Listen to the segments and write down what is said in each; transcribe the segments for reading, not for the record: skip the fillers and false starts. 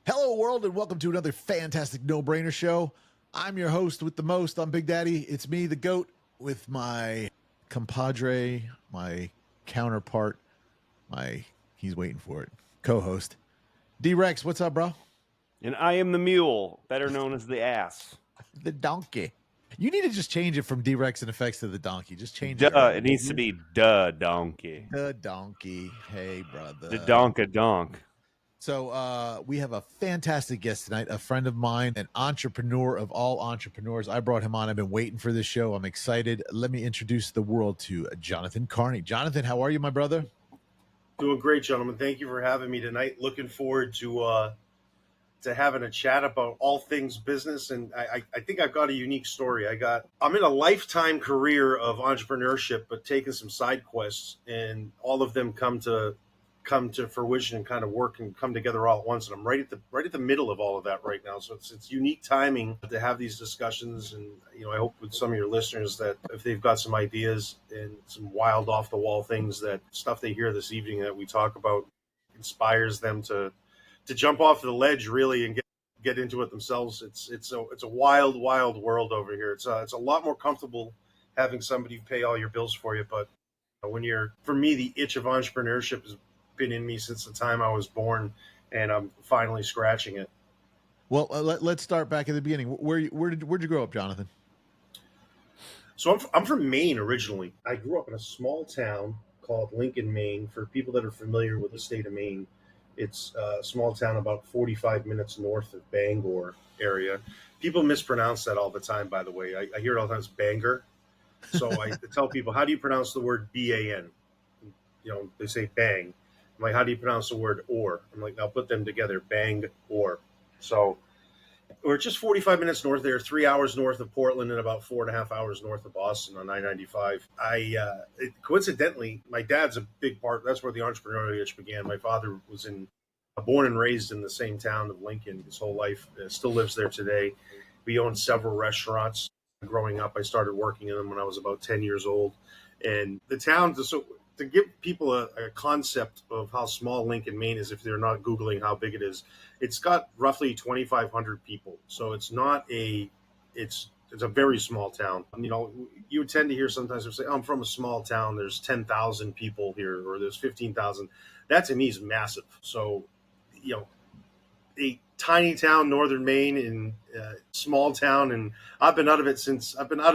Hello, world, and welcome to another fantastic no-brainer show. I'm your host with the most. I'm Big Daddy. It's me, the GOAT, with my compadre, my counterpart, he's waiting for it, co-host, D-Rex. What's up, bro? And I am the mule, better known as the ass. The donkey. You need to just change it from D-Rex and effects to the donkey. Just change Duh, it. Right? it needs to be duh donkey. The donkey. Hey, brother. The donk. So we have a fantastic guest tonight, a friend of mine, an entrepreneur of all entrepreneurs. I brought him on. I've been waiting for this show. I'm excited. Let me introduce the world to Jonathan Carney. Jonathan, how are you, my brother? Doing great, gentlemen. Thank you for having me tonight. Looking forward to having a chat about all things business. And I think I've got a unique story. I'm in a lifetime career of entrepreneurship, but taking some side quests, and all of them come to fruition and kind of work and come together all at once. And I'm right at the middle of all of that right now. So it's unique timing to have these discussions. And I hope with some of your listeners that if they've got some ideas and some wild off the wall things, that stuff they hear this evening that we talk about inspires them to jump off the ledge really and get into it themselves. It's a wild world over here. It's a lot more comfortable having somebody pay all your bills for you. But for me, the itch of entrepreneurship has been in me since the time I was born, and I'm finally scratching it. Well, let's start back at the beginning. Where'd you grow up, Jonathan? So I'm from Maine originally. I grew up in a small town called Lincoln, Maine. For people that are familiar with the state of Maine, it's a small town about 45 minutes north of Bangor area. People mispronounce that all the time, by the way. I hear it all the time as Bangor. So I tell people, how do you pronounce the word B-A-N? They say bang. I'm like, how do you pronounce the word or? I'm like, now put them together, bang or. So we're just 45 minutes north there, 3 hours north of Portland, and about 4.5 hours north of Boston on I-95. Coincidentally, my dad's a big part. That's where the entrepreneurial itch began. My father was born and raised in the same town of Lincoln his whole life. Still lives there today. We owned several restaurants. Growing up, I started working in them when I was about 10 years old. And the town, to give people a concept of how small Lincoln, Maine is, if they're not Googling how big it is, it's got roughly 2,500 people. So it's a very small town. You would tend to hear sometimes say, I'm from a small town, there's 10,000 people here, or there's 15,000. That to me is massive. So, a tiny town, northern Maine, and small town. And I've been out of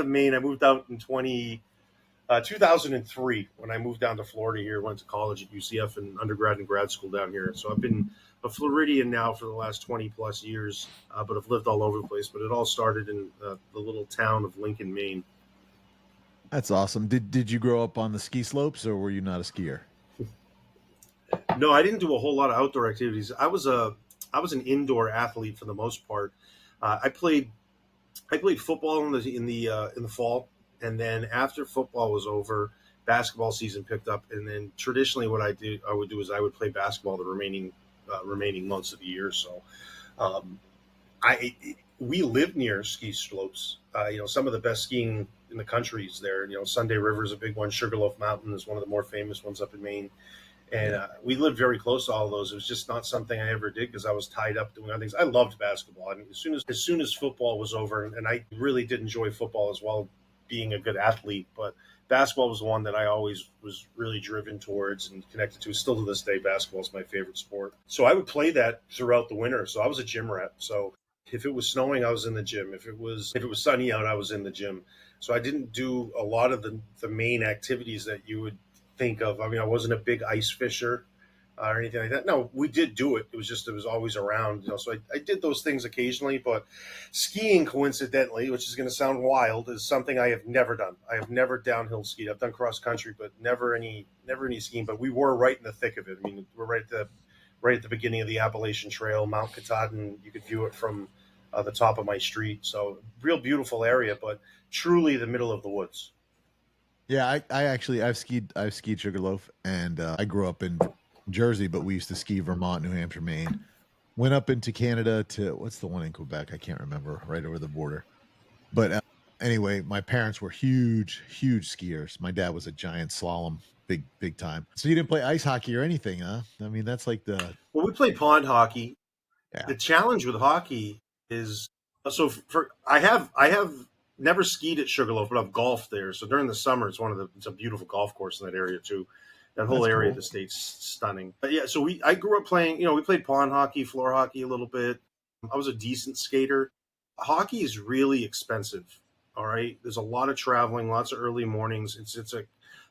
Maine. I moved out in 2003 when I moved down to Florida here, went to college at UCF and undergrad and grad school down here. So I've been a Floridian now for the last 20 plus years, but I've lived all over the place. But it all started in the little town of Lincoln, Maine. That's awesome. Did you grow up on the ski slopes, or were you not a skier? No, I didn't do a whole lot of outdoor activities. I was an indoor athlete for the most part. I played football in the fall. And then after football was over, basketball season picked up. And then traditionally what I would do is I would play basketball the remaining months of the year. So we live near ski slopes. Some of the best skiing in the country is there. Sunday River is a big one. Sugarloaf Mountain is one of the more famous ones up in Maine. And we lived very close to all of those. It was just not something I ever did because I was tied up doing other things. I loved basketball. I mean, as soon as football was over, and I really did enjoy football as well, being a good athlete, but basketball was the one that I always was really driven towards and connected to. Still to this day, basketball is my favorite sport. So I would play that throughout the winter. So I was a gym rat. So if it was snowing, I was in the gym. If it was sunny out, I was in the gym. So I didn't do a lot of the main activities that you would think of. I mean, I wasn't a big ice fisher or anything like that. No, we did do it. It was always around. So I did those things occasionally. But skiing, coincidentally, which is going to sound wild, is something I have never done. I have never downhill skied. I've done cross country, but never any skiing. But we were right in the thick of it. I mean, we're right at the beginning of the Appalachian Trail, Mount Katahdin. You could view it from the top of my street. So real beautiful area, but truly the middle of the woods. Yeah, I've skied Sugarloaf, and I grew up in Jersey, but we used to ski Vermont, New Hampshire, Maine. Went up into Canada to, what's the one in Quebec? I can't remember, right over the border. But anyway, my parents were huge skiers. My dad was a giant slalom, big time. So you didn't play ice hockey or anything, huh? I mean, that's like Well, we played pond hockey. Yeah. The challenge with hockey is I have never skied at Sugarloaf, but I've golfed there. So during the summer, it's a beautiful golf course in that area too. That whole That's area cool. of the state's stunning. But yeah, so I grew up playing. We played pond hockey, floor hockey a little bit. I was a decent skater. Hockey is really expensive. All right, there's a lot of traveling, lots of early mornings.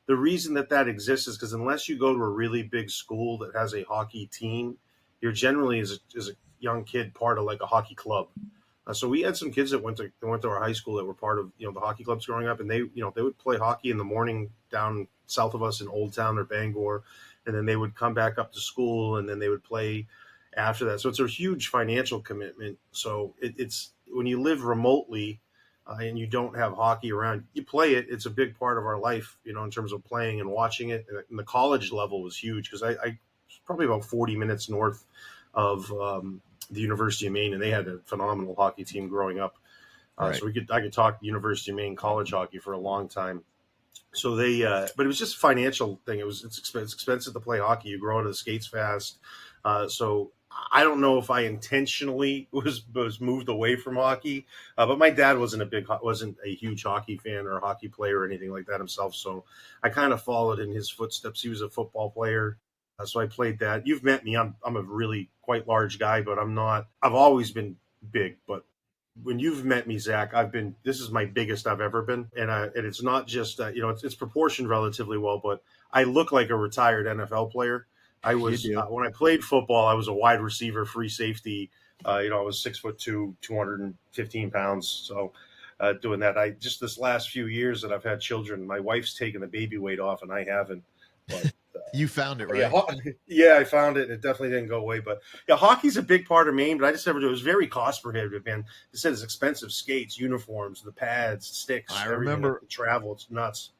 The reason that exists is because unless you go to a really big school that has a hockey team, you're generally as a young kid part of like a hockey club. So we had some kids that went to our high school that were part of the hockey clubs growing up, and they would play hockey in the morning down south of us in Old Town or Bangor, and then they would come back up to school, and then they would play after that. So it's a huge financial commitment. So it's when you live remotely and you don't have hockey around, you play it. It's a big part of our life, in terms of playing and watching it. And the college level was huge because I probably about 40 minutes north of the University of Maine, and they had a phenomenal hockey team growing up. Right. So I could talk University of Maine college hockey for a long time. So but it was just a financial thing. It's expensive to play hockey. You grow out of the skates fast. So I don't know if I intentionally was moved away from hockey, but my dad wasn't a huge hockey fan or a hockey player or anything like that himself. So I kind of followed in his footsteps. He was a football player. So I played that. You've met me. I'm a really quite large guy, but I'm not. I've always been big. But when you've met me, Zach, this is my biggest I've ever been, and it's not just it's proportioned relatively well, but I look like a retired NFL player. I was when I played football, I was a wide receiver, free safety. I was 6'2", 215 pounds. So doing that, I just this last few years that I've had children, my wife's taken the baby weight off, and I haven't. But You found it, right? Yeah, I found it. It definitely didn't go away. But yeah, hockey's a big part of Maine, but I just never do. It was very cost prohibitive, man. It said it's expensive skates, uniforms, the pads, sticks, I everything, remember the travel. It's nuts.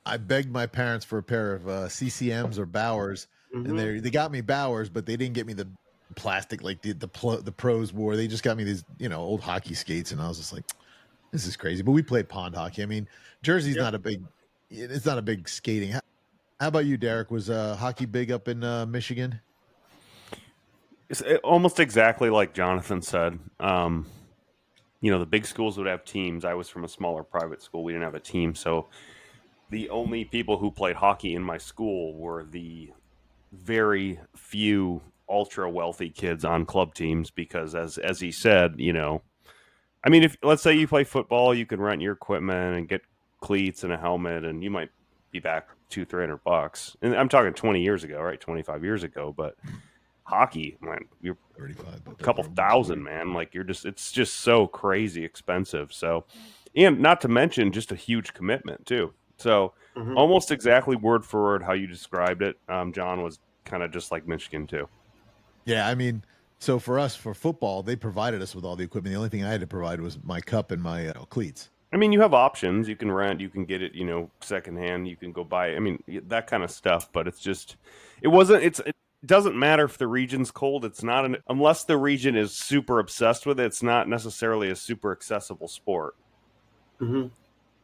I begged my parents for a pair of CCMs or Bowers, and Mm-hmm. they got me Bowers, but they didn't get me the plastic like the pros wore. They just got me these old hockey skates, and I was just like, this is crazy. But we played pond hockey. I mean, Jersey's Yep. not a big, it's not a big skating. How about you, Derek? Was hockey big up in Michigan? It's almost exactly like Jonathan said. The big schools would have teams. I was from a smaller private school. We didn't have a team. So the only people who played hockey in my school were the very few ultra wealthy kids on club teams because as he said, I mean, if let's say you play football, you can rent your equipment and get cleats and a helmet, and you might be back $200-300. And I'm talking 20 years ago, right? 25 years ago. But hockey, man, you're 35, but a couple thousand, man. Like it's just so crazy expensive. So, and not to mention just a huge commitment too. So Mm-hmm. almost exactly word for word how you described it, John, was kind of just like Michigan too. Yeah, I mean, so for us for football, they provided us with all the equipment. The only thing I had to provide was my cup and my cleats. I mean, you have options. You can rent, you can get it, secondhand. You can go buy it. I mean, that kind of stuff. But it doesn't matter if the region's cold. It's not unless the region is super obsessed with it. It's not necessarily a super accessible sport. Mm-hmm.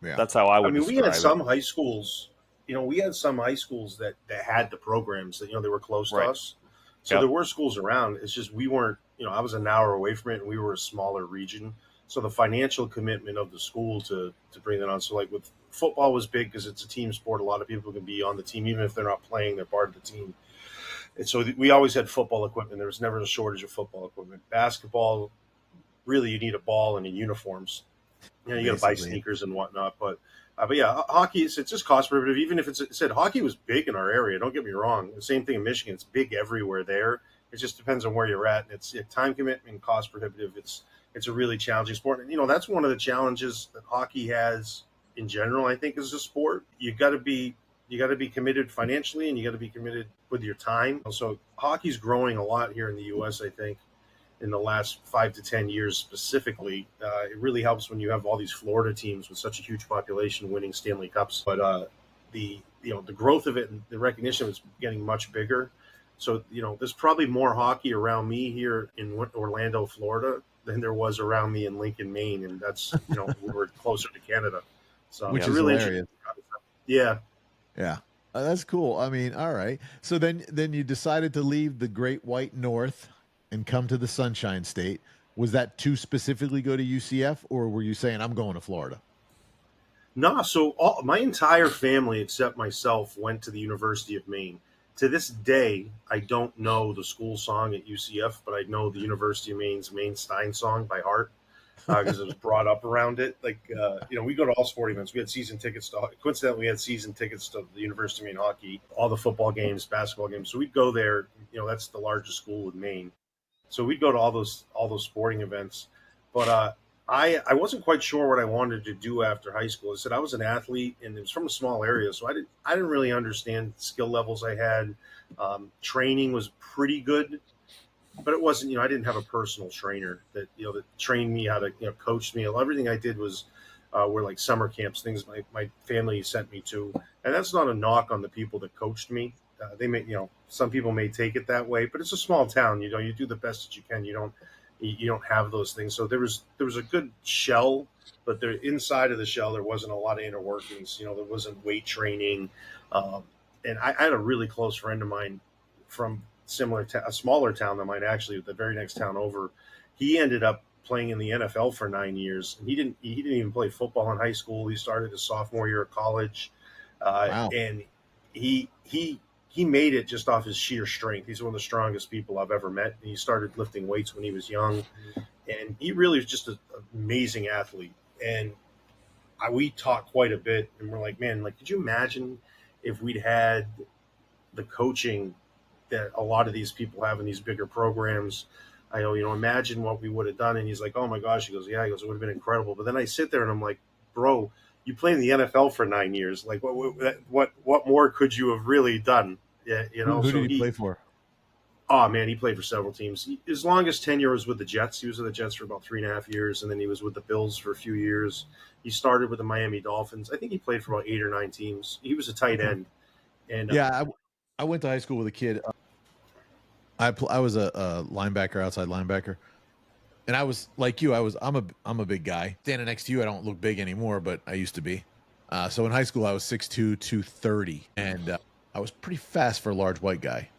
Yeah, That's how I I would mean, we had describe it. some high schools. We had some high schools that had the programs that they were close to Right. us. So Yep. there were schools around. It's just we weren't. I was an hour away from it, and we were a smaller region. So the financial commitment of the school to bring that on. So like with football was big because it's a team sport. A lot of people can be on the team even if they're not playing. They're part of the team. And so we always had football equipment. There was never a shortage of football equipment. Basketball, really, you need a ball and uniforms. You got to buy basically. sneakers and whatnot. But yeah, hockey it's just cost prohibitive. Even if it said hockey was big in our area, don't get me wrong. The same thing in Michigan. It's big everywhere there. It just depends on where you're at. And it's time commitment, cost prohibitive. It's a really challenging sport. And that's one of the challenges that hockey has in general. I think as a sport, you got to be committed financially, and you got to be committed with your time. So hockey's growing a lot here in the U.S. I think in the last 5 to 10 years specifically. It really helps when you have all these Florida teams with such a huge population winning Stanley Cups. But the growth of it and the recognition is getting much bigger. So there's probably more hockey around me here in Orlando, Florida, than there was around me in Lincoln, Maine, and that's we're closer to Canada. So Which it's is really hilarious. interesting. Yeah. Yeah. That's cool. I mean, all right. So then you decided to leave the Great White North and come to the Sunshine State. Was that to specifically go to UCF, or were you saying I'm going to Florida? No, so my entire family except myself went to the University of Maine. To this day, I don't know the school song at UCF, but I know the University of Maine's Maine Stein song by heart because it was brought up around it. Like, we go to all sporting events. We had season tickets to, coincidentally, we had season tickets to the University of Maine hockey, all the football games, basketball games. So we'd go there. That's the largest school in Maine. So we'd go to all those sporting events. But I wasn't quite sure what I wanted to do after high school. I said I was an athlete, and it was from a small area, so I didn't really understand the skill levels I had. Training was pretty good, but it wasn't. I didn't have a personal trainer that that trained me how to coach me. Everything I did was were like summer camps, things my family sent me to, and that's not a knock on the people that coached me. They may some people may take it that way, but it's a small town. You do the best that you can. You don't have those things. So there was a good shell, but inside of the shell, there wasn't a lot of inner workings. There wasn't weight training. And I had a really close friend of mine from a smaller town than mine, actually, the very next town over. He ended up playing in the NFL for 9 years. And he didn't even play football in high school. He started his sophomore year of college. Wow. And he made it just off his sheer strength. He's one of the strongest people I've ever met. He started lifting weights when he was young, and he really was just an amazing athlete. And we talked quite a bit, and we're like, man, could you imagine if we'd had the coaching that a lot of these people have in these bigger programs? I know, imagine what we would have done. And he's like, oh my gosh. He goes, yeah. He goes, it would have been incredible. But then I sit there and I'm like, bro, you played in the NFL for 9 years. Like, what more could you have really done? Yeah, Who did he play for? Oh man, he played for several teams. His longest tenure was with the Jets. He was with the Jets for about 3.5 years, and then he was with the Bills for a few years. He started with the Miami Dolphins. I think he played for about 8 or 9 teams. He was a tight end. And yeah, I went to high school with a kid. I was a linebacker, outside linebacker, and I was like you. I'm a big guy. Standing next to you, I don't look big anymore, but I used to be. So in high school, I was 6'2", 230, and I was pretty fast for a large white guy.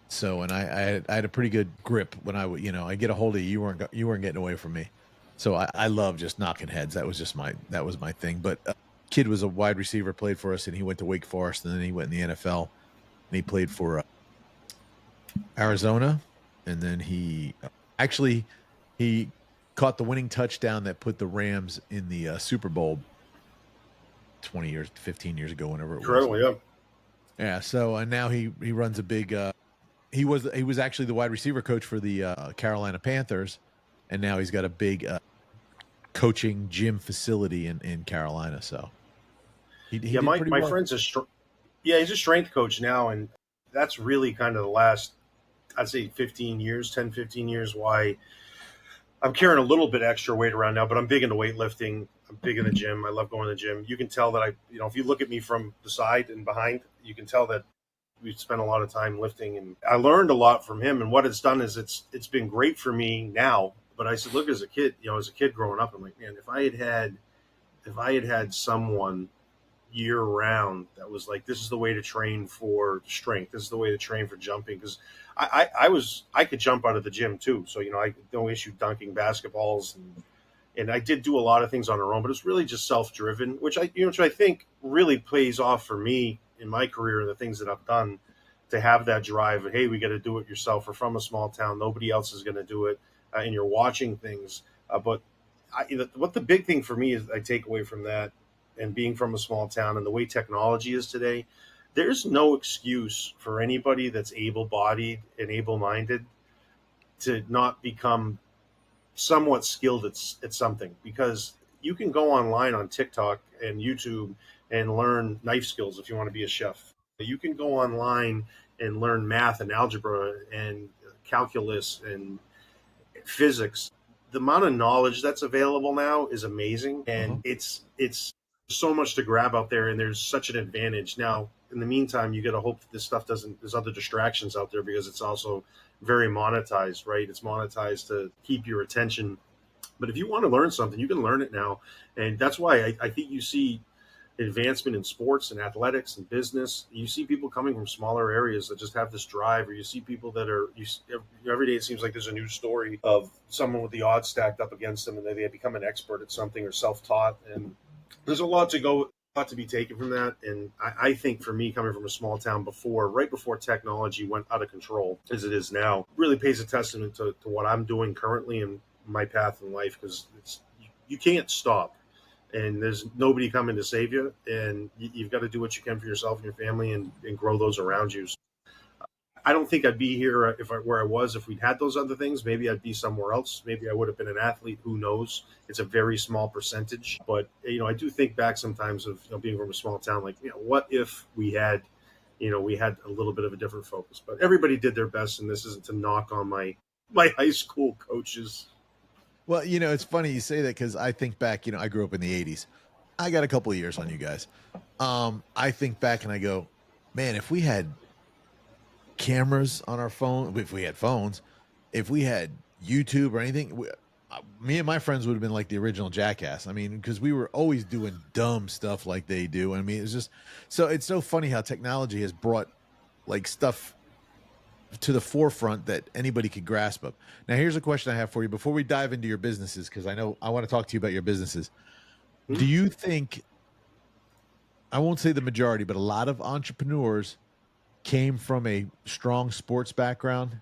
So, and I had a pretty good grip when I get a hold of you. You weren't getting away from me. So I love just knocking heads. That was my thing. But kid was a wide receiver, played for us, and he went to Wake Forest, and then he went in the NFL, and he played for Arizona, and then he caught the winning touchdown that put the Rams in the Super Bowl 15 years ago, whenever it was. Incredible, yeah. Yeah, so and now he runs a big he was actually the wide receiver coach for the Carolina Panthers, and now he's got a big coaching gym facility in Carolina. So my friend's he's a strength coach now, and that's really kind of the last, I'd say 15 years why I'm carrying a little bit extra weight around now, but I'm big into weightlifting. I'm big in the gym. I love going to the gym. You can tell that if you look at me from the side and behind, you can tell that we've spent a lot of time lifting, and I learned a lot from him. And what it's done is it's been great for me now. But I said, look, as a kid growing up, I'm like, man, if I had had someone year round that was like, this is the way to train for strength, this is the way to train for jumping, because I could jump out of the gym too, so I no issue dunking basketballs, and I did do a lot of things on our own, but it's really just self-driven, which I think really pays off for me in my career and the things that I've done, to have that drive of, hey, we got to do it yourself. We're from a small town, nobody else is going to do it, and you're watching things. But what the big thing for me is, I take away from that, and being from a small town and the way technology is today, there's no excuse for anybody that's able-bodied and able-minded to not become somewhat skilled at something, because you can go online on TikTok and YouTube and learn knife skills if you want to be a chef. You can go online and learn math and algebra and calculus and physics. The amount of knowledge that's available now is amazing, and it's so much to grab out there, and there's such an advantage. Now, in the meantime, you got to hope that this stuff there's other distractions out there, because it's also very monetized, right? It's monetized to keep your attention. But if you want to learn something, you can learn it now. And that's why I think you see, advancement in sports and athletics and business. You see people coming from smaller areas that just have this drive, or you see people that are, every day it seems like there's a new story of someone with the odds stacked up against them and they become an expert at something or self-taught. And there's a lot to be taken from that. And I think for me, coming from a small town right before technology went out of control as it is now, really pays a testament to what I'm doing currently and my path in life, because you can't stop. And there's nobody coming to save you, and you've got to do what you can for yourself and your family, and grow those around you. So I don't think I'd be here where I was if we'd had those other things. Maybe I'd be somewhere else. Maybe I would have been an athlete. Who knows? It's a very small percentage, but I do think back sometimes of being from a small town. Like, what if we had a little bit of a different focus? But everybody did their best, and this isn't to knock on my high school coaches. Well, it's funny you say that, because I think back, I grew up in the 80s. I got a couple of years on you guys. I think back and I go, man, if we had cameras on our phone, if we had phones, if we had YouTube or anything, me and my friends would have been like the original Jackass. I mean, because we were always doing dumb stuff like they do. I mean, it's just it's so funny how technology has brought like stuff to the forefront that anybody could grasp of. Now, here's a question I have for you before we dive into your businesses, because I know I want to talk to you about your businesses. Mm-hmm. Do you think, I won't say the majority, but a lot of entrepreneurs came from a strong sports background?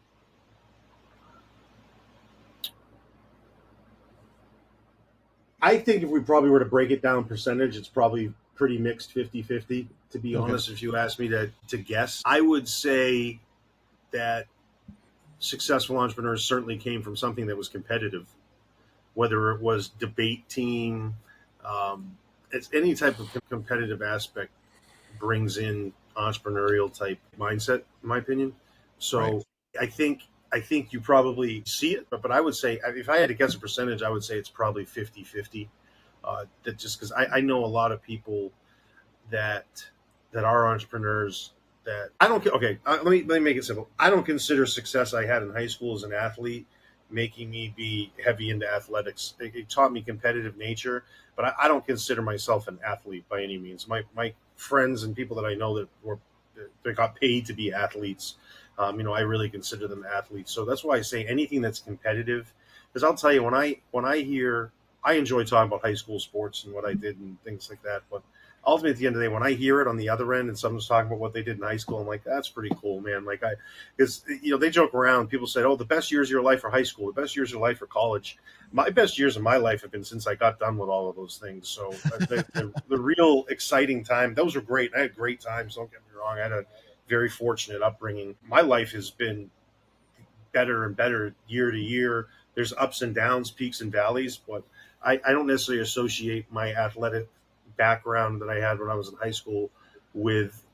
I think if we probably were to break it down percentage, it's probably pretty mixed 50-50, to be honest. If you ask me to guess, I would say that successful entrepreneurs certainly came from something that was competitive, whether it was debate team, it's any type of competitive aspect brings in entrepreneurial type mindset, in my opinion. So right. I think you probably see it, but I would say, if I had to guess a percentage, I would say it's probably 50-50. That just because I know a lot of people that are entrepreneurs that I don't. Okay, let me make it simple. I don't consider success I had in high school as an athlete making me be heavy into athletics. It taught me competitive nature, but I don't consider myself an athlete by any means. My friends and people that I know that got paid to be athletes, I really consider them athletes. So that's why I say anything that's competitive, because I'll tell you, when I hear, I enjoy talking about high school sports and what I did and things like that, but ultimately, at the end of the day, when I hear it on the other end and someone's talking about what they did in high school, I'm like, that's pretty cool, man. Like, because they joke around. People say, oh, the best years of your life are high school. The best years of your life are college. My best years of my life have been since I got done with all of those things. So the real exciting time, those were great. I had great times. Don't get me wrong. I had a very fortunate upbringing. My life has been better and better year to year. There's ups and downs, peaks and valleys, but I don't necessarily associate my athletic background that I had when I was in high school with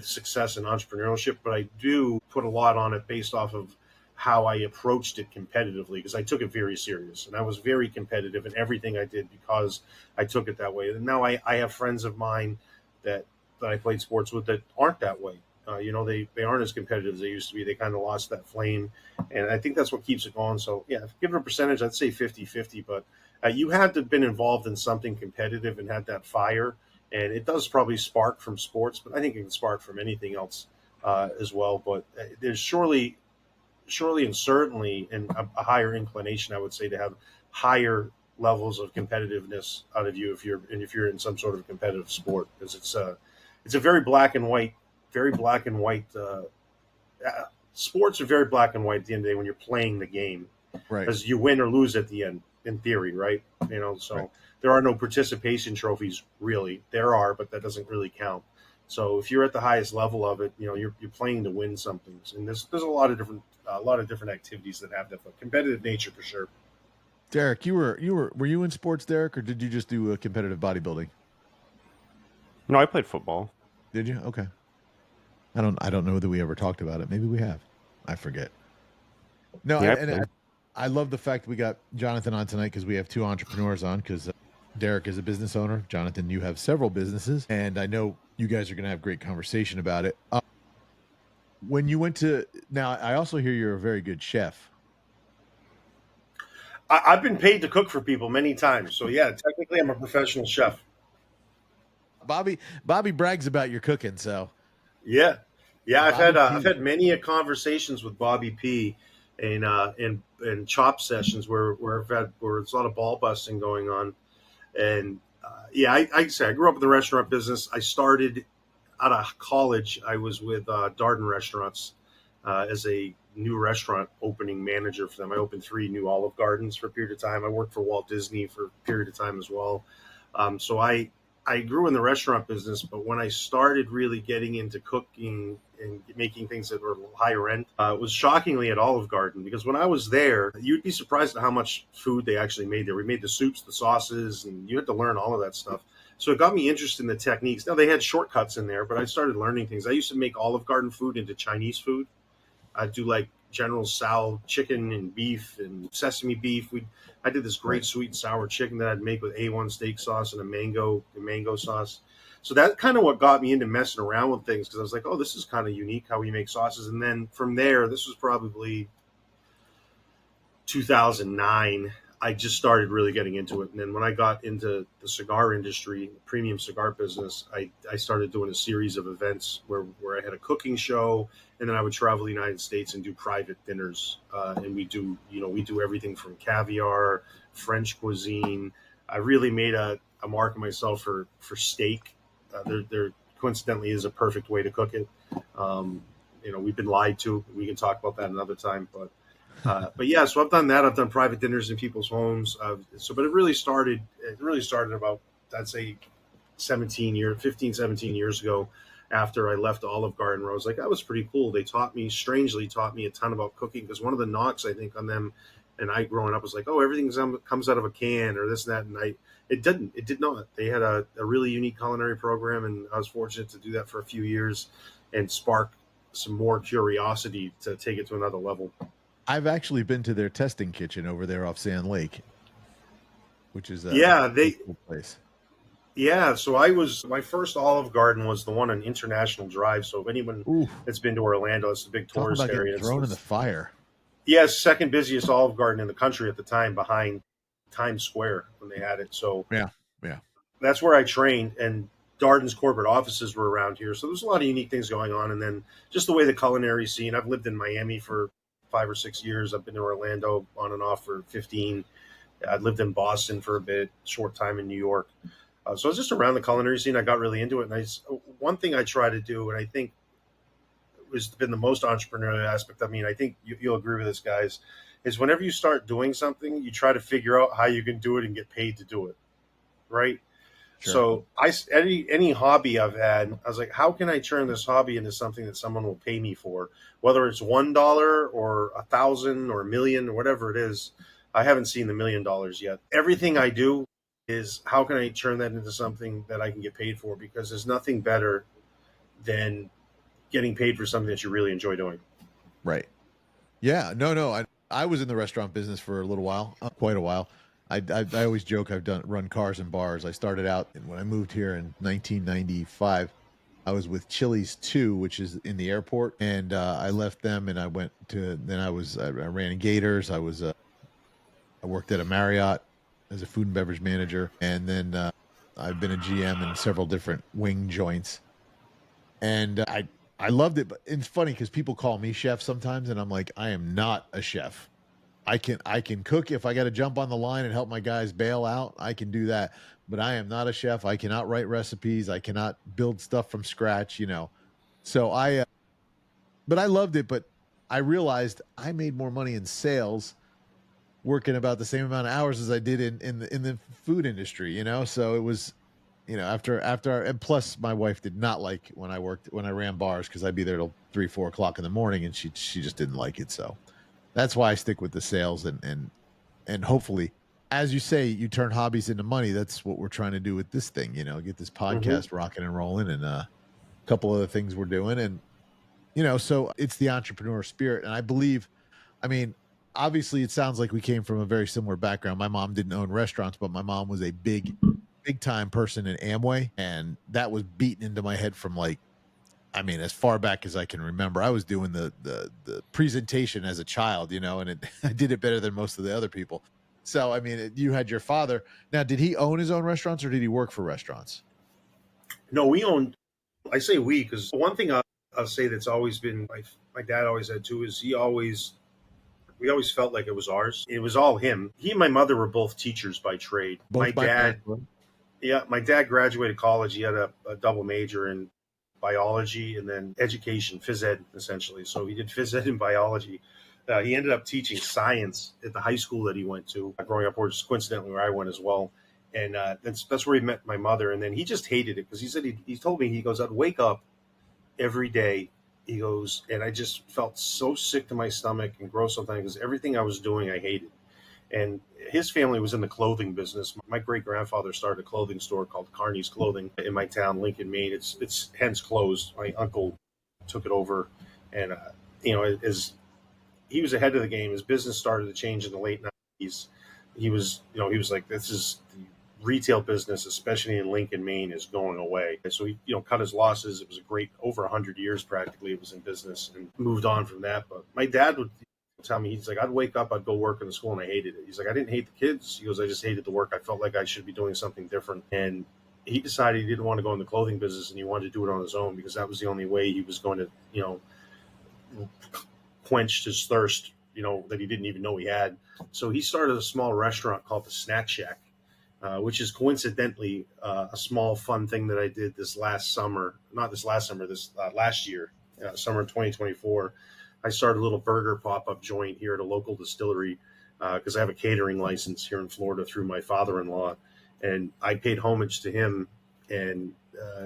success in entrepreneurship, but I do put a lot on it based off of how I approached it competitively, because I took it very serious and I was very competitive in everything I did because I took it that way. And now I have friends of mine that I played sports with that aren't that way. They aren't as competitive as they used to be. They kind of lost that flame, and I think that's what keeps it going. So yeah, if give it a percentage, I'd say 50-50, but you had to have been involved in something competitive and had that fire, and it does probably spark from sports, but I think it can spark from anything else as well. But there's surely and certainly a higher inclination, I would say, to have higher levels of competitiveness out of you if you're in some sort of competitive sport, because it's a very black and white. Sports are very black and white at the end of the day when you're playing the game, right? Because you win or lose at the end, in theory, right? So right. There are no participation trophies, really. There are, but that doesn't really count. So if you're at the highest level of it, you're playing to win something. And there's a lot of different activities that have that, but competitive nature for sure. Derek, were you in sports, Derek, or did you just do competitive bodybuilding? No, I played football. Did you? Okay. I don't know that we ever talked about it. Maybe we have. I forget. No, yeah, I love the fact we got Jonathan on tonight, because we have two entrepreneurs on, because Derek is a business owner. Jonathan, you have several businesses, and I know you guys are going to have great conversation about it. When you went to, now I also hear you're a very good chef. I've been paid to cook for people many times. So yeah, technically I'm a professional chef. Bobby brags about your cooking, so Yeah, yeah. Bobby I've P. had many a conversations with Bobby P. And chop sessions where it's a lot of ball busting going on. And yeah, I say I grew up in the restaurant business. I started out of college. I was with Darden Restaurants as a new restaurant opening manager for them. I opened 3 new Olive Gardens for a period of time. I worked for Walt Disney for a period of time as well. So I grew in the restaurant business, but when I started really getting into cooking and making things that were higher end, it was shockingly at Olive Garden, because when I was there, you'd be surprised at how much food they actually made there. We made the soups, the sauces, and you had to learn all of that stuff. So it got me interested in the techniques. Now they had shortcuts in there, but I started learning things. I used to make Olive Garden food into Chinese food. I'd do like General Tso chicken and beef and sesame beef. I did this great sweet and sour chicken that I'd make with A1 steak sauce and a mango sauce. So that's kind of what got me into messing around with things, because I was like, oh, this is kind of unique how we make sauces. And then from there, this was probably 2009, I just started really getting into it. And then when I got into the cigar industry, the premium cigar business, I started doing a series of events where I had a cooking show, and then I would travel the United States and do private dinners. And we do everything from caviar, French cuisine. I really made a mark of myself for steak. There coincidentally is a perfect way to cook it. We've been lied to. We can talk about that another time, but yeah, so I've done that. I've done private dinners in people's homes. But it really started about, I'd say 17 years ago, after I left Olive Garden, where I was like, that was pretty cool. They strangely taught me a ton about cooking, because one of the knocks I think on them and I growing up was like, oh, everything comes out of a can or this and that. And it did not. They had a really unique culinary program, and I was fortunate to do that for a few years and spark some more curiosity to take it to another level. I've actually been to their testing kitchen over there off Sand Lake, which is a cool place. Yeah, so my first Olive Garden was the one on International Drive. So if anyone that's been to Orlando, it's a big tourist area. Getting thrown in the fire. Yeah, second busiest Olive Garden in the country at the time, behind Times Square when they had it. So yeah, that's where I trained, and Darden's corporate offices were around here. So there's a lot of unique things going on. And then just the way the culinary scene. I've lived in Miami for 5 or 6 years. I've been to Orlando on and off for 15. I lived in Boston for a bit, short time in New York. So I was just around the culinary scene. I got really into it. And one thing I try to do, and I think has been the most entrepreneurial aspect. I mean, I think you'll agree with this, guys, is whenever you start doing something, you try to figure out how you can do it and get paid to do it. Right. Sure. So any hobby I've had, I was like, how can I turn this hobby into something that someone will pay me for? Whether it's $1 or 1,000 or 1,000,000 or whatever it is. I haven't seen the $1 million yet. Everything I do is, how can I turn that into something that I can get paid for? Because there's nothing better than getting paid for something that you really enjoy doing. Right. Yeah. No. I was in the restaurant business for a little while, quite a while. I always joke I've run cars and bars. I started out, and when I moved here in 1995, I was with Chili's 2, which is in the airport, and I left them, and I went to. Then I ran in Gators. I worked at a Marriott as a food and beverage manager, and then I've been a GM in several different wing joints, and I loved it. But it's funny because people call me chef sometimes, and I'm like, I am not a chef. I can cook if I got to jump on the line and help my guys bail out. I can do that, but I am not a chef. I cannot write recipes. I cannot build stuff from scratch. So but I loved it. But I realized I made more money in sales working about the same amount of hours as I did in the food industry. So it was, after and plus my wife did not like when I ran bars, because I'd be there till 3, 4 o'clock in the morning, and she just didn't like it. So that's why I stick with the sales, and hopefully, as you say, you turn hobbies into money. That's what we're trying to do with this thing, get this podcast rocking and rolling, and a couple other things we're doing. And, so it's the entrepreneur spirit. And I believe, obviously it sounds like we came from a very similar background. My mom didn't own restaurants, but my mom was a big time person in Amway. And that was beaten into my head from as far back as I can remember. I was doing the presentation as a child, and I did it better than most of the other people. So, you had your father. Now, did he own his own restaurants, or did he work for restaurants? No, we own. I say we because one thing I'll say that's always been my dad always had too is we always felt like it was ours. It was all him. He and my mother were both teachers by trade. My Both my dad, parents were. yeah, my dad graduated college. He had a double major in biology and then education, phys ed, essentially. So he did phys ed and biology. He ended up teaching science at the high school that he went to, growing up, or just coincidentally where I went as well. And that's where he met my mother. And then he just hated it because he said he told me, he goes, I'd wake up every day. He goes, and I just felt so sick to my stomach and gross sometimes because everything I was doing I hated. And his family was in the clothing business. My great grandfather started a clothing store called Carney's Clothing in my town, Lincoln, Maine. It's hence closed. My uncle took it over, and as he was ahead of the game, his business started to change in the late '90s. He was like, this is the retail business, especially in Lincoln, Maine, is going away. And so he cut his losses. It was a great over 100 years practically it was in business and moved on from that. But my dad would tell me, he's like, I'd wake up, I'd go work in the school, and I hated it. He's like, I didn't hate the kids. He goes, I just hated the work. I felt like I should be doing something different. And he decided he didn't want to go in the clothing business and he wanted to do it on his own because that was the only way he was going to, quench his thirst, that he didn't even know he had. So he started a small restaurant called the Snack Shack, which is coincidentally a small fun thing that I did this last summer, not this last summer, this last year, summer 2024. I started a little burger pop-up joint here at a local distillery because I have a catering license here in Florida through my father-in-law, and I paid homage to him, and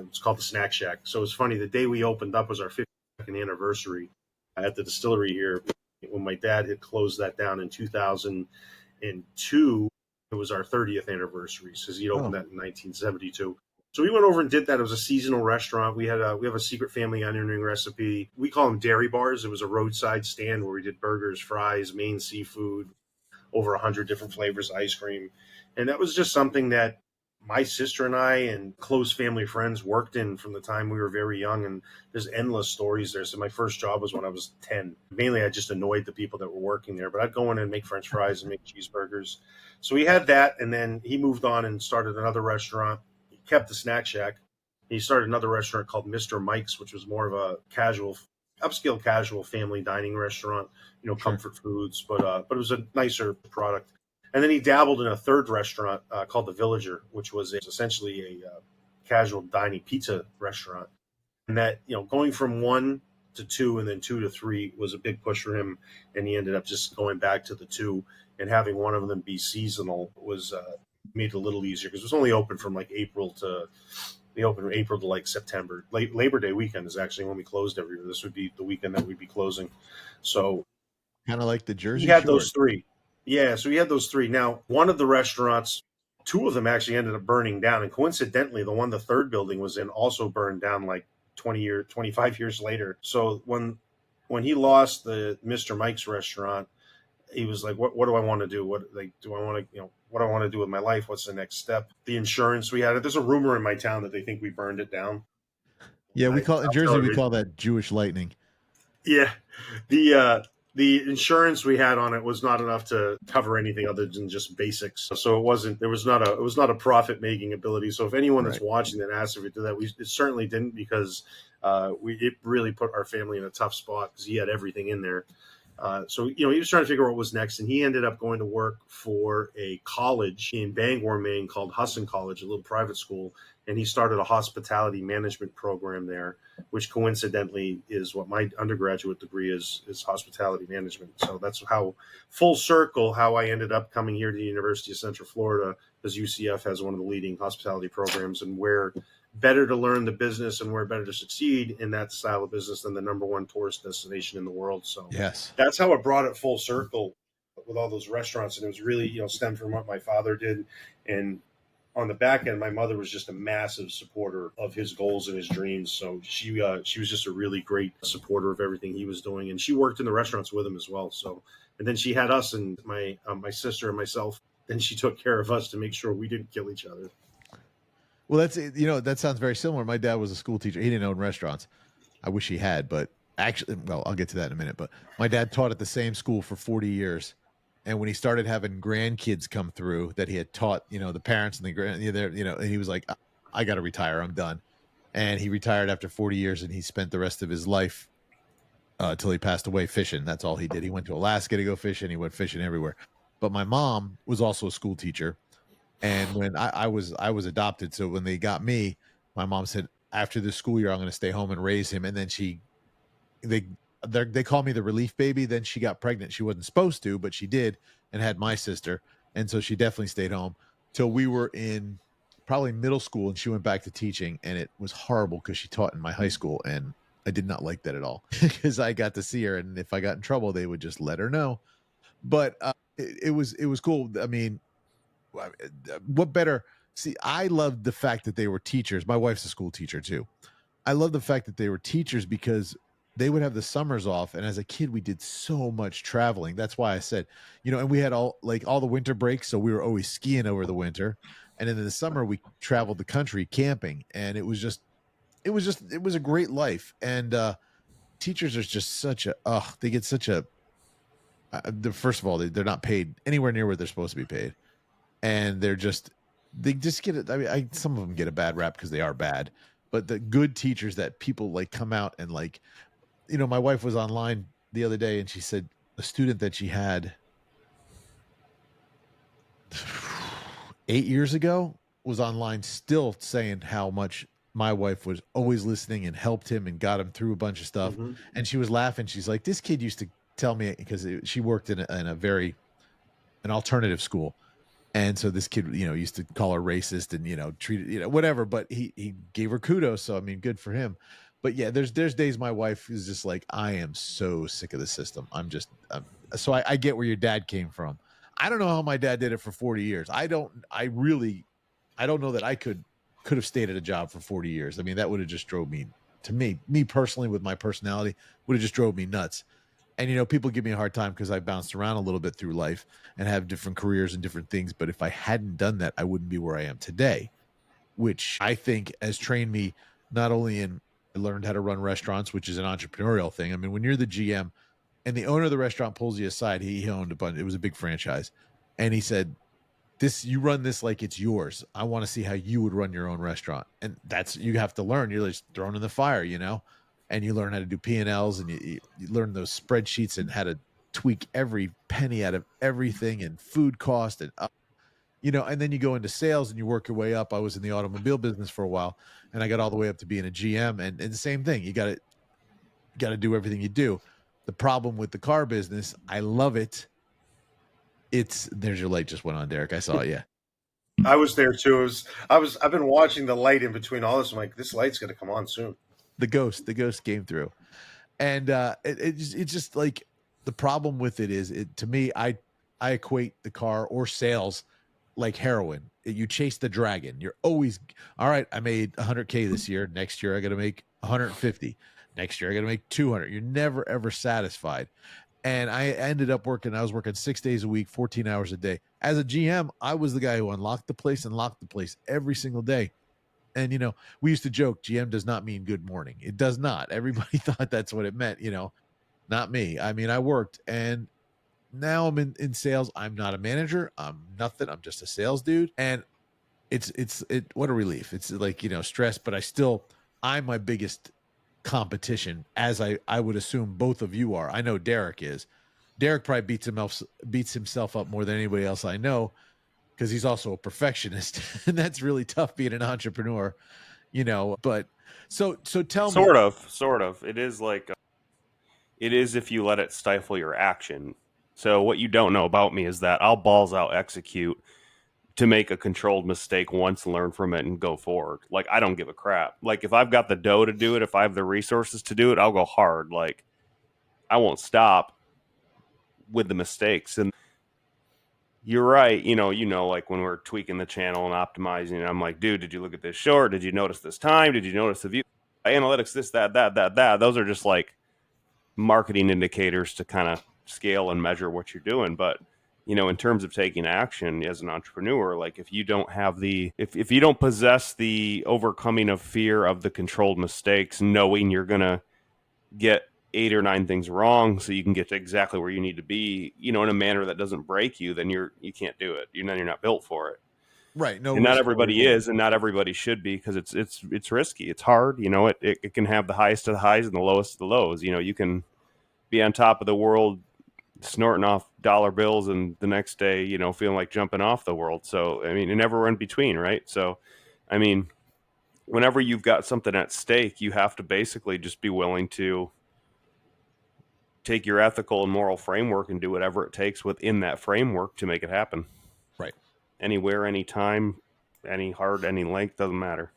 it's called the Snack Shack. So it's funny, the day we opened up was our 52nd anniversary at the distillery here. When my dad had closed that down in 2002, it was our 30th anniversary because he opened that in 1972. So we went over and did that. It was a seasonal restaurant. We have a secret family onion recipe. We call them dairy bars. It was a roadside stand where we did burgers, fries, Maine seafood, over 100 different flavors, ice cream. And that was just something that my sister and I and close family friends worked in from the time we were very young. And there's endless stories there. So my first job was when I was 10. Mainly, I just annoyed the people that were working there. But I'd go in and make French fries and make cheeseburgers. So we had that. And then he moved on and started another restaurant. Kept the Snack Shack. He started another restaurant called Mr. Mike's, which was more of a upscale casual family dining restaurant, comfort foods, but it was a nicer product. And then he dabbled in a third restaurant called The Villager, which was essentially a casual dining pizza restaurant. And that, going from 1 to 2 and then 2 to 3 was a big push for him. And he ended up just going back to the 2 and having one of them be seasonal was made it a little easier because it was only open from like April to like September. Labor Day weekend is actually when we closed every year. This would be the weekend that we'd be closing. So Kind of like the Jersey he had Shore. those 3. Yeah, so he had those 3. Now, one of the restaurants, 2 of them actually ended up burning down. And coincidentally, the third building was in also burned down like 25 years later. So when he lost the Mr. Mike's restaurant, he was like, what do I want to do? What do I want to, what do I want to do with my life? What's the next step? The insurance we had. There's a rumor in my town that they think we burned it down. Yeah, in Jersey, we call that Jewish lightning. Yeah. The insurance we had on it was not enough to cover anything other than just basics. So it was not a profit making ability. So if anyone that's watching that asks if we did that, it certainly didn't because it really put our family in a tough spot because he had everything in there. So he was trying to figure out what was next, and he ended up going to work for a college in Bangor, Maine called Husson College, a little private school, and he started a hospitality management program there, which coincidentally is what my undergraduate degree is hospitality management. So that's how full circle how I ended up coming here to the University of Central Florida, because UCF has one of the leading hospitality programs, and where better to learn the business and where better to succeed in that style of business than the number one tourist destination in the world. So yes, that's how it brought it full circle with all those restaurants. And it was really, stemmed from what my father did. And on the back end, my mother was just a massive supporter of his goals and his dreams. So she was just a really great supporter of everything he was doing. And she worked in the restaurants with him as well. So, and then she had us and my sister and myself. Then she took care of us to make sure we didn't kill each other. Well, that sounds very similar. My dad was a school teacher. He didn't own restaurants. I wish he had, but actually, well, I'll get to that in a minute. But my dad taught at the same school for 40 years. And when he started having grandkids come through that he had taught, the parents and the and he was like, I got to retire. I'm done. and he retired after 40 years, and he spent the rest of his life till he passed away fishing. That's all he did. He went to Alaska to go fishing. He went fishing everywhere. But my mom was also a school teacher, and when I was adopted, so when they got me, my mom said, after this school year, I'm going to stay home and raise him. And then they call me the relief baby. Then she got pregnant. She wasn't supposed to, but she did, and had my sister, and so she definitely stayed home till we were in probably middle school, and she went back to teaching, and it was horrible because she taught in my high school, and I did not like that at all because I got to see her, and if I got in trouble, they would just let her know. But it was cool. I mean, what better? See, I loved the fact that they were teachers. My wife's a school teacher too. I love the fact that they were teachers because they would have the summers off, and as a kid, we did so much traveling. That's why I said, and we had all the winter breaks, so we were always skiing over the winter, and in the summer we traveled the country camping, and it was a great life. And teachers are just such a they get such a first of all, they're not paid anywhere near where they're supposed to be paid, and they just get it. I mean, some of them get a bad rap because they are bad, but the good teachers that people like come out and like, my wife was online the other day, and she said a student that she had 8 years ago was online still saying how much my wife was always listening and helped him and got him through a bunch of stuff. Mm-hmm. And she was laughing. She's like, this kid used to tell me, because she worked in an alternative school. And so this kid, used to call her racist and, treat it, whatever, but he gave her kudos. So, I mean, good for him. But yeah, there's days my wife is just like, I am so sick of the system. So I get where your dad came from. I don't know how my dad did it for 40 years. I don't know that I could have stayed at a job for 40 years. I mean, that would have just drove me, to me personally, with my personality, would have just drove me nuts. And, people give me a hard time because I bounced around a little bit through life and have different careers and different things. But if I hadn't done that, I wouldn't be where I am today, which I think has trained me not only I learned how to run restaurants, which is an entrepreneurial thing. I mean, when you're the GM and the owner of the restaurant pulls you aside, he owned a bunch. It was a big franchise. And he said, you run this like it's yours. I want to see how you would run your own restaurant. And you have to learn. You're just thrown in the fire, and you learn how to do P&Ls, and you learn those spreadsheets and how to tweak every penny out of everything, and food cost, and and then you go into sales and you work your way up. I was in the automobile business for a while, and I got all the way up to being a GM, and the same thing. You got to do everything you do. The problem with the car business, I love it. There's your light just went on, Derek. I saw it. Yeah. I was there too. I've been watching the light in between all this. I'm like, this light's going to come on soon. The ghost came through, and it's just like, the problem with it is, to me, I equate the car or sales like heroin. You chase the dragon. You're always, all right, I made 100K this year. Next year I got to make 150. Next year I got to make 200. You're never ever satisfied. And I was working 6 days a week, 14 hours a day. As a GM, I was the guy who unlocked the place and locked the place every single day. And, we used to joke, GM does not mean good morning. It does not. Everybody thought that's what it meant, not me. I mean, I worked, and now I'm in sales. I'm not a manager. I'm nothing. I'm just a sales dude. And what a relief. It's like, stress, but I'm my biggest competition, as I would assume both of you are. I know Derek is. Derek probably beats himself up more than anybody else I know, because he's also a perfectionist, and that's really tough being an entrepreneur, but so tell me. Sort of. It is like, it is if you let it stifle your action. So what you don't know about me is that I'll balls out execute to make a controlled mistake once, learn from it, and go forward. Like, I don't give a crap. Like, if I've got the dough to do it, if I have the resources to do it, I'll go hard. Like, I won't stop with the mistakes. And you're right. Like when we're tweaking the channel and optimizing, I'm like, dude, did you look at this short? Did you notice this time? Did you notice the view? Analytics, this, that. Those are just like marketing indicators to kind of scale and measure what you're doing. But in terms of taking action as an entrepreneur, like, if you don't have if you don't possess the overcoming of fear of the controlled mistakes, knowing you're going to get 8 or 9 things wrong so you can get to exactly where you need to be, in a manner that doesn't break you, then you can't do it. You're not built for it. Right. No And not risk, no everybody reward. is, and not everybody should be, because it's risky. It's hard. It can have the highest of the highs and the lowest of the lows. You can be on top of the world snorting off dollar bills, and the next day, feeling like jumping off the world. So, I mean, and everywhere in between, right? So, I mean, whenever you've got something at stake, you have to basically just be willing to take your ethical and moral framework and do whatever it takes within that framework to make it happen. Right. Anywhere, anytime, any length, doesn't matter.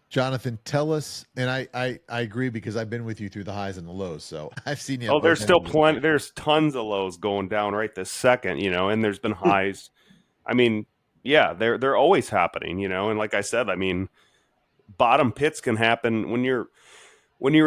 Jonathan, tell us, and I agree because I've been with you through the highs and the lows, so I've seen you. Oh, there's still plenty. There's tons of lows going down right this second, and there's been highs. I mean, yeah, they're always happening, and like I said, I mean, bottom pits can happen when you're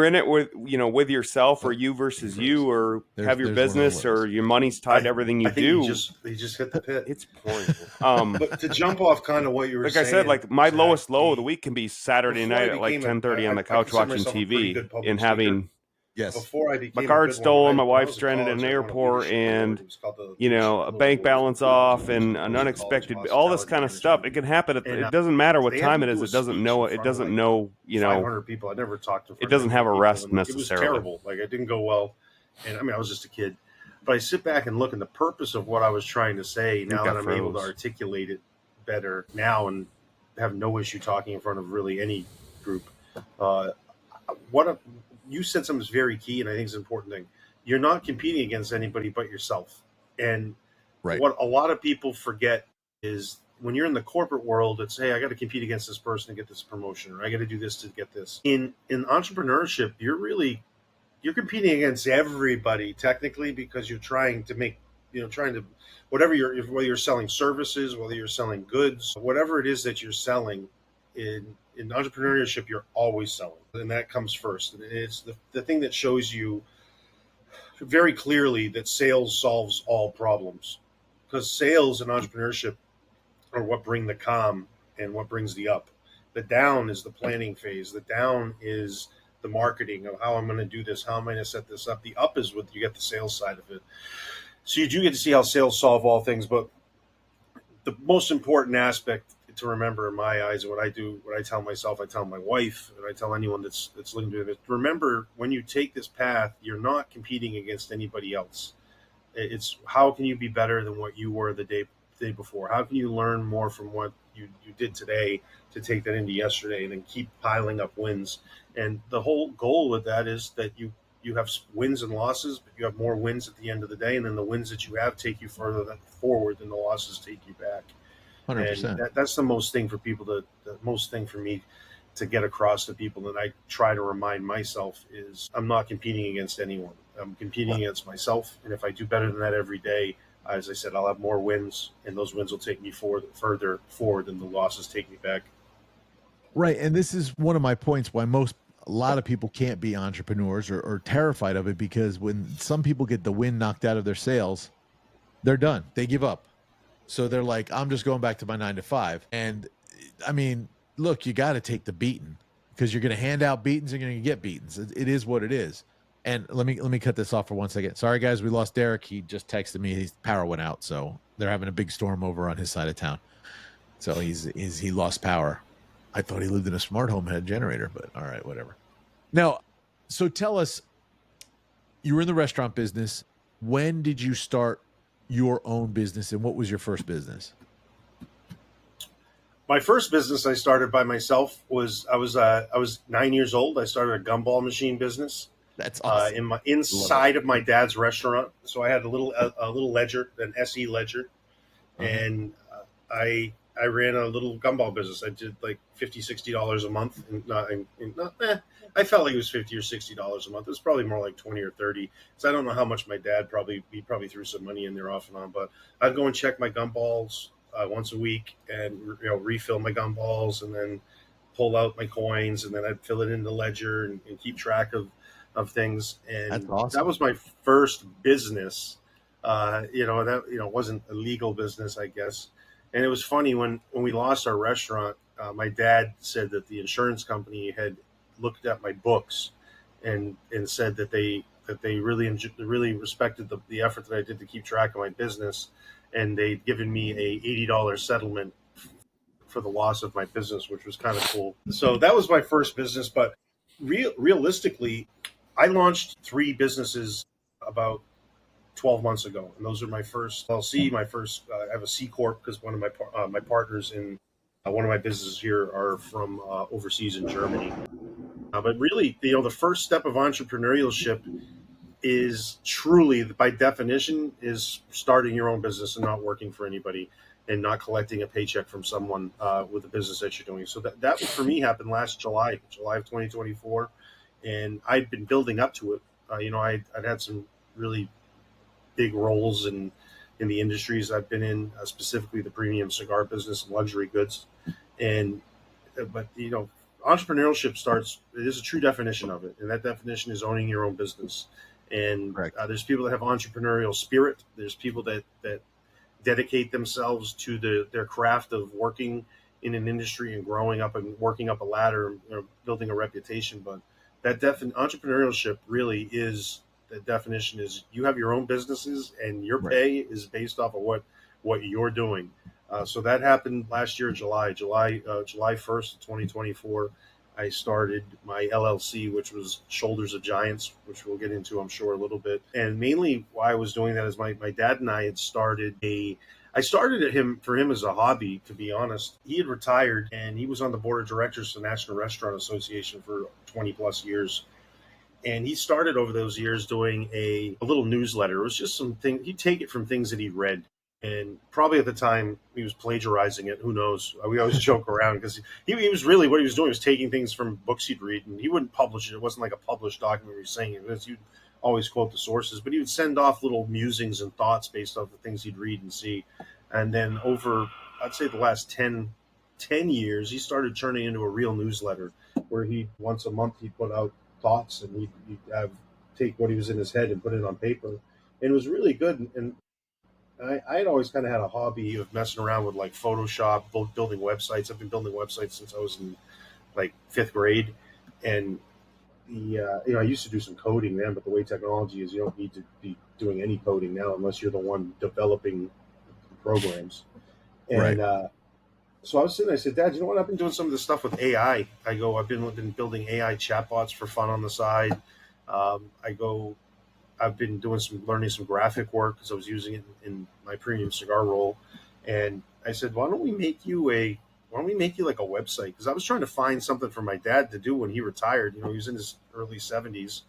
in it with yourself, or you versus you, or have your business, or your money's tied to everything you do. You just hit the pit. It's pouring. But to jump off kind of what you were like saying, I said, like my Zach, lowest low of the week can be Saturday before I night at like became 10:30 on the I couch consider watching myself a pretty good TV public and speaker. having Yes. Before I became my a card good one, stolen, my when I wife was in stranded at college, an I won a airport, leadership award. and It was called the a Leadership bank Award. balance It was off, a and college an unexpected, all this hospitality kind of management. stuff. It can happen. It And doesn't matter what they had time me it is. do a It doesn't speech know. in It front of, doesn't like, know. 500 people. I never talked to. It doesn't have a rest It was necessarily. terrible. Like, it didn't go well, and I mean, I was just a kid. But I sit back and look, and the purpose of what I was trying to say, now that I'm able to articulate it better now and have no issue talking in front of really any group. You said something that's very key, and I think it's an important thing. You're not competing against anybody but yourself. And Right. what a lot of people forget is when you're in the corporate world, it's, hey, I got to compete against this person to get this promotion, or I got to do this to get this. In entrepreneurship, you're competing against everybody technically, because you're trying to make, whether you're selling services, whether you're selling goods, whatever it is that you're selling in entrepreneurship, you're always selling, and that comes first. And it's the thing that shows you very clearly that sales solves all problems, because sales and entrepreneurship are what bring the calm and what brings the up. The down is the planning phase. The down is the marketing of how I'm going to do this, how I'm going to set this up. The up is what you get the sales side of it. So you do get to see how sales solve all things, but the most important aspect to remember in my eyes, what I tell myself, I tell my wife, and I tell anyone that's looking to it, remember, when you take this path, you're not competing against anybody else. It's how can you be better than what you were the day before? How can you learn more from what you did today to take that into yesterday, and then keep piling up wins? And the whole goal with that is that you have wins and losses, but you have more wins at the end of the day, and then the wins that you have take you further forward than the losses take you back. 100%. And that's the most thing for people the most thing for me to get across to people, and I try to remind myself, is I'm not competing against anyone. I'm competing against myself, and if I do better than that every day, as I said, I'll have more wins, and those wins will take me further forward than the losses take me back. Right. And this is one of my points why a lot of people can't be entrepreneurs or terrified of it, because when some people get the wind knocked out of their sails, they're done. They give up. So they're like, I'm just going back to my 9 to 5. And I mean, look, you got to take the beating, because you're going to hand out beatings, you're going to get beatings. It is what it is. And let me cut this off for 1 second. Sorry, guys, we lost Derek. He just texted me. His power went out, so they're having a big storm over on his side of town. So he lost power. I thought he lived in a smart home and had a generator, but all right, whatever. Now, so tell us, you were in the restaurant business. When did you start your own business, and what was your first business? My first business I started by myself was I was 9 years old. I started a gumball machine business. That's awesome. Inside of my dad's restaurant. So I had a little ledger, an SE ledger, and I ran a little gumball business. I did like $50-$60 a month, I felt like it was $50 or $60 a month. It was probably more like 20 or 30. So I don't know how much my dad he probably threw some money in there off and on. But I'd go and check my gumballs once a week, and refill my gumballs, and then pull out my coins, and then I'd fill it in the ledger and keep track of things. And that's awesome. That was my first business. It wasn't a legal business, I guess. And it was funny when we lost our restaurant. My dad said that the insurance company had looked at my books and said that they really respected the effort that I did to keep track of my business, and they'd given me a $80 settlement for the loss of my business, which was kind of cool. So that was my first business. But realistically, I launched 3 businesses about 12 months ago, and those are my first LLC. My first, I have a C corp because one of my partners in one of my businesses here are from overseas in Germany. But really, the first step of entrepreneurship is truly, by definition, is starting your own business and not working for anybody and not collecting a paycheck from someone with the business that you're doing. So that for me happened last July of 2024, and I'd been building up to it. I'd had some really big roles in the industries I've been in, specifically the premium cigar business and luxury goods. But entrepreneurship it is a true definition of it, and that definition is owning your own business. And there's people that have entrepreneurial spirit. There's people that dedicate themselves to their craft of working in an industry and growing up and working up a ladder, building a reputation. But that entrepreneurship really is, the definition is you have your own businesses and your pay is based off of what you're doing. So that happened last year, July 1st, 2024. I started my LLC, which was Shoulders of Giants, which we'll get into, I'm sure, a little bit. And mainly why I was doing that is my dad and I had started I started for him as a hobby, to be honest. He had retired and he was on the board of directors of the National Restaurant Association for 20 plus years. And he started over those years doing a little newsletter. It was just something, he'd take it from things that he'd read. And probably at the time he was plagiarizing it. Who knows? We always joke around because he was really, what he was doing was taking things from books he'd read, and he wouldn't publish it. It wasn't like a published document where he was saying it. He'd always quote the sources, but he would send off little musings and thoughts based off the things he'd read and see. And then over, I'd say the last 10 years, he started turning into a real newsletter where once a month he'd put out thoughts, and he'd take what he was in his head and put it on paper. And it was really good. And I had always kind of had a hobby of messing around with like Photoshop, building websites. I've been building websites since I was in like 5th grade. And I used to do some coding then, but the way technology is, you don't need to be doing any coding now unless you're the one developing programs. And so I was sitting there, I said, Dad, you know what? I've been doing some of this stuff with AI. I've been building AI chatbots for fun on the side. I've been learning some graphic work because I was using it in my premium cigar roll. And I said, why don't we make you like a website? Because I was trying to find something for my dad to do when he retired. He was in his early 70s,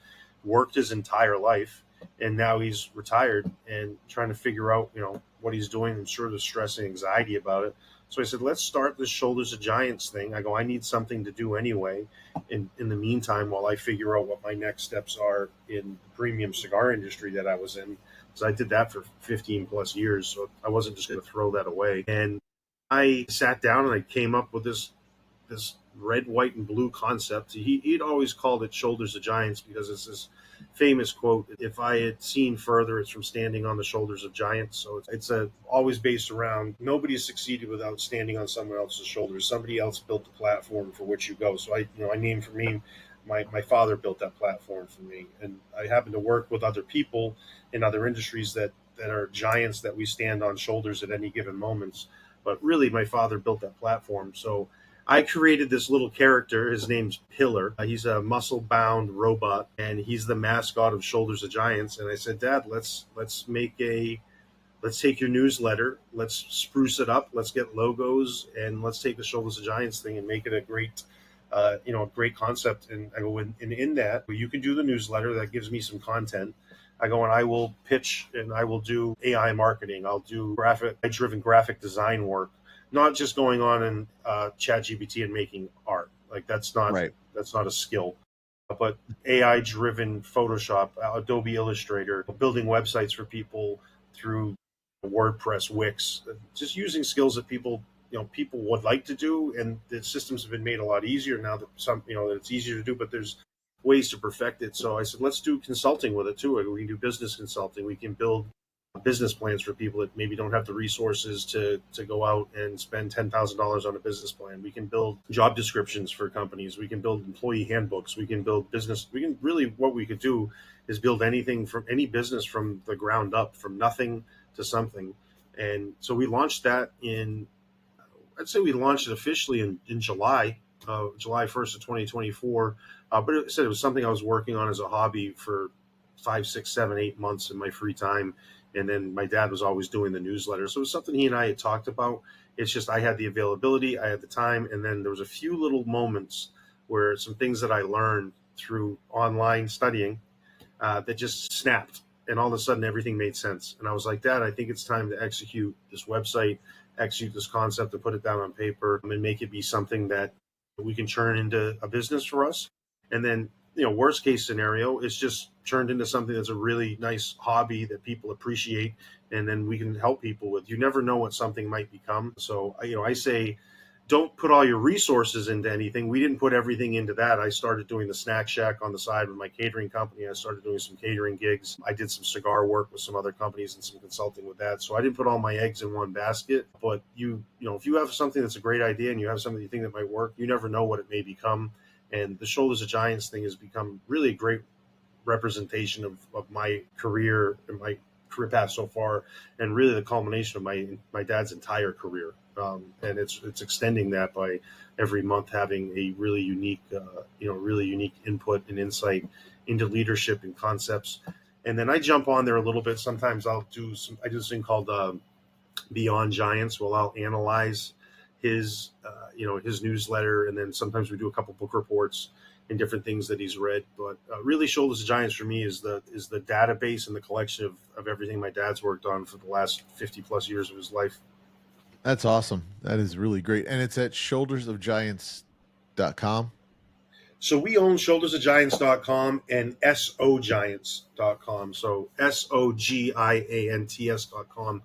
worked his entire life, and now he's retired and trying to figure out, what he's doing. I'm sure there's stress and anxiety about it. So I said, let's start this Shoulders of Giants thing. I need something to do anyway. In the meantime, while I figure out what my next steps are in the premium cigar industry that I was in, because I did that for 15 plus years. So I wasn't just going to throw that away. And I sat down and I came up with this red, white, and blue concept. He'd always called it Shoulders of Giants because it's this famous quote, if I had seen further, it's from standing on the shoulders of giants. So it's always based around nobody has succeeded without standing on someone else's shoulders. Somebody else built the platform for which you go. So I named for me, my father built that platform for me. And I happen to work with other people in other industries that are giants that we stand on shoulders at any given moments. But really, my father built that platform. So I created this little character. His name's Pillar. He's a muscle-bound robot, and he's the mascot of Shoulders of Giants. And I said, Dad, let's take your newsletter, let's spruce it up, let's get logos, and let's take the Shoulders of Giants thing and make it a great, great concept. And I go, and in that, you can do the newsletter that gives me some content. I go, and I will pitch, and I will do AI marketing. I'll do AI-driven graphic design work. Not just going on and ChatGPT and making art. Like that's not a skill. But AI-driven Photoshop, Adobe Illustrator, building websites for people through WordPress, Wix, just using skills that people would like to do, and the systems have been made a lot easier now that that it's easier to do, but there's ways to perfect it. So I said, let's do consulting with it too. We can do business consulting. We can build business plans for people that maybe don't have the resources to go out and spend $10,000 on a business plan. We can build job descriptions for companies. We can build employee handbooks. We can build business. What we could do is build anything from any business from the ground up, from nothing to something. And so we launched that I'd say we launched it officially in July, July 1st of 2024. But it said it was something I was working on as a hobby for 5, 6, 7, 8 months in my free time. And then my dad was always doing the newsletter. So it was something he and I had talked about. It's just I had the availability, I had the time. And then there was a few little moments where some things that I learned through online studying that just snapped. And all of a sudden, everything made sense. And I was like, Dad, I think it's time to execute this website, execute this concept, and put it down on paper and make it be something that we can turn into a business for us. And then, worst case scenario is just turned into something that's a really nice hobby that people appreciate, and then we can help people with. You never know what something might become. So, I say, don't put all your resources into anything. We didn't put everything into that. I started doing the snack shack on the side with my catering company. I started doing some catering gigs. I did some cigar work with some other companies and some consulting with that. So I didn't put all my eggs in one basket. But if you have something that's a great idea and you have something you think that might work, you never know what it may become. And the Shoulders of Giants thing has become really a great representation of my career and my career path so far, and really the culmination of my dad's entire career. And it's extending that by every month having a really unique, really unique input and insight into leadership and concepts. And then I jump on there a little bit. Sometimes I do this thing called Beyond Giants. Well, I'll analyze his newsletter, and then sometimes we do a couple book reports and different things that he's read. But really, Shoulders of Giants for me is the database and the collection of everything my dad's worked on for the last 50 plus years of his life. That's awesome. That is really great. And it's at shouldersofgiants.com. So we own shouldersofgiants.com and sogiants.com. So SOGIANTS.com.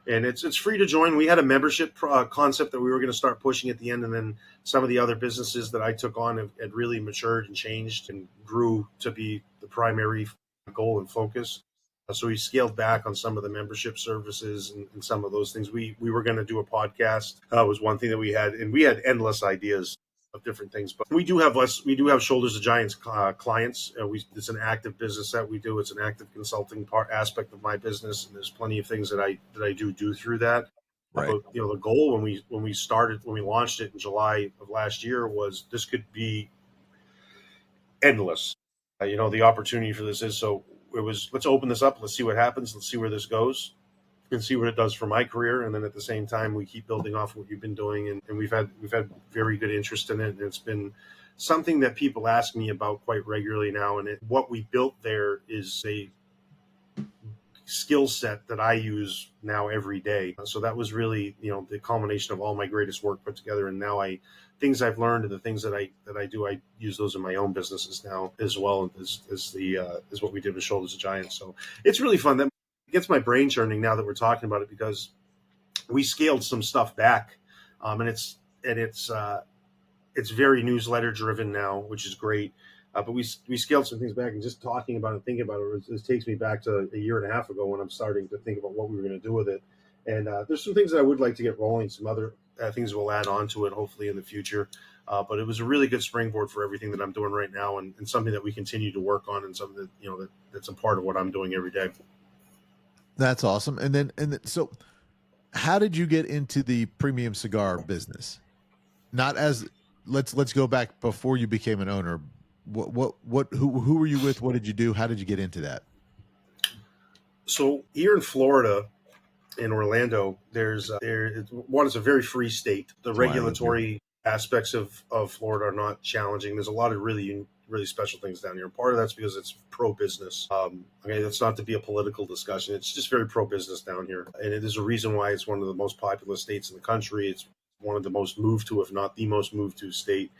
And it's free to join. We had a membership concept that we were going to start pushing at the end. And then some of the other businesses that I took on had really matured and changed and grew to be the primary goal and focus. So we scaled back on some of the membership services and some of those things. We were going to do a podcast. Was one thing that we had, and we had endless ideas of different things. But we do have Shoulders of Giants clients. It's an active business that we do. It's an active consulting aspect of my business, and there's plenty of things that I do through that. Right. But the goal when we launched it in July of last year was this could be endless. The opportunity for this is so. It was, let's open this up. Let's see what happens. Let's see where this goes and see what it does for my career. And then at the same time, we keep building off what you've been doing. And we've had very good interest in it. And it's been something that people ask me about quite regularly now. And what we built there is a skill set that I use now every day. So that was really, the culmination of all my greatest work put together. And now things I've learned and the things that I do, I use those in my own businesses now as well as what we did with Shoulders of Giants. So it's really fun. That gets my brain churning now that we're talking about it, because we scaled some stuff back, and it's very newsletter driven now, which is great. But we scaled some things back, and just talking about it, thinking about it takes me back to a year and a half ago when I'm starting to think about what we were going to do with it. And there's some things that I would like to get rolling, some other things we'll add on to it hopefully in the future. But it was a really good springboard for everything that I'm doing right now, and something that we continue to work on, and something that that's a part of what I'm doing every day. That's awesome. And then so how did you get into the premium cigar business? Not as let's go back before you became an owner. Who were you with? What did you do? How did you get into that? So here in Florida, in Orlando, it's a very free state. The regulatory aspects of Florida are not challenging. There's a lot of really special things down here. And part of that's because it's pro-business. That's not to be a political discussion. It's just very pro-business down here. And it is a reason why it's one of the most populous states in the country. It's one of the most moved to, if not the most moved to state.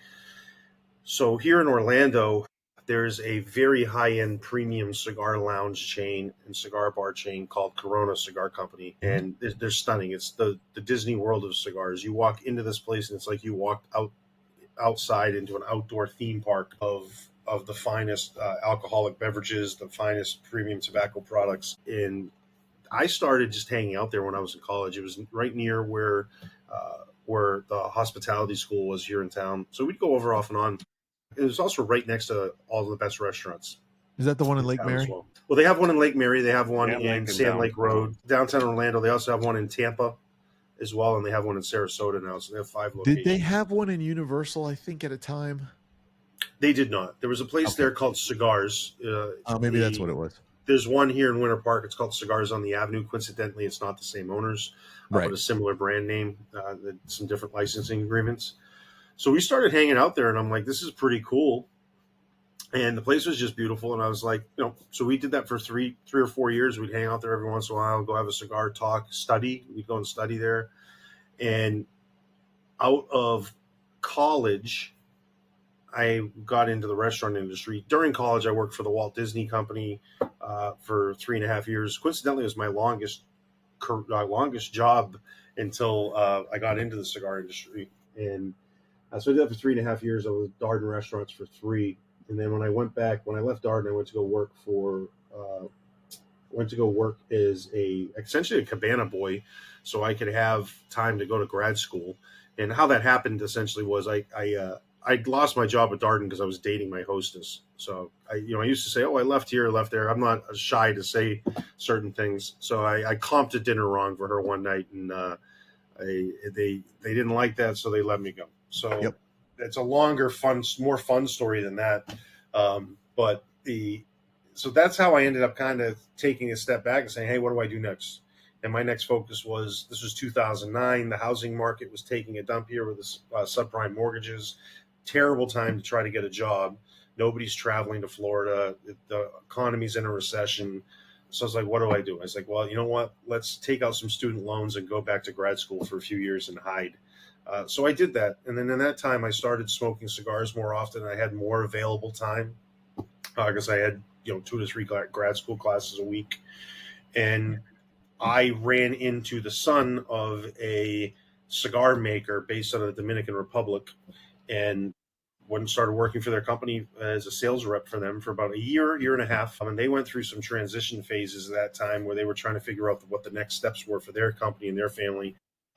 So here in Orlando, there's a very high-end premium cigar lounge chain and cigar bar chain called Corona Cigar Company. And they're stunning. It's the Disney World of cigars. You walk into this place and it's like you walked outside into an outdoor theme park of the finest alcoholic beverages, the finest premium tobacco products. And I started just hanging out there when I was in college. It was right near where the hospitality school was here in town. So we'd go over off and on. It was also right next to all the best restaurants. Is that the one in Lake Mary? Well, they have one in Lake Mary. They have one in Sand Lake Road, downtown Orlando. They also have one in Tampa as well, and they have one in Sarasota now, so they have 5 Did locations. they have one in Universal, I think, at a time? They did not. There was a place there called Cigars. Maybe that's what it was. There's one here in Winter Park. It's called Cigars on the Avenue. Coincidentally, it's not the same owners, but a similar brand name, some different licensing agreements. So we started hanging out there, and I'm like, this is pretty cool. And the place was just beautiful. And I was like, so we did that for three or 4 years. We'd hang out there every once in a while, go have a cigar, talk, study. We'd go and study there. And out of college, I got into the restaurant industry. During college, I worked for the Walt Disney Company for 3.5 years. Coincidentally, it was my longest job until I got into the cigar industry. And so I did that for 3.5 years. I was at Darden Restaurants for 3. And then when I left Darden, I went to go work as essentially a cabana boy, so I could have time to go to grad school. And how that happened essentially was I lost my job at Darden because I was dating my hostess. So I used to say, I left here, left there. I'm not shy to say certain things. So I comped a dinner wrong for her one night, and they didn't like that, so they let me go. So it's a longer, more fun story than that. So that's how I ended up kind of taking a step back and saying, hey, what do I do next? And my next focus this was 2009. The housing market was taking a dump here with the subprime mortgages. Terrible time to try to get a job. Nobody's traveling to Florida. The economy's in a recession. So I was like, what do I do? I was like, well, you know what? Let's take out some student loans and go back to grad school for a few years and hide. So I did that. And then in that time, I started smoking cigars more often. I had more available time because I had 2 to 3 grad school classes a week. And I ran into the son of a cigar maker based out of the Dominican Republic, and started working for their company as a sales rep for them for about a year and a half. And they went through some transition phases at that time where they were trying to figure out what the next steps were for their company and their family.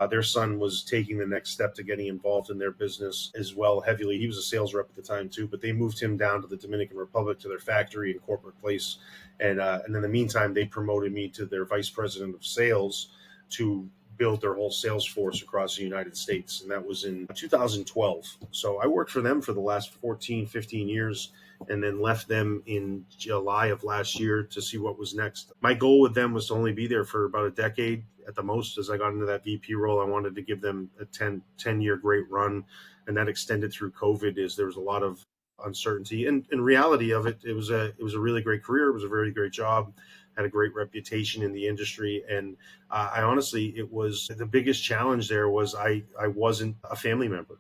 Their son was taking the next step to getting involved in their business as well heavily. He was a sales rep at the time too, but they moved him down to the Dominican Republic to their factory and corporate place. And in the meantime, they promoted me to their vice president of sales to build their whole sales force across the United States. And that was in 2012. So I worked for them for the last 15 years, and then left them in July of last year to see what was next. My goal with them was to only be there for about a decade at the most. As I got into that VP role, I wanted to give them a 10-year great run, and that extended through COVID as there was a lot of uncertainty. And in reality of it, it was a really great career. It was a very great job, had a great reputation in the industry. And I honestly, it was the biggest challenge there was I wasn't a family member.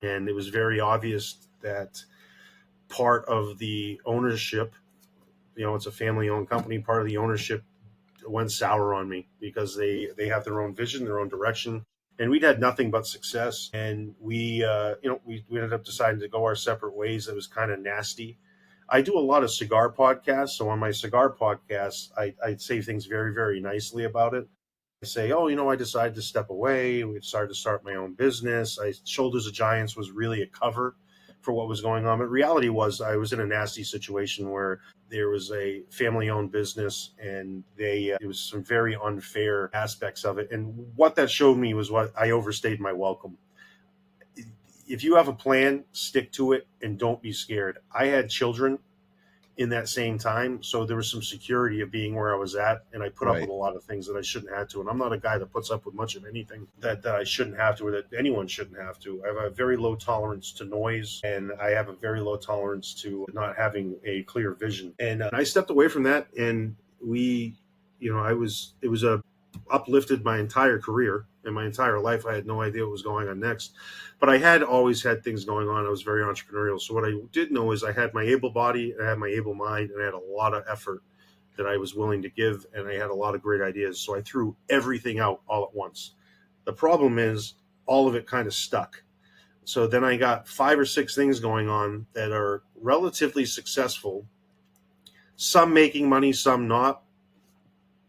And it was very obvious that part of the ownership, it's a family owned company, part of the ownership went sour on me because they have their own vision, their own direction. And we'd had nothing but success. And we ended up deciding to go our separate ways. It was kind of nasty. I do a lot of cigar podcasts. So on my cigar podcasts, I say things very, very nicely about it. I say, I decided to step away. We decided to start my own business. Shoulders of Giants was really a cover for what was going on. But reality was I was in a nasty situation where there was a family-owned business, and it was some very unfair aspects of it. And what that showed me was what I overstayed my welcome. If you have a plan, stick to it and don't be scared. I had children in that same time, so there was some security of being where I was at, and I put up with a lot of things that I shouldn't have to. And I'm not a guy that puts up with much of anything that I shouldn't have to, or that anyone shouldn't have to. I have a very low tolerance to noise, and I have a very low tolerance to not having a clear vision. And I stepped away from that, and uplifted my entire career and my entire life. I had no idea what was going on next, but I had always had things going on. I was very entrepreneurial. So what I did know is I had my able body, I had my able mind, and I had a lot of effort that I was willing to give, and I had a lot of great ideas. So I threw everything out all at once. The problem is all of it kind of stuck. So then I got 5 or 6 things going on that are relatively successful, some making money, some not.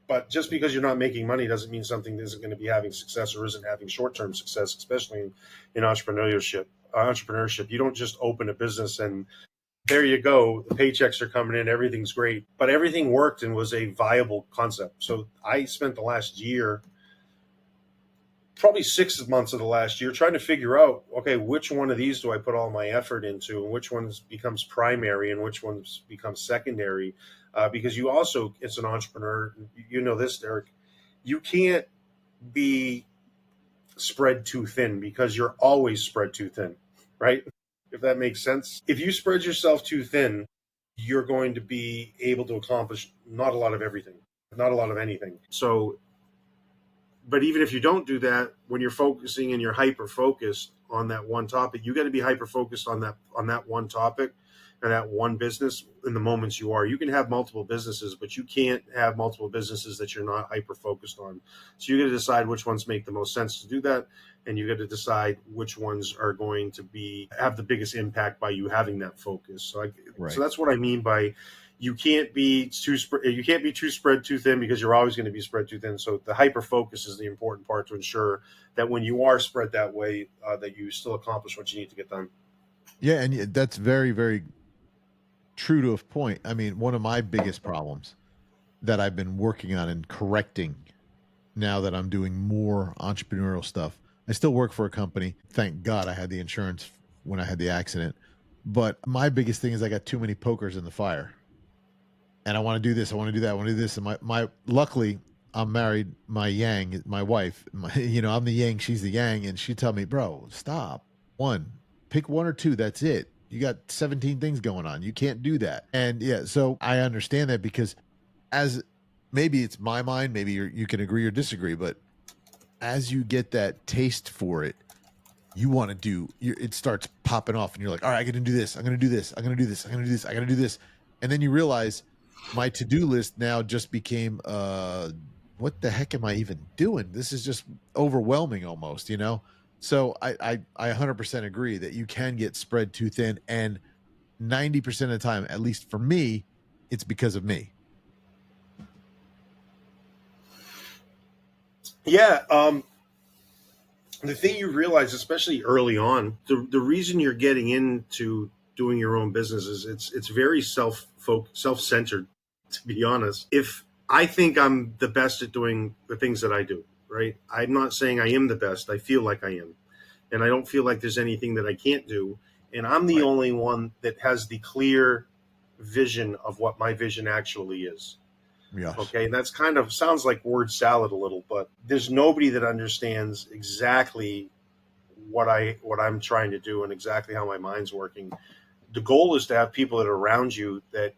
But just because you're not making money doesn't mean something isn't going to be having success or isn't having short-term success, especially in entrepreneurship. You don't just open a business and there you go, the paychecks are coming in, everything's great. But everything worked and was a viable concept. So I spent the last year probably 6 months of the last year trying to figure out, okay, which one of these do I put all my effort into, and which one becomes primary and which ones becomes secondary. Because you also, as an entrepreneur, you know this, Derek, you can't be spread too thin because you're always spread too thin, right? If that makes sense. If you spread yourself too thin, you're going to be able to accomplish not a lot of everything, not a lot of anything. So, but even if you don't do that, when you're focusing and you're hyper focused on that one topic, you got to be hyper focused on that one topic and that one business in the moments you are. You can have multiple businesses, but you can't have multiple businesses that you're not hyper focused on. So you got to decide which ones make the most sense to do that, and you got to decide which ones are going to have the biggest impact by you having that focus. So, so that's what I mean by you can't be too spread too thin, because you're always going to be spread too thin. So the hyper focus is the important part to ensure that when you are spread that way, that you still accomplish what you need to get done. Yeah, and that's very, very true to a point. I mean, one of my biggest problems that I've been working on and correcting now that I'm doing more entrepreneurial stuff. I still work for a company. Thank God I had the insurance when I had the accident. But my biggest thing is I got too many pokers in the fire. And I want to do this, I want to do that, I want to do this. And my luckily I'm married, my yang, my wife, I'm the yang, she's the yang, and she tell me, bro, stop. Pick one or two, that's it. You got 17 things going on. You can't do that. And yeah, so I understand that, because as maybe it's my mind, maybe you can agree or disagree, but as you get that taste for it, you want to do, it starts popping off and you're like, all right, I got to do this. I'm going to do this. I'm going to do this. I'm going to do this. I got to do this. And then you realize my to-do list now just became, what the heck am I even doing? This is just overwhelming almost, So I 100% agree that you can get spread too thin, and 90% of the time, at least for me, it's because of me. Yeah. The thing you realize, especially early on, the reason you're getting into doing your own business is it's very self-centered, to be honest. If I think I'm the best at doing the things that I do, right? I'm not saying I am the best. I feel like I am. And I don't feel like there's anything that I can't do. And I'm the only one that has the clear vision of what my vision actually is. Yes. Okay. And that's kind of sounds like word salad a little, but there's nobody that understands exactly what I'm trying to do and exactly how my mind's working. The goal is to have people that are around you that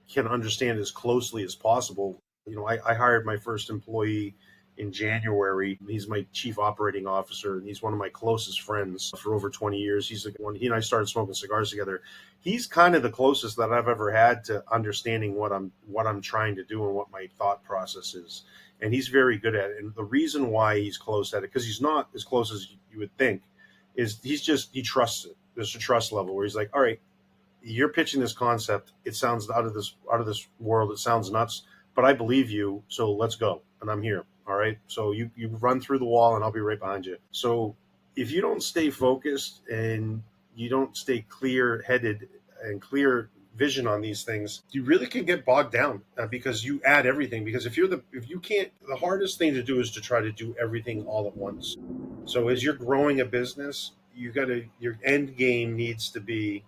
can understand as closely as possible. I hired my first employee in January. He's my chief operating officer, and he's one of my closest friends for over 20 years. He's the one, he and I started smoking cigars together. He's kind of the closest that I've ever had to understanding what I'm trying to do and what my thought process is. And he's very good at it. And the reason why he's close at it, because he's not as close as you would think, is he trusts it. There's a trust level where he's like, all right, you're pitching this concept. It sounds out of this world. It sounds nuts, but I believe you. So let's go. And I'm here. All right. So you run through the wall and I'll be right behind you. So if you don't stay focused and you don't stay clear headed and clear vision on these things, you really can get bogged down because you add everything. Because if you can't, the hardest thing to do is to try to do everything all at once. So as you're growing a business, your end game needs to be,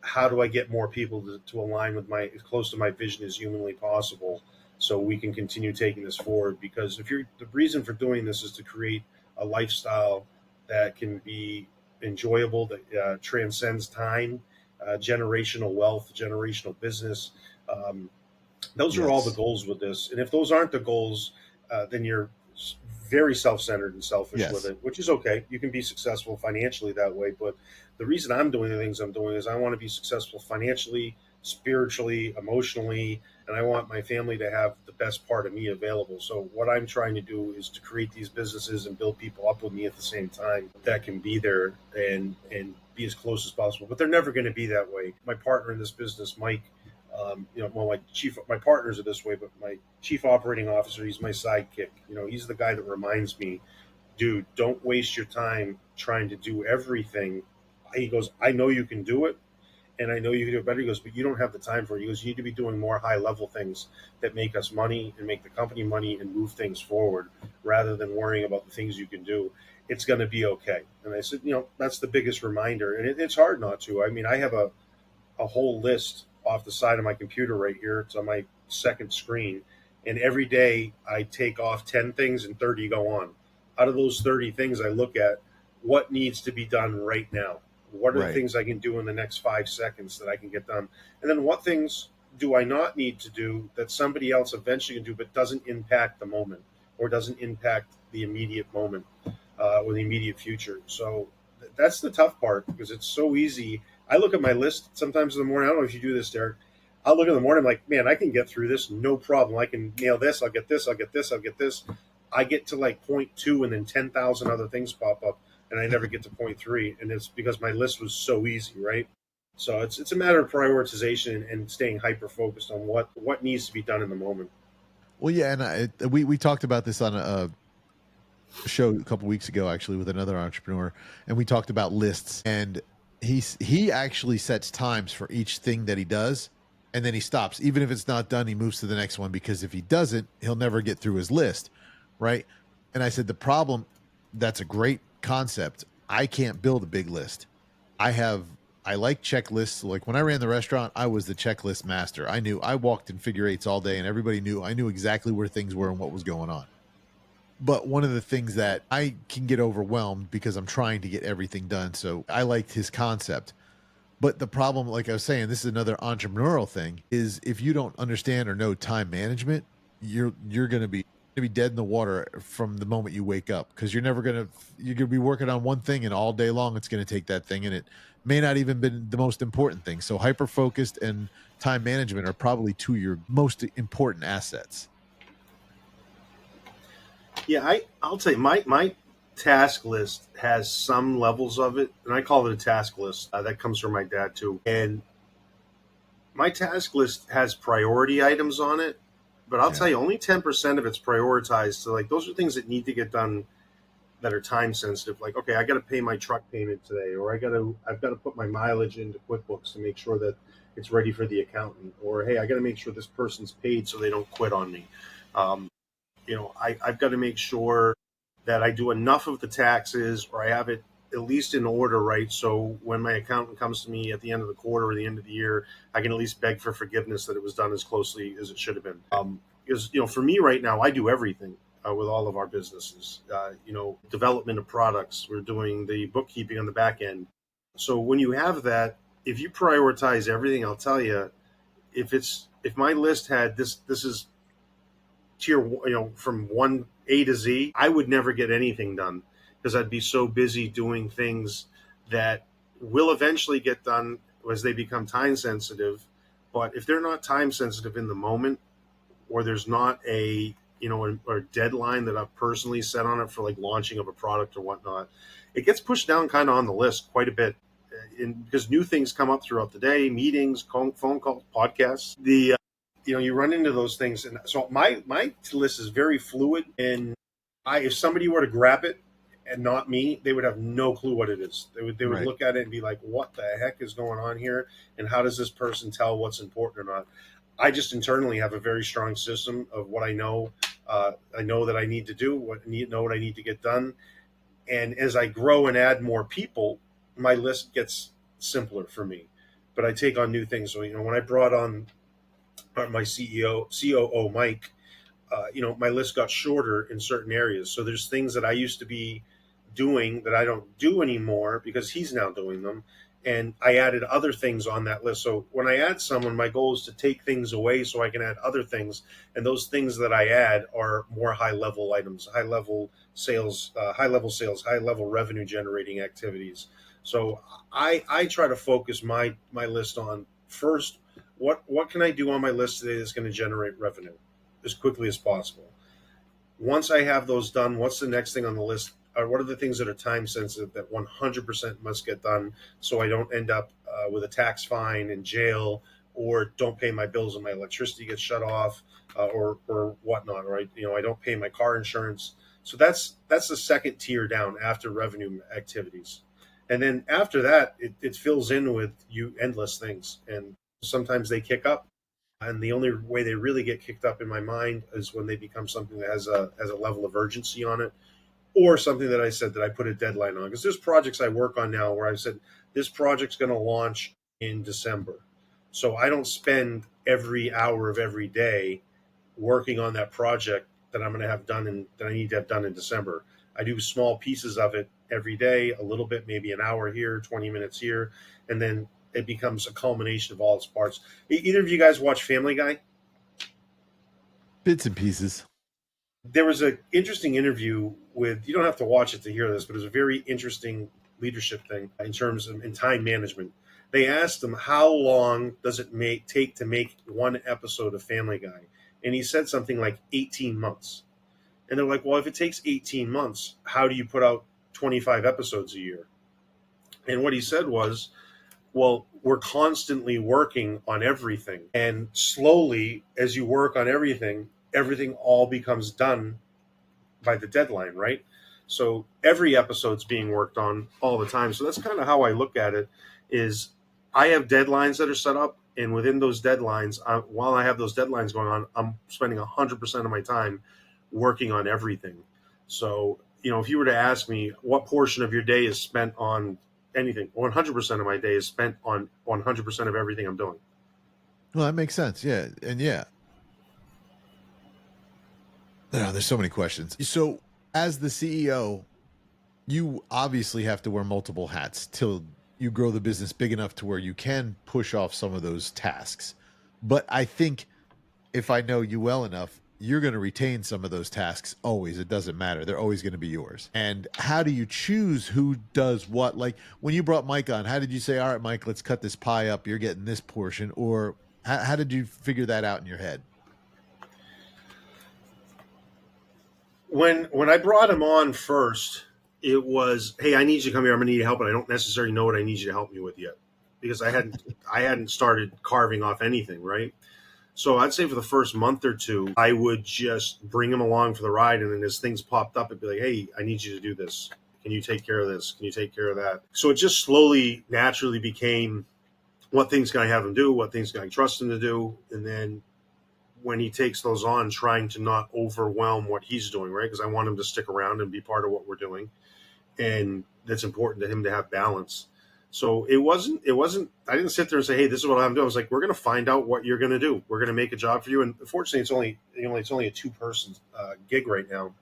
how do I get more people to align with as close to my vision as humanly possible, so we can continue taking this forward? Because the reason for doing this is to create a lifestyle that can be enjoyable, that transcends time, generational wealth, generational business. Those are all the goals with this. And if those aren't the goals, then you're very self-centered and selfish with it, which is okay. You can be successful financially that way. But the reason I'm doing the things I'm doing is I want to be successful financially, spiritually, emotionally, and I want my family to have the best part of me available. So what I'm trying to do is to create these businesses and build people up with me at the same time that can be there and be as close as possible. But they're never going to be that way. My partner in this business, Mike, my partners are this way, but my chief operating officer, he's my sidekick. He's the guy that reminds me, dude, don't waste your time trying to do everything. He goes, I know you can do it, and I know you can do it better. He goes, but you don't have the time for it. He goes, you need to be doing more high level things that make us money and make the company money and move things forward rather than worrying about the things you can do. It's going to be okay. And I said, that's the biggest reminder. And it's hard not to. I mean, I have a whole list off the side of my computer right here. It's on my second screen. And every day I take off 10 things and 30 go on. Out of those 30 things, I look at what needs to be done right now. What are the things I can do in the next 5 seconds that I can get done? And then what things do I not need to do that somebody else eventually can do, but doesn't impact the moment or doesn't impact the immediate moment or the immediate future? So that's the tough part, because it's so easy. I look at my list sometimes in the morning. I don't know if you do this, Derek. I'll look in the morning, I'm like, man, I can get through this, no problem. I can nail this. I'll get this. I'll get this. I'll get this. I get to like point 2 and then 10,000 other things pop up, and I never get to point 3. And it's because my list was so easy, right? So it's a matter of prioritization and staying hyper focused on what needs to be done in the moment. Well, yeah, and we talked about this on a show a couple weeks ago, actually, with another entrepreneur, and we talked about lists. And he actually sets times for each thing that he does, and then he stops. Even if it's not done, he moves to the next one, because if he doesn't, he'll never get through his list, right? And I said, the problem, that's a great concept. I can't build a big list. I like checklists. Like when I ran the restaurant, I was the checklist master. I walked in figure eights all day, and everybody knew. I knew exactly where things were and what was going on. But one of the things that I can get overwhelmed because I'm trying to get everything done. So I liked his concept. But the problem, like I was saying, this is another entrepreneurial thing, is if you don't understand or know time management, you're going to be dead in the water from the moment you wake up, because you're going to be working on one thing, and all day long it's going to take that thing, and it may not even been the most important thing. So hyper focused and time management are probably two of your most important assets. Yeah, I'll tell you, my task list has some levels of it, and I call it a task list. That comes from my dad too. And my task list has priority items on it, but I'll tell you, only 10% of it's prioritized. So like those are things that need to get done that are time sensitive. Like, okay, I got to pay my truck payment today, or I've got to put my mileage into QuickBooks to make sure that it's ready for the accountant, or hey, I got to make sure this person's paid so they don't quit on me. I've got to make sure that I do enough of the taxes, or I have it at least in order, right? So when my accountant comes to me at the end of the quarter or the end of the year, I can at least beg for forgiveness that it was done as closely as it should have been. Because, for me right now, I do everything with all of our businesses. Development of products. We're doing the bookkeeping on the back end. So when you have that, if you prioritize everything, I'll tell you, if my list had this is tier, from 1A to Z, I would never get anything done, because I'd be so busy doing things that will eventually get done as they become time sensitive. But if they're not time sensitive in the moment, or there's not a deadline that I've personally set on it for like launching of a product or whatnot, it gets pushed down kind of on the list quite a bit. Because new things come up throughout the day, meetings, phone calls, podcasts. You run into those things. And so my list is very fluid. And if somebody were to grab it and not me, they would have no clue what it is. They would Right. look at it and be like, what the heck is going on here? And how does this person tell what's important or not? I just internally have a very strong system of what I know. I know that I need to do, what I need to get done. And as I grow and add more people, my list gets simpler for me. But I take on new things. So, when I brought on my COO, Mike, my list got shorter in certain areas. So there's things that I used to be doing that I don't do anymore because he's now doing them. And I added other things on that list. So when I add someone, my goal is to take things away so I can add other things. And those things that I add are more high level items, high level sales, high level revenue generating activities. So I try to focus my list on, first, what can I do on my list today that's going to generate revenue as quickly as possible? Once I have those done, what's the next thing on the list? What are the things that are time sensitive that 100% must get done, so I don't end up with a tax fine in jail, or don't pay my bills and my electricity gets shut off, or whatnot, or I don't pay my car insurance. So that's the second tier down after revenue activities. And then after that, it fills in with you endless things. And sometimes they kick up. And the only way they really get kicked up in my mind is when they become something that has a level of urgency on it, or something that I said that I put a deadline on. Because there's projects I work on now where I've said this project's going to launch in December. So I don't spend every hour of every day working on that project that I'm going to have done and that I need to have done in December. I do small pieces of it every day, a little bit, maybe an hour here, 20 minutes here, and then it becomes a culmination of all its parts. Either of you guys watch Family Guy? Bits and pieces. There was an interesting interview with, you don't have to watch it to hear this, but it was a very interesting leadership thing in terms of in time management. They asked him, how long does it take to make one episode of Family Guy? And he said something like 18 months. And they're like, well, if it takes 18 months, how do you put out 25 episodes a year? And what he said was, well, we're constantly working on everything. And slowly, as you work on everything all becomes done by the deadline, right? So every episode's being worked on all the time. So that's kind of how I look at it, is I have deadlines that are set up. And within those deadlines, while I have those deadlines going on, I'm spending 100% of my time working on everything. So, if you were to ask me what portion of your day is spent on anything, 100% of my day is spent on 100% of everything I'm doing. Well, that makes sense. Yeah. And yeah. Oh, there's so many questions. So as the CEO, you obviously have to wear multiple hats till you grow the business big enough to where you can push off some of those tasks. But I think if I know you well enough, you're going to retain some of those tasks always. It doesn't matter. They're always going to be yours. And how do you choose who does what? Like when you brought Mike on, how did you say, all right, Mike, let's cut this pie up. You're getting this portion. Or how did you figure that out in your head? When I brought him on first, it was, hey, I need you to come here. I'm going to need help, and I don't necessarily know what I need you to help me with yet, because I hadn't started carving off anything, right? So I'd say for the first month or two, I would just bring him along for the ride, and then as things popped up, it'd be like, hey, I need you to do this. Can you take care of this? Can you take care of that? So it just slowly, naturally became what things can I have him do, what things can I trust him to do, and then when he takes those on, trying to not overwhelm what he's doing, right? Because I want him to stick around and be part of what we're doing. And that's important to him to have balance. So it wasn't, I didn't sit there and say, hey, this is what I'm doing. I was like, we're going to find out what you're going to do. We're going to make a job for you. And fortunately, it's only a 2-person gig right now.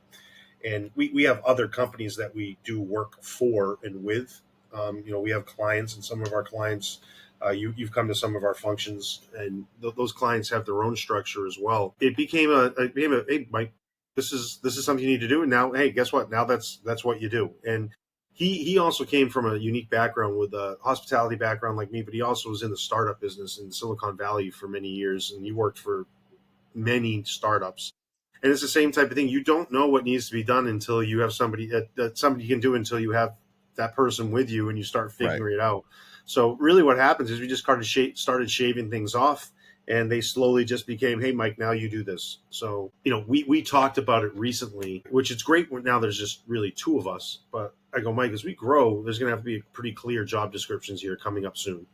And we have other companies that we do work for and with. We have clients, and some of our clients, you've come to some of our functions, and those clients have their own structure as well. It became a hey, Mike, this is something you need to do. And now, hey, guess what? Now that's what you do. And he also came from a unique background with a hospitality background like me, but he also was in the startup business in Silicon Valley for many years, and he worked for many startups. And it's the same type of thing. You don't know what needs to be done until you have somebody that somebody can do, until you have that person with you and you start figuring it out. So really what happens is we just started shaving things off, and they slowly just became, hey, Mike, now you do this. So, we talked about it recently, which it's great when now there's just really 2 of us. But I go, Mike, as we grow, there's going to have to be pretty clear job descriptions here coming up soon.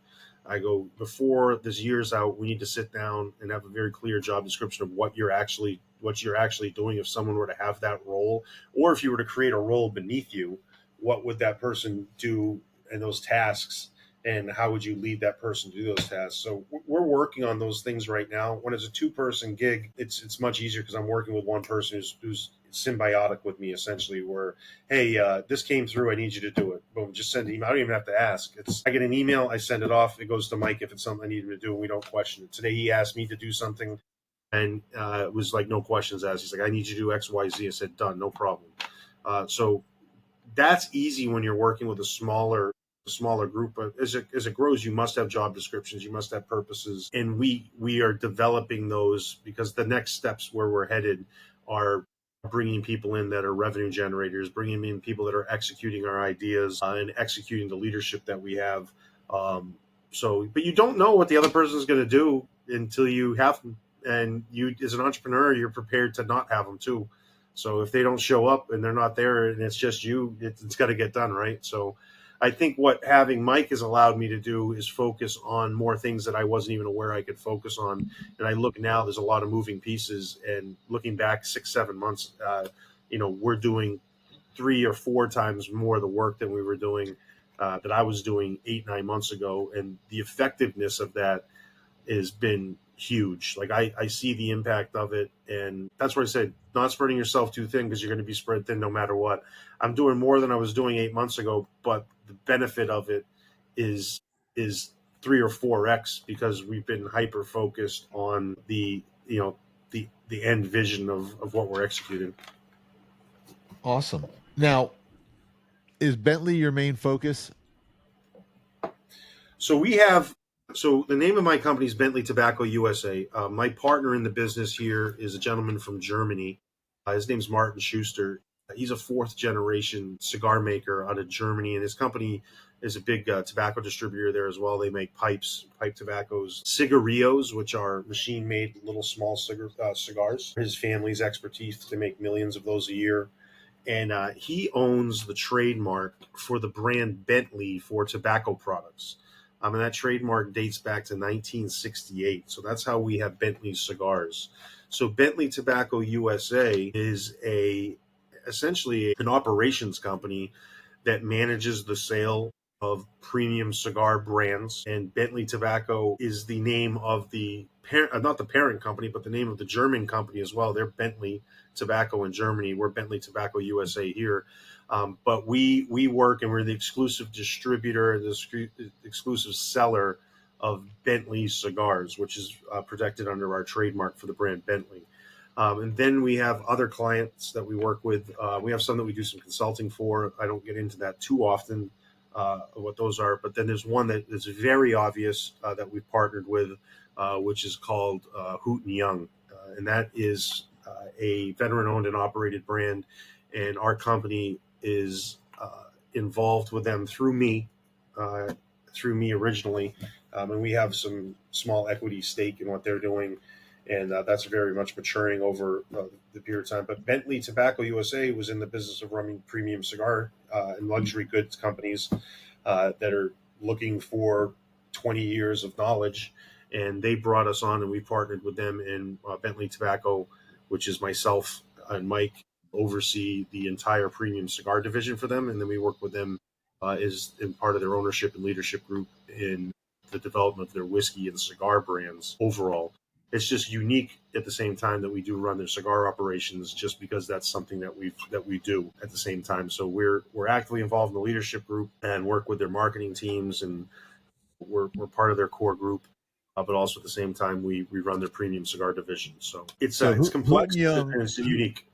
I go, before this year's out, we need to sit down and have a very clear job description of what you're actually doing. If someone were to have that role, or if you were to create a role beneath you, what would that person do in those tasks? And how would you lead that person to do those tasks? So we're working on those things right now. When it's a 2-person gig, it's much easier because I'm working with one person who's symbiotic with me, essentially, where, hey, this came through, I need you to do it. Boom, just send an email. I don't even have to ask. I get an email, I send it off, it goes to Mike if it's something I need him to do, and we don't question it. Today he asked me to do something, and it was like no questions asked. He's like, I need you to do X, Y, Z. I said, done, no problem. So that's easy when you're working with a smaller group, but as it grows, you must have job descriptions, you must have purposes, and we are developing those, because the next steps where we're headed are bringing people in that are revenue generators, bringing in people that are executing our ideas and executing the leadership that we have. But you don't know what the other person is going to do until you have them, and you, as an entrepreneur, you're prepared to not have them too. So if they don't show up and they're not there and it's just you, it's got to get done, right? So I think what having Mike has allowed me to do is focus on more things that I wasn't even aware I could focus on. And I look now, there's a lot of moving pieces, and looking back 6-7 months, we're doing 3 or 4 times more the work than we were doing, that I was doing 8-9 months ago. And the effectiveness of that has been huge. Like I see the impact of it, and that's where I said, not spreading yourself too thin, because you're going to be spread thin no matter what. I'm doing more than I was doing 8 months ago, but the benefit of it is 3 or 4x, because we've been hyper focused on the end vision of what we're executing. Awesome. Now, is Bentley your main focus? So the name of my company is Bentley Tobacco USA. My partner in the business here is a gentleman from Germany. His name's Martin Schuster. He's a 4th generation cigar maker out of Germany, and his company is a big tobacco distributor there as well. They make pipe tobaccos, cigarillos, which are machine-made little small cigars. His family's expertise to make millions of those a year. And he owns the trademark for the brand Bentley for tobacco products. And that trademark dates back to 1968. So that's how we have Bentley cigars. So Bentley Tobacco USA is essentially an operations company that manages the sale of premium cigar brands. And Bentley Tobacco is the name of the not the parent company, but the name of the German company as well. They're Bentley Tobacco in Germany. We're Bentley Tobacco USA here. But we work, and we're the exclusive distributor, the exclusive seller of Bentley cigars, which is protected under our trademark for the brand Bentley. And then we have other clients that we work with. We have some that we do some consulting for. I don't get into that too often, what those are. But then there's one that is very obvious that we've partnered with, which is called Hoot & Young. And that is a veteran-owned and operated brand. And our company is involved with them through me originally. And we have some small equity stake in what they're doing. And that's very much maturing over the period of time. But Bentley Tobacco USA was in the business of running premium cigar and luxury goods companies that are looking for 20 years of knowledge. And they brought us on, and we partnered with them in Bentley Tobacco, which is myself and Mike oversee the entire premium cigar division for them. And then we work with them as in part of their ownership and leadership group in the development of their whiskey and cigar brands overall. It's just unique at the same time that we do run their cigar operations, just because that's something that we do at the same time. So we're actively involved in the leadership group and work with their marketing teams, and we're part of their core group. But also at the same time, we run their premium cigar division. So it's complex and it's unique.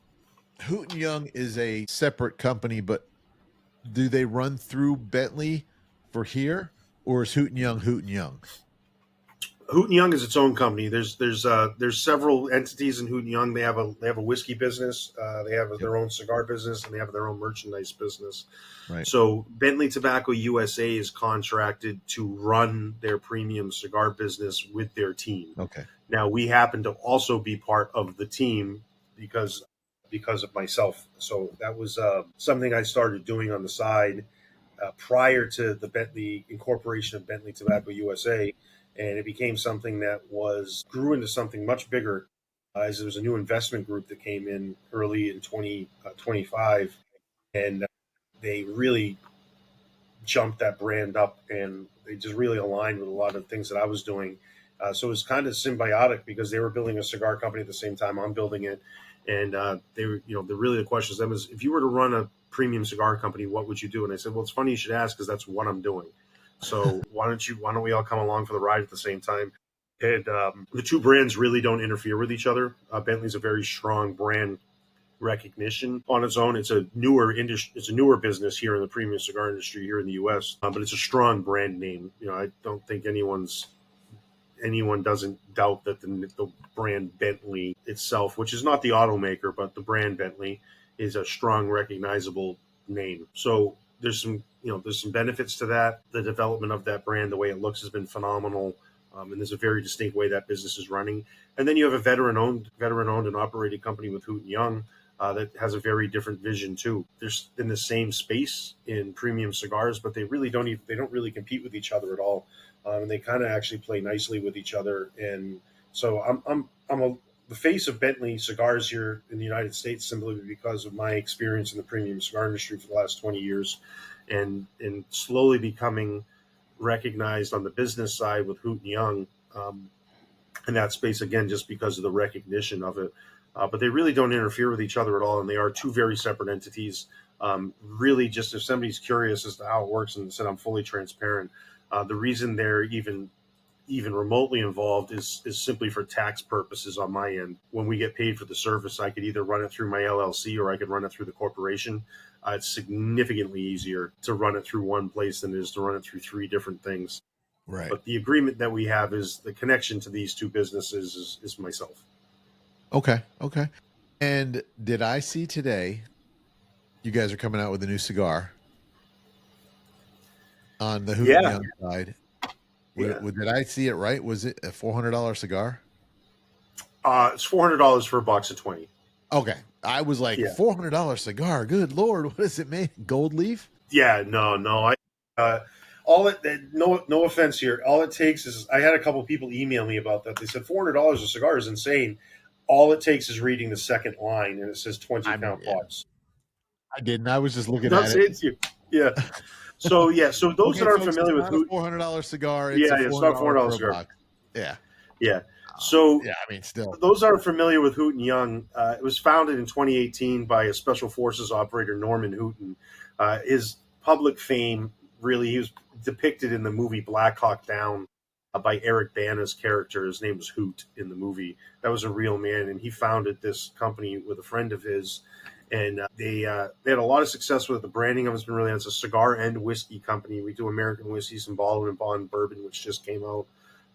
Hoot & Young is a separate company, but do they run through Bentley for here, or is Hoot & Young Hoot & Young? Hoot & Young is its own company. There's several entities in Hoot & Young. They have a whiskey business. They have their own cigar business, and they have their own merchandise business. Right. So Bentley Tobacco USA is contracted to run their premium cigar business with their team. Okay. Now we happen to also be part of the team because of myself. So that was something I started doing on the side prior to the incorporation of Bentley Tobacco USA. And it became something that grew into something much bigger as there was a new investment group that came in early in 2025. And they really jumped that brand up, and they just really aligned with a lot of things that I was doing. So it was kind of symbiotic, because they were building a cigar company at the same time I'm building it. And they were, the question to them is, if you were to run a premium cigar company, what would you do? And I said, well, it's funny you should ask, because that's what I'm doing. So why don't we all come along for the ride at the same time? And the two brands really don't interfere with each other. Bentley's a very strong brand recognition on its own. It's a newer business here in the premium cigar industry here in the U.S., but it's a strong brand name. I don't think anyone doesn't doubt that the brand Bentley itself, which is not the automaker, but the brand Bentley, is a strong, recognizable name. So there's some benefits to that. The development of that brand, the way it looks, has been phenomenal. And there's a very distinct way that business is running. And then you have a veteran-owned and operated company with Hoot & Young, that has a very different vision too. They're in the same space in premium cigars, but they don't really compete with each other at all, and they kind of actually play nicely with each other. And so I'm the face of Bentley Cigars here in the United States simply because of my experience in the premium cigar industry for the last 20 years, and slowly becoming recognized on the business side with Hoot and Young in that space again, just because of the recognition of it. But they really don't interfere with each other at all, and they are two very separate entities. Really, just if somebody's curious as to how it works, and said I'm fully transparent, the reason they're even remotely involved is simply for tax purposes on my end. When we get paid for the service, I could either run it through my LLC or I could run it through the corporation. It's significantly easier to run it through one place than it is to run it through three different things. Right. But the agreement that we have is the connection to these two businesses is myself. Okay. And did I see today you guys are coming out with a new cigar on the Hoot and Young side? Yeah. Did I see it right? Was it a $400 cigar? It's $400 for a box of 20. Okay. I was like, $400 cigar. Good Lord. What does it mean? Gold leaf? Yeah, no. No offense here. All it takes is, I had a couple people email me about that. They said $400 a cigar is insane. All it takes is reading the second line, and it says 20-count box. I didn't. I was just looking at it. Yeah. So those that aren't familiar with a $400 cigar, it's not $400 cigar. Box. Yeah. So I mean, still, those aren't familiar with Hoot and Young. It was founded in 2018 by a special forces operator, Norman Hooten. His public fame, really, he was depicted in the movie Black Hawk Down by Eric Bana's character. His name was Hoot in the movie. That was a real man, and he founded this company with a friend of his. And they had a lot of success with it. The branding of it's been really, it's a cigar and whiskey company. We do American whiskeys and bottled and bond bourbon, which just came out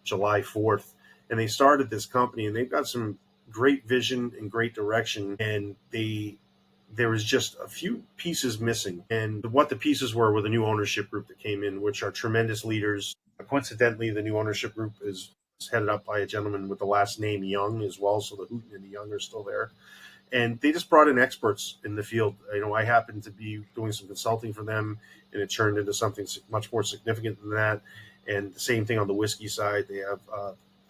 July 4th. And they started this company, and they've got some great vision and great direction. And there was just a few pieces missing. And what the pieces were the new ownership group that came in, which are tremendous leaders. Coincidentally, the new ownership group is headed up by a gentleman with the last name Young as well. So the Hooten and the Young are still there. And they just brought in experts in the field. I happened to be doing some consulting for them, and it turned into something much more significant than that. And the same thing on the whiskey side. They have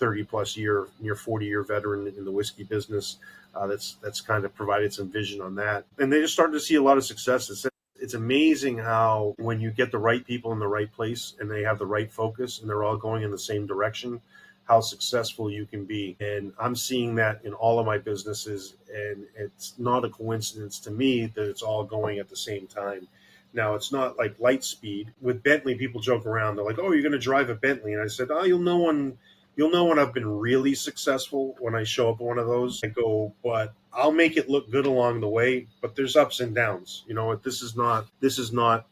30-plus year, near 40-year veteran in the whiskey business that's kind of provided some vision on that. And they just started to see a lot of success. It's amazing how when you get the right people in the right place and they have the right focus and they're all going in the same direction, how successful you can be. And I'm seeing that in all of my businesses, and it's not a coincidence to me that it's all going at the same time. Now, it's not like light speed. With Bentley, people joke around. They're like, "Oh, you're going to drive a Bentley." And I said, "Oh, you'll know when I've been really successful when I show up in one of those." I go, "But I'll make it look good along the way, but there's ups and downs. This is not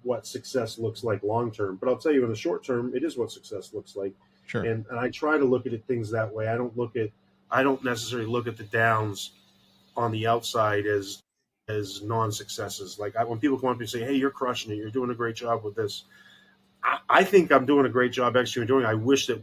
what success looks like long term, but I'll tell you in the short term, it is what success looks like." Sure. And I try to look at it things that way. I don't necessarily look at the downs on the outside as non-successes. Like when people come up and say, "Hey, you're crushing it. You're doing a great job with this." I think I'm doing a great job actually doing. I wish that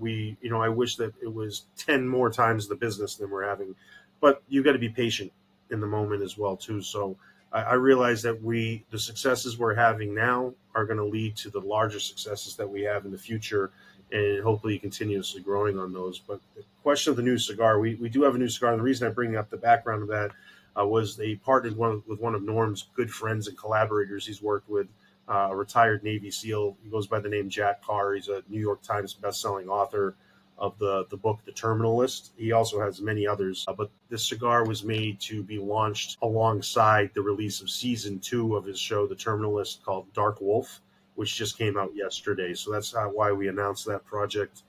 it was 10 more times the business than we're having, but you got to be patient in the moment as well too. So I realize that the successes we're having now are going to lead to the larger successes that we have in the future, and hopefully continuously growing on those. But the question of the new cigar, we do have a new cigar. And the reason I bring up the background of that was they partnered with one of Norm's good friends and collaborators he's worked with, a retired Navy SEAL. He goes by the name Jack Carr. He's a New York Times bestselling author of the book The Terminal List. He also has many others. But this cigar was made to be launched alongside the release of season 2 of his show, The Terminal List, called Dark Wolf, which just came out yesterday. So that's why we announced that project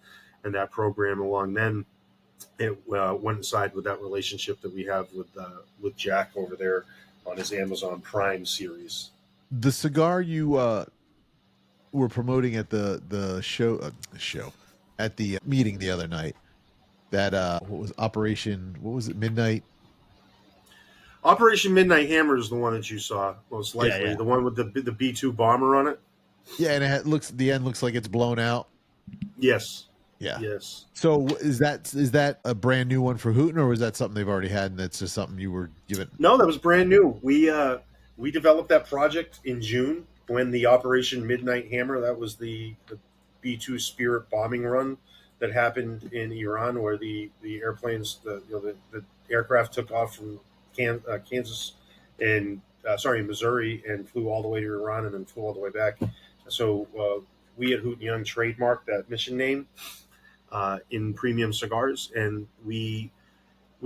and that program along then. It went inside with that relationship that we have with Jack over there on his Amazon Prime series. The cigar you were promoting at the show at the meeting the other night, that what was it, Midnight? Operation Midnight Hammer is the one that you saw most likely. Yeah. The one with the B-2 bomber on it. Yeah, and the end looks like it's blown out. Yes. Yeah. Yes. So is that a brand new one for Hooten, or was that something they've already had and that's just something you were given? No, that was brand new. We developed that project in June when the Operation Midnight Hammer, that was the B-2 Spirit bombing run that happened in Iran, where the airplanes, the aircraft took off from Kansas and Missouri, and flew all the way to Iran and then flew all the way back. So we at Hooten Young trademarked that mission name in premium cigars, and we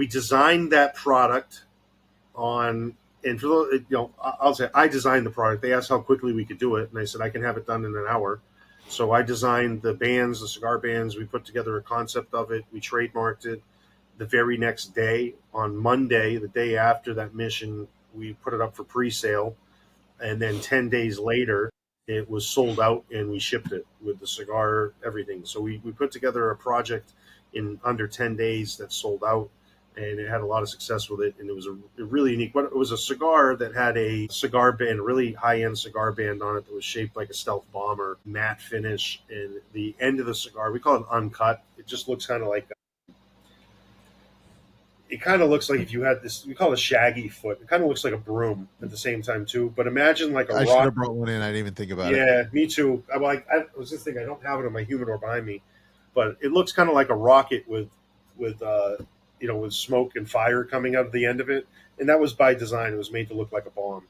designed that product on. And for I'll say I designed the product. They asked how quickly we could do it, and I said I can have it done in an hour. So I designed the bands, the cigar bands. We put together a concept of it. We trademarked it. The very next day, on Monday, the day after that mission, we put it up for pre-sale, and then 10 days later, it was sold out, and we shipped it with the cigar, everything. So we put together a project in under 10 days that sold out, and it had a lot of success with it. And it was a really unique. It was a cigar that had a cigar band, really high-end cigar band on it that was shaped like a stealth bomber, matte finish, and the end of the cigar, we call it uncut. It just looks kind of like. It kind of looks like if you had this, we call it a shaggy foot. It kind of looks like a broom at the same time too. But imagine like a I rock. should have brought one in. I didn't even think about it. Yeah, me too. I was just thinking, I don't have it in my humidor behind me, but it looks kind of like a rocket with smoke and fire coming out of the end of it. And that was by design. It was made to look like a bomb.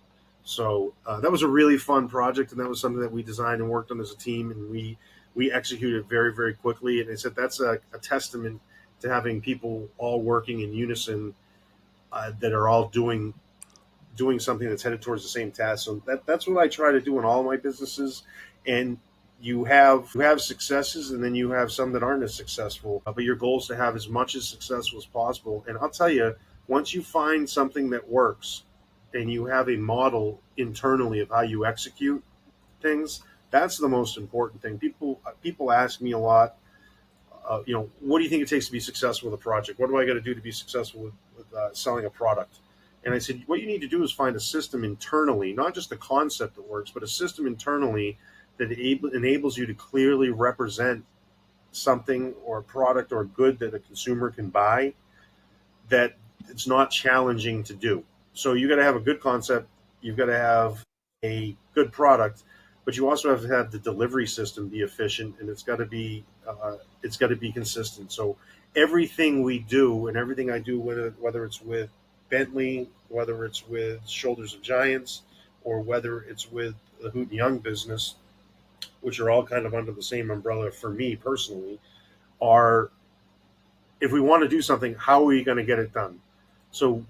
So that was a really fun project, and that was something that we designed and worked on as a team, and we executed very, very quickly. And I said that's a testament to having people all working in unison that are all doing something that's headed towards the same task. So that's what I try to do in all of my businesses. And you have successes, and then you have some that aren't as successful. But your goal is to have as much as successful as possible. And I'll tell you, once you find something that works, and you have a model internally of how you execute things, that's the most important thing. People ask me a lot. What do you think it takes to be successful with a project? What do I got to do to be successful with selling a product? And I said, what you need to do is find a system internally, not just a concept that works, but a system internally that enables you to clearly represent something or a product or a good that a consumer can buy, that it's not challenging to do. So you got to have a good concept. You've got to have a good product, but you also have to have the delivery system be efficient, and it's got to be consistent. So everything we do and everything I do, whether it's with Bentley, whether it's with Shoulders of Giants, or whether it's with the Hooten Young business, which are all kind of under the same umbrella for me personally, are, if we want to do something, how are we going to get it done? So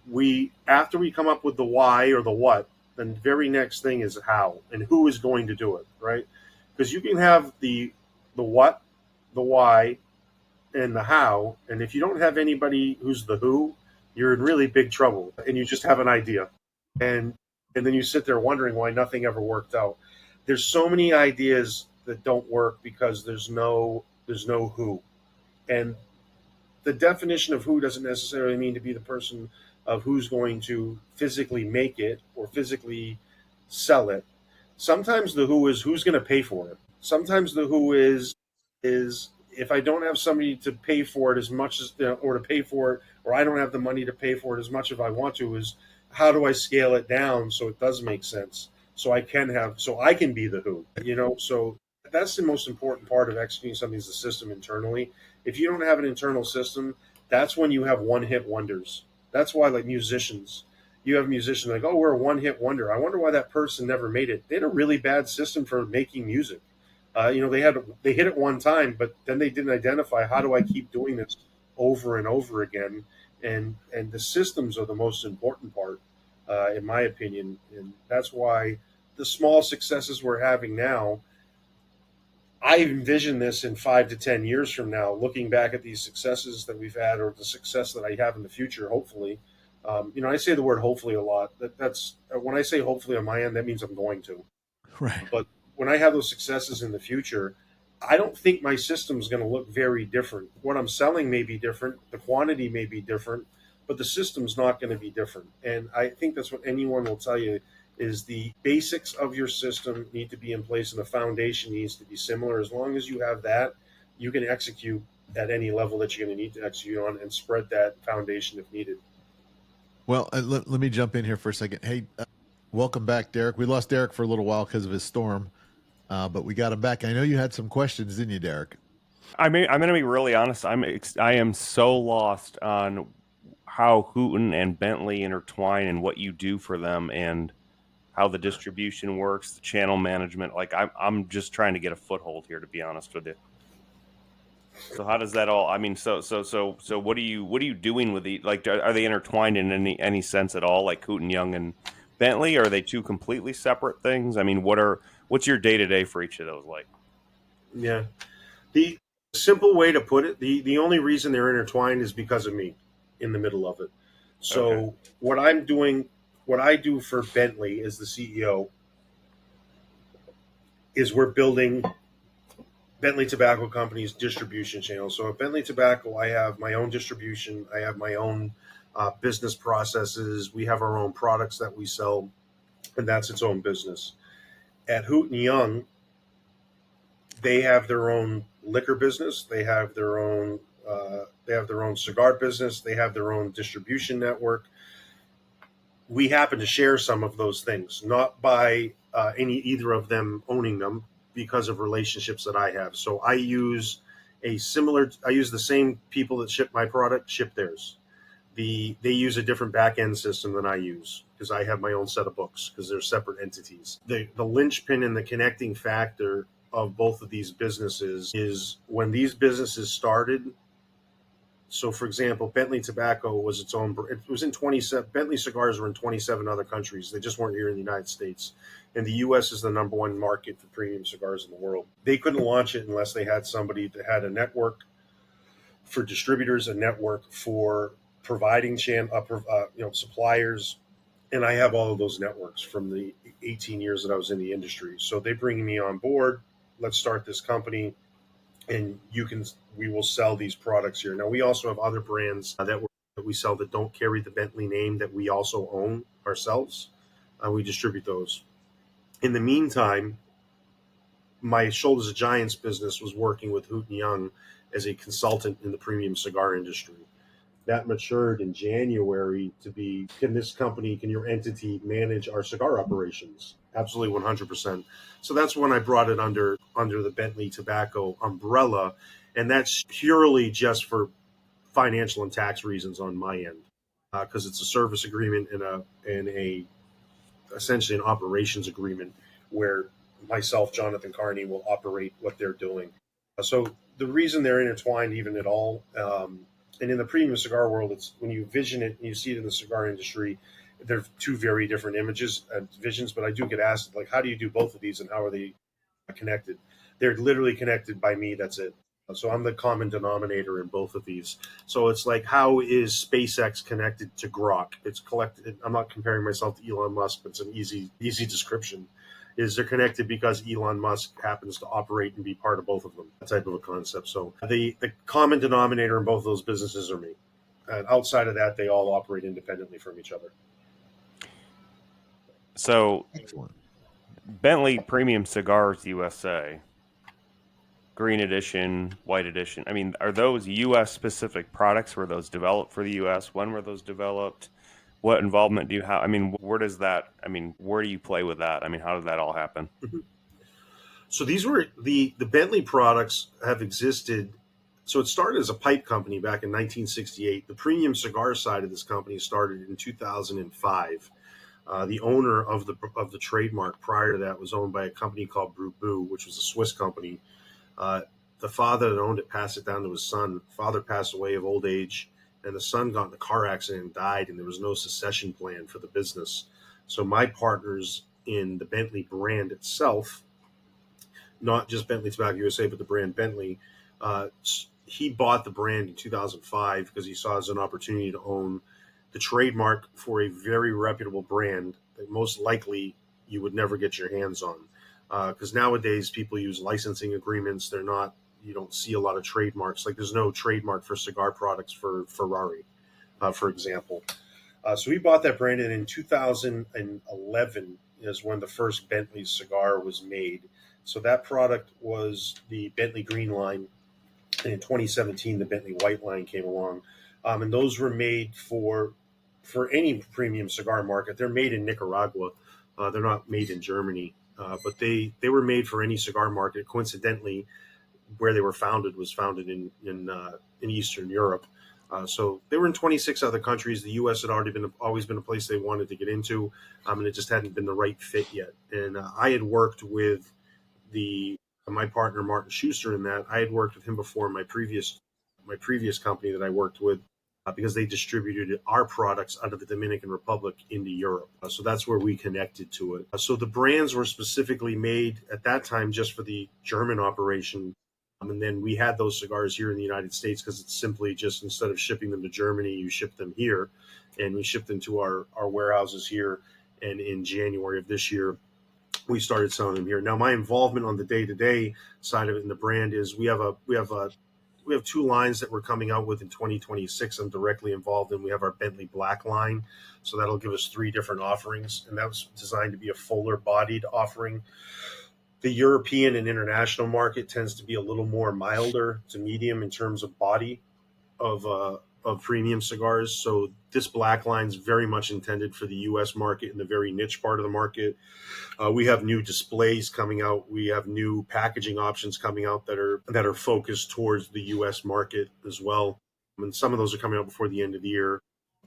after we come up with the why or the what, then the very next thing is how and who is going to do it, right? Because you can have the what, the why, and the how, and if you don't have anybody who's the who, you're in really big trouble, and you just have an idea, and then you sit there wondering why nothing ever worked out. There's so many ideas that don't work because there's no who, and the definition of who doesn't necessarily mean to be the person of who's going to physically make it or physically sell it. Sometimes the who is who's going to pay for it. Sometimes the who is if I don't have somebody to pay for it as much as, or to pay for it, or I don't have the money to pay for it as much as I want to, is how do I scale it down so it does make sense? So I can be the who, so that's the most important part of executing something, is the system internally. If you don't have an internal system, that's when you have one-hit wonders. That's why, like musicians, you have musicians like, oh, we're a one-hit wonder. I wonder why that person never made it. They had a really bad system for making music. They hit it one time, but then they didn't identify, how do I keep doing this over and over again? And the systems are the most important part, in my opinion. And that's why the small successes we're having now, I envision this in 5 to 10 years from now, looking back at these successes that we've had, or the success that I have in the future, hopefully. I say the word hopefully a lot. That's when I say hopefully on my end, that means I'm going to. Right. But when I have those successes in the future, I don't think my system is going to look very different. What I'm selling may be different. The quantity may be different, but the system's not going to be different. And I think that's what anyone will tell you, is the basics of your system need to be in place and the foundation needs to be similar. As long as you have that, you can execute at any level that you're going to need to execute on and spread that foundation if needed. Well, let me jump in here for a second. Hey, welcome back, Derek. We lost Derek for a little while because of his storm, but we got him back. I know you had some questions, didn't you, Derek? I'm going to be really honest. I am so lost on how Hooten and Bentley intertwine and what you do for them and how the distribution works, the channel management. Like I'm just trying to get a foothold here, to be honest with you. So how does that all? I mean, so what are you doing with the, like? Are they intertwined in any sense at all? Like Hooten Young and Bentley, or are they two completely separate things? I mean, what's your day to day for each of those like? Yeah. The simple way to put it, the only reason they're intertwined is because of me in the middle of it. So Okay. what I do for Bentley as the CEO is we're building Bentley Tobacco Company's distribution channel. So at Bentley Tobacco, I have my own distribution. I have my own business processes. We have our own products that we sell, and that's its own business. At Hooten Young, they have their own liquor business. They have their own cigar business. They have their own distribution network. We happen to share some of those things, not by either of them owning them, because of relationships that I have. So I use the same people that ship my product, ship theirs. They use a different back end system than I use because I have my own set of books because they're separate entities. The linchpin and the connecting factor of both of these businesses is when these businesses started. So, for example, Bentley Tobacco was its own. It was in 27. Bentley cigars were in 27 other countries. They just weren't here in the United States. And the U.S. is the number one market for premium cigars in the world. They couldn't launch it unless they had somebody that had a network for distributors, a network for providing suppliers. And I have all of those networks from the 18 years that I was in the industry. So they bring me on board. Let's start this company. And we will sell these products here. Now, we also have other brands that we sell that don't carry the Bentley name that we also own ourselves. We distribute those. In the meantime, my Shoulders of Giants business was working with Hooten Young as a consultant in the premium cigar industry. That matured in January to be, can your entity manage our cigar operations? Absolutely, 100%. So that's when I brought it under the Bentley Tobacco umbrella, and that's purely just for financial and tax reasons on my end, because it's a service agreement and essentially an operations agreement where myself, Jonathan Carney, will operate what they're doing. So the reason they're intertwined even at all, and in the premium cigar world, it's when you vision it and you see it in the cigar industry, they're two very different images and visions. But I do get asked, like, how do you do both of these and how are they connected? They're literally connected by me. That's it. So I'm the common denominator in both of these. So it's like, how is SpaceX connected to Grok? It's collected. I'm not comparing myself to Elon Musk, but it's an easy description. Is they're connected because Elon Musk happens to operate and be part of both of them, that type of a concept. So the common denominator in both of those businesses are me. And outside of that, they all operate independently from each other. So, Excellent. Bentley Premium Cigars USA, green edition, white edition. I mean, are those U.S. specific products? Were those developed for the U.S.? When were those developed? What involvement do you have? I mean, where do you play with that? I mean, how did that all happen? Mm-hmm. So these were the Bentley products have existed. So it started as a pipe company back in 1968. The premium cigar side of this company started in 2005. The owner of the trademark prior to that was owned by a company called Brew, which was a Swiss company. The father that owned it passed it down to his son. Father passed away of old age, and the son got in a car accident and died, and there was no succession plan for the business. So my partners in the Bentley brand itself, not just Bentley Tobacco USA, but the brand Bentley, he bought the brand in 2005 because he saw it as an opportunity to own the trademark for a very reputable brand that most likely you would never get your hands on. Because nowadays people use licensing agreements. You don't see a lot of trademarks. Like there's no trademark for cigar products for Ferrari, for example. So we bought that brand, and in 2011 is when the first Bentley cigar was made. So that product was the Bentley Green line, And in 2017, the Bentley White line came along, and those were made for any premium cigar market. They're made in Nicaragua. They're not made in Germany, but they were made for any cigar market. Coincidentally, where they were founded was founded in Eastern Europe. So they were in 26 other countries. The U.S. had always been a place they wanted to get into, and it just hadn't been the right fit yet. And I had worked with my partner Martin Schuster in that. I had worked with him before in my previous company that I worked with, because they distributed our products out of the Dominican Republic into Europe. So that's where we connected to it. So the brands were specifically made at that time just for the German operation. And then we had those cigars here in the United States because it's simply just, instead of shipping them to Germany, you ship them here. And we shipped them to our warehouses here. And in January of this year, we started selling them here. Now, my involvement on the day-to-day side of it in the brand is we have two lines that we're coming out with in 2026. I'm directly involved in. We have our Bentley Black line. So that'll give us 3 different offerings. And that was designed to be a fuller bodied offering. The European and international market tends to be a little more milder to medium in terms of body of premium cigars. So this black line is very much intended for the U.S. market and the very niche part of the market. We have new displays coming out. We have new packaging options coming out that are focused towards the U.S. market as well. And some of those are coming out before the end of the year.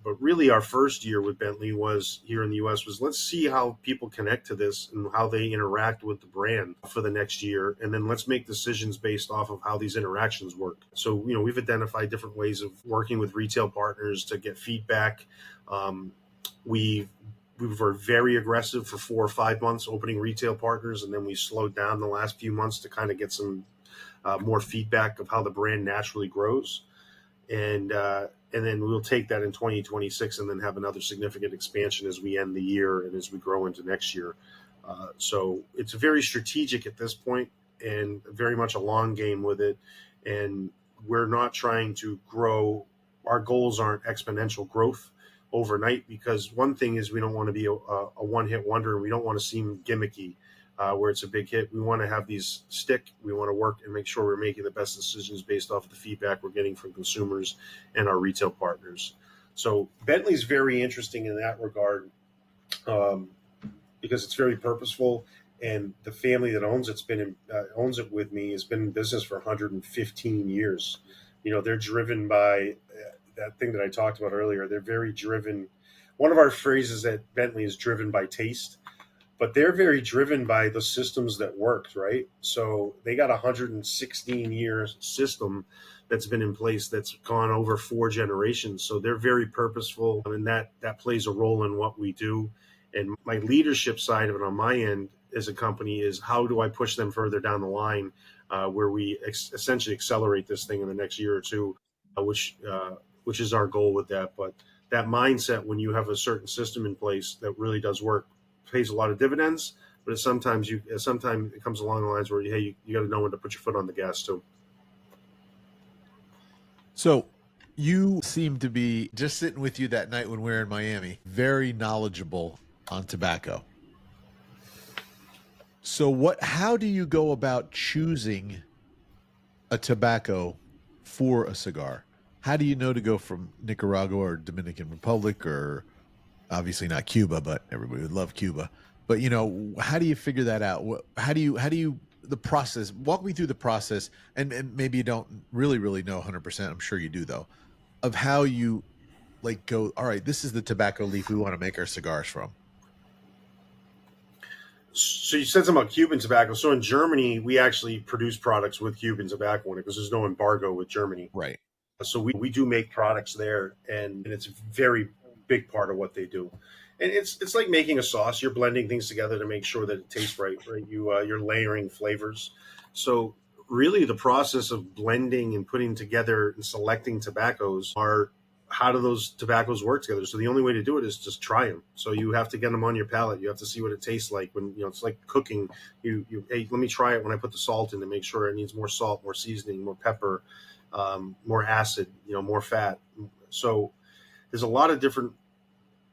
But really, our first year with Bentley was here in the U.S. was, let's see how people connect to this and how they interact with the brand for the next year. And then let's make decisions based off of how these interactions work. So, we've identified different ways of working with retail partners to get feedback. We were very aggressive for 4 or 5 months opening retail partners, and then we slowed down the last few months to kind of get some more feedback of how the brand naturally grows. And then we'll take that in 2026 and then have another significant expansion as we end the year and as we grow into next year. So it's very strategic at this point and very much a long game with it. And we're not trying to grow. Our goals aren't exponential growth overnight, because one thing is we don't want to be a one-hit wonder, and we don't want to seem gimmicky where it's a big hit. We want to have these stick. We want to work and make sure we're making the best decisions based off of the feedback we're getting from consumers and our retail partners. So Bentley's very interesting in that regard, because it's very purposeful, and the family that owns owns it with me has been in business for 115 years. They're driven by that thing that I talked about earlier. They're very driven. One of our phrases at Bentley is driven by taste. But they're very driven by the systems that worked, right? So they got a 116-year system that's been in place that's gone over 4 generations. So they're very purposeful, and that plays a role in what we do. And my leadership side of it on my end as a company is, how do I push them further down the line where we essentially accelerate this thing in the next year or two, which is our goal with that. But that mindset, when you have a certain system in place that really does work, pays a lot of dividends, but sometimes it comes along the lines where, hey, you got to know when to put your foot on the gas too. So you seem to be, just sitting with you that night when we were in Miami, very knowledgeable on tobacco. So how do you go about choosing a tobacco for a cigar? How do you know to go from Nicaragua or Dominican Republic, or obviously not Cuba, but everybody would love Cuba. But, how do you figure that out? How do you the process? Walk me through the process, and maybe you don't really know 100%. I'm sure you do, though, of how you go, all right, this is the tobacco leaf we want to make our cigars from. So you said something about Cuban tobacco. So in Germany, we actually produce products with Cuban tobacco in it because there's no embargo with Germany. Right. So we do make products there, and it's a very big part of what they do. And it's like making a sauce. You're blending things together to make sure that it tastes right? You're layering flavors. So really the process of blending and putting together and selecting tobaccos are, how do those tobaccos work together? So the only way to do it is just try them. So you have to get them on your palate. You have to see what it tastes like. When it's like cooking. Hey, let me try it when I put the salt in to make sure it needs more salt, more seasoning, more pepper, more acid, more fat. So there's a lot of different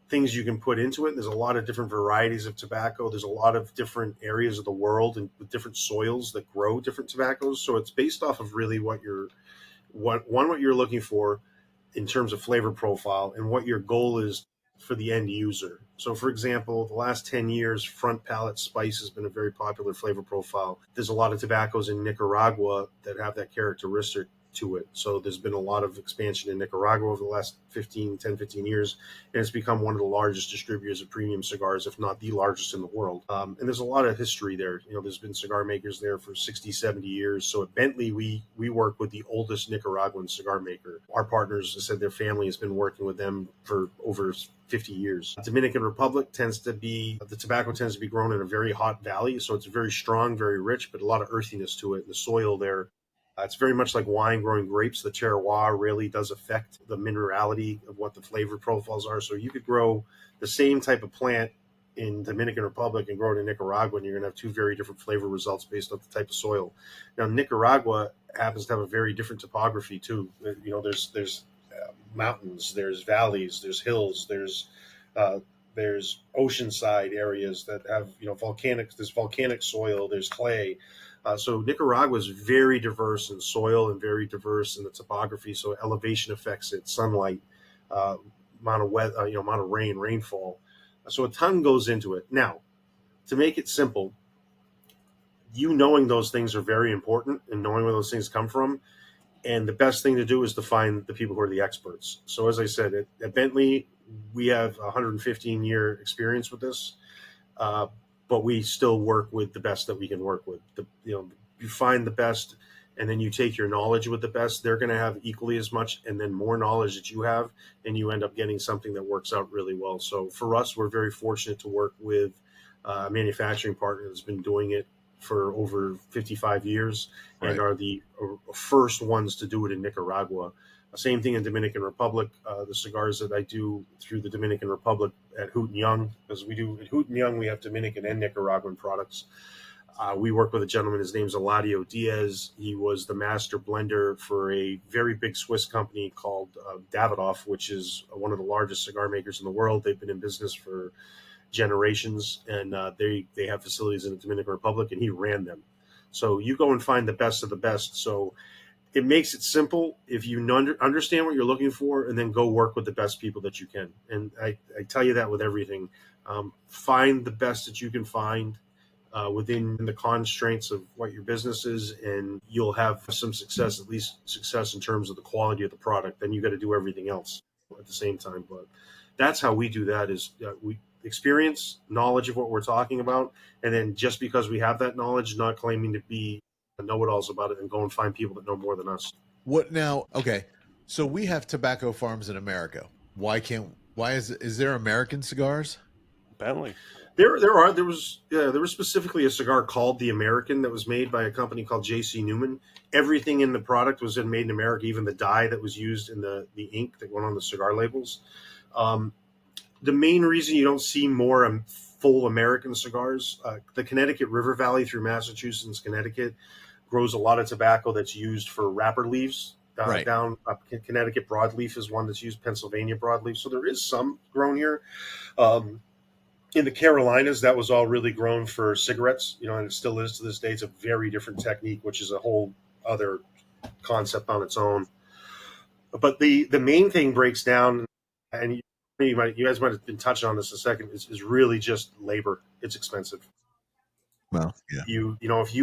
things you can put into it. There's a lot of different varieties of tobacco. There's a lot of different areas of the world and with different soils that grow different tobaccos. So it's based off of really what what you're looking for in terms of flavor profile and what your goal is for the end user. So, for example, the last 10 years, front palate spice has been a very popular flavor profile. There's a lot of tobaccos in Nicaragua that have that characteristic to it. So there's been a lot of expansion in Nicaragua over the last 15 years, and it's become one of the largest distributors of premium cigars, if not the largest in the world. And there's a lot of history there. There's been cigar makers there for 60, 70 years. So at Bentley, we work with the oldest Nicaraguan cigar maker. Our partners said their family has been working with them for over 50 years. Dominican Republic the tobacco tends to be grown in a very hot valley. So it's very strong, very rich, but a lot of earthiness to it. The soil there, it's very much like wine growing grapes. The terroir really does affect the minerality of what the flavor profiles are. So you could grow the same type of plant in Dominican Republic and grow it in Nicaragua, and you're going to have two very different flavor results based on the type of soil. Now, Nicaragua happens to have a very different topography too. There's mountains, there's valleys, there's hills, there's oceanside areas that have there's volcanic soil, there's clay. So Nicaragua is very diverse in soil and very diverse in the topography. So elevation affects it, sunlight, amount of weather, amount of rainfall. So a ton goes into it. Now, to make it simple, knowing those things are very important and knowing where those things come from. And the best thing to do is to find the people who are the experts. So as I said, at Bentley, we have 115-year experience with this. But we still work with the best that we can work with. You find the best, and then you take your knowledge with the best. They're going to have equally as much and then more knowledge that you have, and you end up getting something that works out really well. So for us, we're very fortunate to work with a manufacturing partner that's been doing it for over 55 years and are the first ones to do it in Nicaragua. Same thing in Dominican Republic. The cigars that I do through the Dominican Republic at Hoot and Young, because we do at Hoot and Young, we have Dominican and Nicaraguan products. We work with a gentleman, his name's Eladio Diaz. He was the master blender for a very big Swiss company called Davidoff, which is one of the largest cigar makers in the world. They've been in business for generations, and they have facilities in the Dominican Republic, and he ran them. So you go and find the best of the best. So it makes it simple if you understand what you're looking for, and then go work with the best people that you can. And I tell you that with everything. Find the best that you can find within the constraints of what your business is, and you'll have some success, at least success in terms of the quality of the product. Then you got to do everything else at the same time. But that's how we do that, is we experience, knowledge of what we're talking about, and then just because we have that knowledge, not claiming to be know-it-alls about it, and go and find people that know more than us. What now? Okay, so we have tobacco farms in America. Why is there American cigars? Bentley. There was specifically a cigar called the American that was made by a company called J.C. Newman. Everything in the product was made in America, even the dye that was used in the ink that went on the cigar labels. The main reason you don't see more full American cigars, the Connecticut River Valley through Massachusetts, Connecticut, grows a lot of tobacco that's used for wrapper leaves. Down Connecticut broadleaf is one that's used, Pennsylvania broadleaf. So there is some grown here. In the Carolinas, that was all really grown for cigarettes, and it still is to this day. It's a very different technique, which is a whole other concept on its own. But the main thing breaks down, and you guys might have been touching on this a second, is really just labor. It's expensive. Well, yeah. If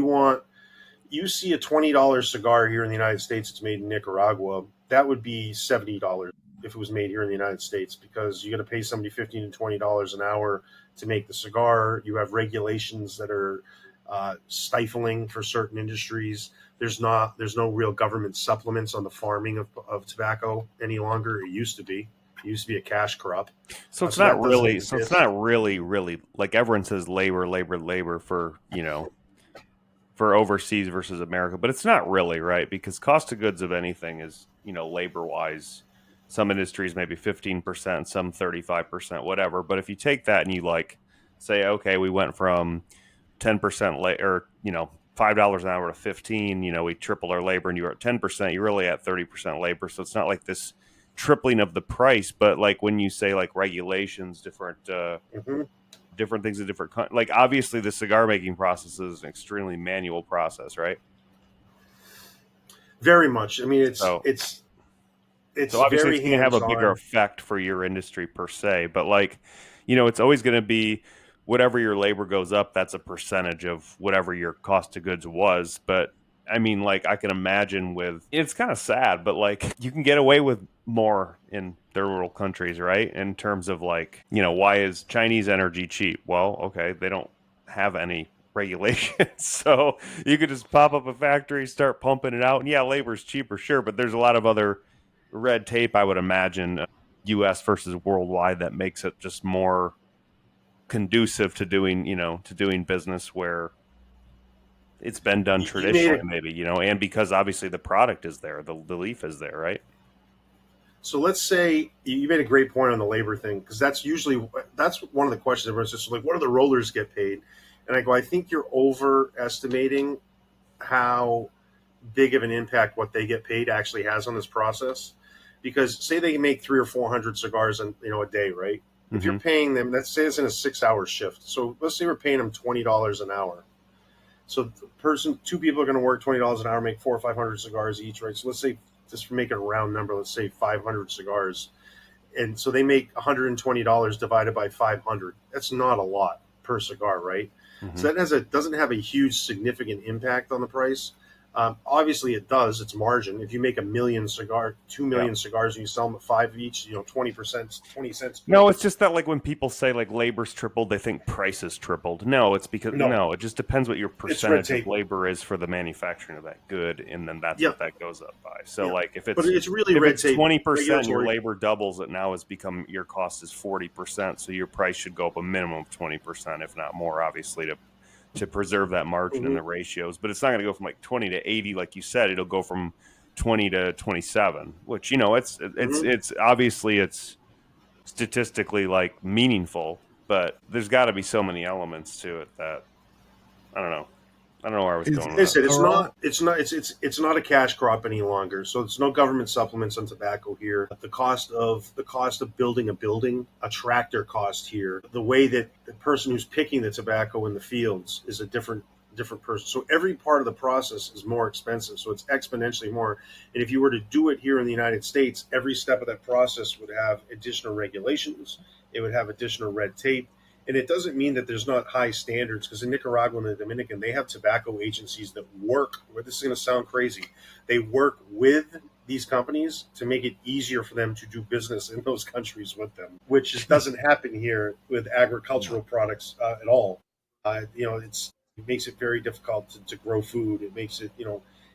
you see a $20 cigar here in the United States, it's made in Nicaragua, that would be $70 if it was made here in the United States, because you got to pay somebody $15 to $20 an hour to make the cigar. You have regulations that are stifling for certain industries. There's no real government supplements on the farming of tobacco any longer. It used to be. It used to be a cash crop. So it's not really. So it's not really like everyone says labor for for overseas versus America, but it's not really, right, because cost of goods of anything is labor wise. Some industries maybe 15%, some 35%, whatever. But if you take that and you say, okay, we went from 10% or $5 an hour to 15, we triple our labor, and you're at 10%, you're really at 30% labor. So it's not like this tripling of the price, but when you say regulations, different things in different obviously the cigar making process is an extremely manual process, right? Very much. I mean, So it's so obviously very it's going to have a bigger hands-on. effect for your industry per se, but like, it's always going to be whatever your labor goes up, that's a percentage of whatever your cost of goods was. But I mean, like, I can imagine it's kind of sad, but like, you can get away with more in third world countries, right? In terms of like, why is Chinese energy cheap? Well, okay, they don't have any regulations. So you could just pop up a factory, start pumping it out. And yeah, labor's cheaper, sure, but there's a lot of other red tape, I would imagine, US versus worldwide, that makes it just more conducive to doing business where it's been done You made traditionally, it. maybe, and because obviously the product is there, the leaf is there, right? So let's say you made a great point on the labor thing, because that's one of the questions everyone's just like, what do the rollers get paid? And I go, I think you're overestimating how big of an impact what they get paid actually has on this process. Because say they make 300 or 400 cigars a day, right? If you're paying them, let's say it's in a 6-hour shift. So let's say we're paying them $20 an hour. So two people are going to work $20 an hour, make 400 or 500 cigars each, right? So let's say, just for making a round number, let's say 500 cigars, and so they make $120 divided by 500. That's not a lot per cigar, right? So that doesn't have a huge significant impact on the price. Obviously, it does. It's margin. If you make 2 million cigars, and you sell them at 5 each, 20%, 20 cents. No, it's just that, like, when people say like labor's tripled, they think prices tripled. No, it's because No, it just depends what your it's red percentage of tape. labor is for the manufacturing of that good, and then that's Yeah, what that goes up by. So yeah. like if But it's really red tape. 20%, your Regulatory. labor doubles, it now has become, your cost is 40%. So your price should go up a minimum of 20%, if not more, obviously, to preserve that margin in the ratios. But it's not going to go from like 20 to 80, like you said. It'll go from 20 to 27, which, it's obviously it's statistically like meaningful, but there's got to be so many elements to it that I don't know. I don't know where I was Is going I with that. said Iran? it's not a cash crop any longer. So it's no government supplements on tobacco here. The cost of building a building, a tractor cost here. The way that the person who's picking the tobacco in the fields is a different person. So every part of the process is more expensive. So it's exponentially more. And if you were to do it here in the United States, every step of that process would have additional regulations. It would have additional red tape. And it doesn't mean that there's not high standards, because in Nicaragua and the Dominican, they have tobacco agencies that work, this is going to sound crazy, they work with these companies to make it easier for them to do business in those countries with them, which doesn't happen here with agricultural products at all. It makes it very difficult to grow food. It makes it,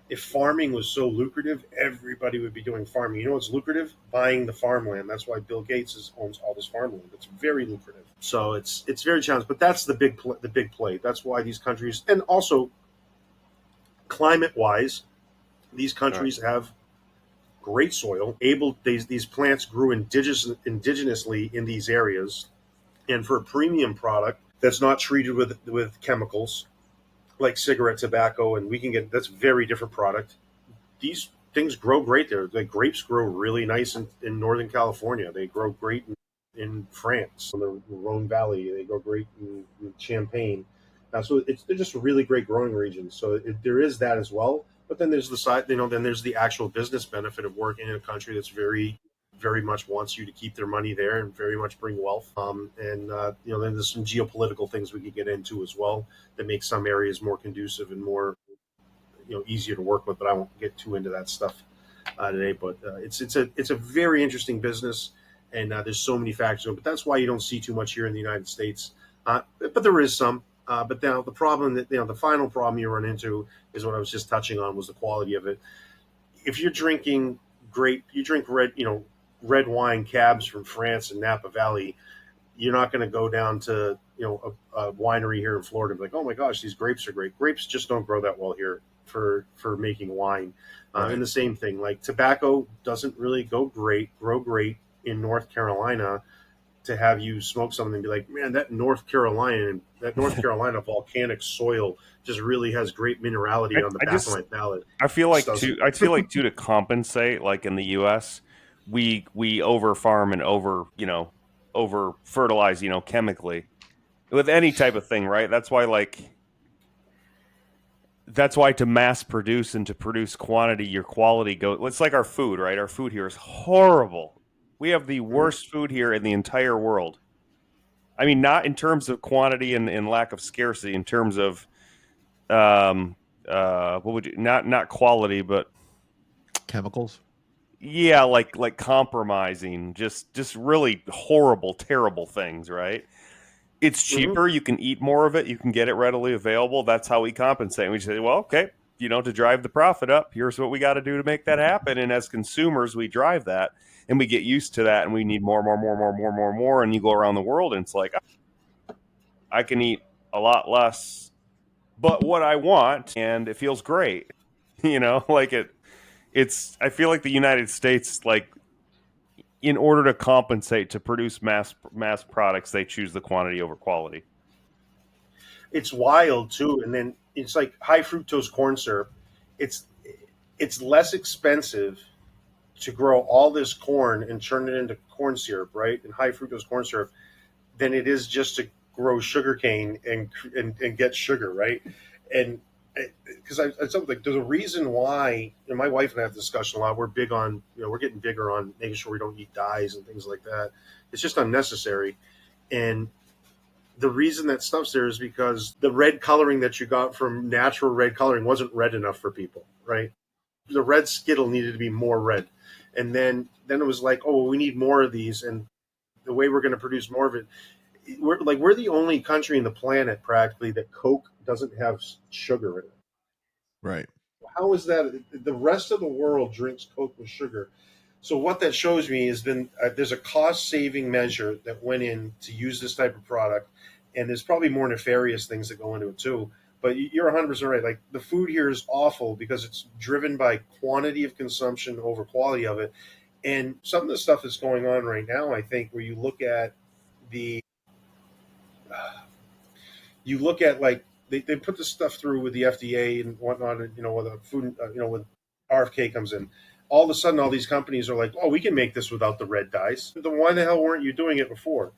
if farming was so lucrative, everybody would be doing farming. You know what's lucrative? Buying the farmland. That's why Bill Gates owns all this farmland. It's very lucrative. So it's very challenging. But that's the big play. That's why these countries, and also climate wise, these countries have great soil. These plants grew indigenously in these areas, and for a premium product that's not treated with chemicals like cigarette tobacco, and that's a very different product. These things grow great there. The grapes grow really nice in Northern California. They grow great in France, in the Rhone Valley. They grow great in Champagne. So they're just really great growing regions. So there is that as well. But then there's the side, then there's the actual business benefit of working in a country that's very, very much wants you to keep their money there and very much bring wealth. Then there's some geopolitical things we could get into as well that make some areas more conducive and more, easier to work with. But I won't get too into that stuff today. But it's a very interesting business, and there's so many factors. But that's why you don't see too much here in the United States. But there is some. But now the problem the final problem you run into is what I was just touching on, was the quality of it. If you're drinking you drink red wine cabs from France and Napa Valley, you're not going to go down to a winery here in Florida and be like, oh my gosh, these grapes are great. Grapes just don't grow that well here for making wine. Right. And the same thing, like tobacco doesn't really grow great in North Carolina. To have you smoke something and be like, man, that North Carolina volcanic soil just really has great minerality on the back of my palate. I feel like to compensate, like in the US, we over farm and over fertilize, chemically with any type of thing, right? That's why, like, that's why to mass produce and to produce quantity, your quality goes. It's like our food, right? Our food here is horrible. We have the worst food here in the entire world. I mean, not in terms of quantity and lack of scarcity, in terms of what would you, not quality, but Chemicals. yeah, like compromising, just really horrible, terrible things, right? It's cheaper. You can eat more of it. You can get it readily available. That's how we compensate. And we say, well, okay, to drive the profit up, here's what we got to do to make that happen. And as consumers, we drive that and we get used to that and we need more, more, more, more, more, more, more. And you go around the world and it's like, I can eat a lot less, but what I want, and it feels great. Like I feel like the United States, like, in order to compensate to produce mass products, they choose the quantity over quality. It's wild too. And then it's like high fructose corn syrup. It's less expensive to grow all this corn and turn it into corn syrup, right? And high fructose corn syrup than it is just to grow sugarcane and get sugar, right? And because I something like there's a reason why, and my wife and I have discussion a lot. We're big on, we're getting bigger on making sure we don't eat dyes and things like that. It's just unnecessary. And the reason that stuff's there is because the red coloring that you got from natural red coloring wasn't red enough for people, right? The red Skittle needed to be more red. And then it was like, oh, well, we need more of these. And the way we're going to produce more of it, we're the only country in the planet practically that Coke doesn't have sugar in it. Right. How is that? The rest of the world drinks Coke with sugar. So what that shows me is there's a cost-saving measure that went in to use this type of product, and there's probably more nefarious things that go into it too. But you're 100% right. Like, the food here is awful because it's driven by quantity of consumption over quality of it. And some of the stuff that's going on right now, I think, where you look at like they put this stuff through with the FDA and whatnot, and with the food, when RFK comes in, all of a sudden all these companies are like, oh, we can make this without the red dyes. Then why the hell weren't you doing it before?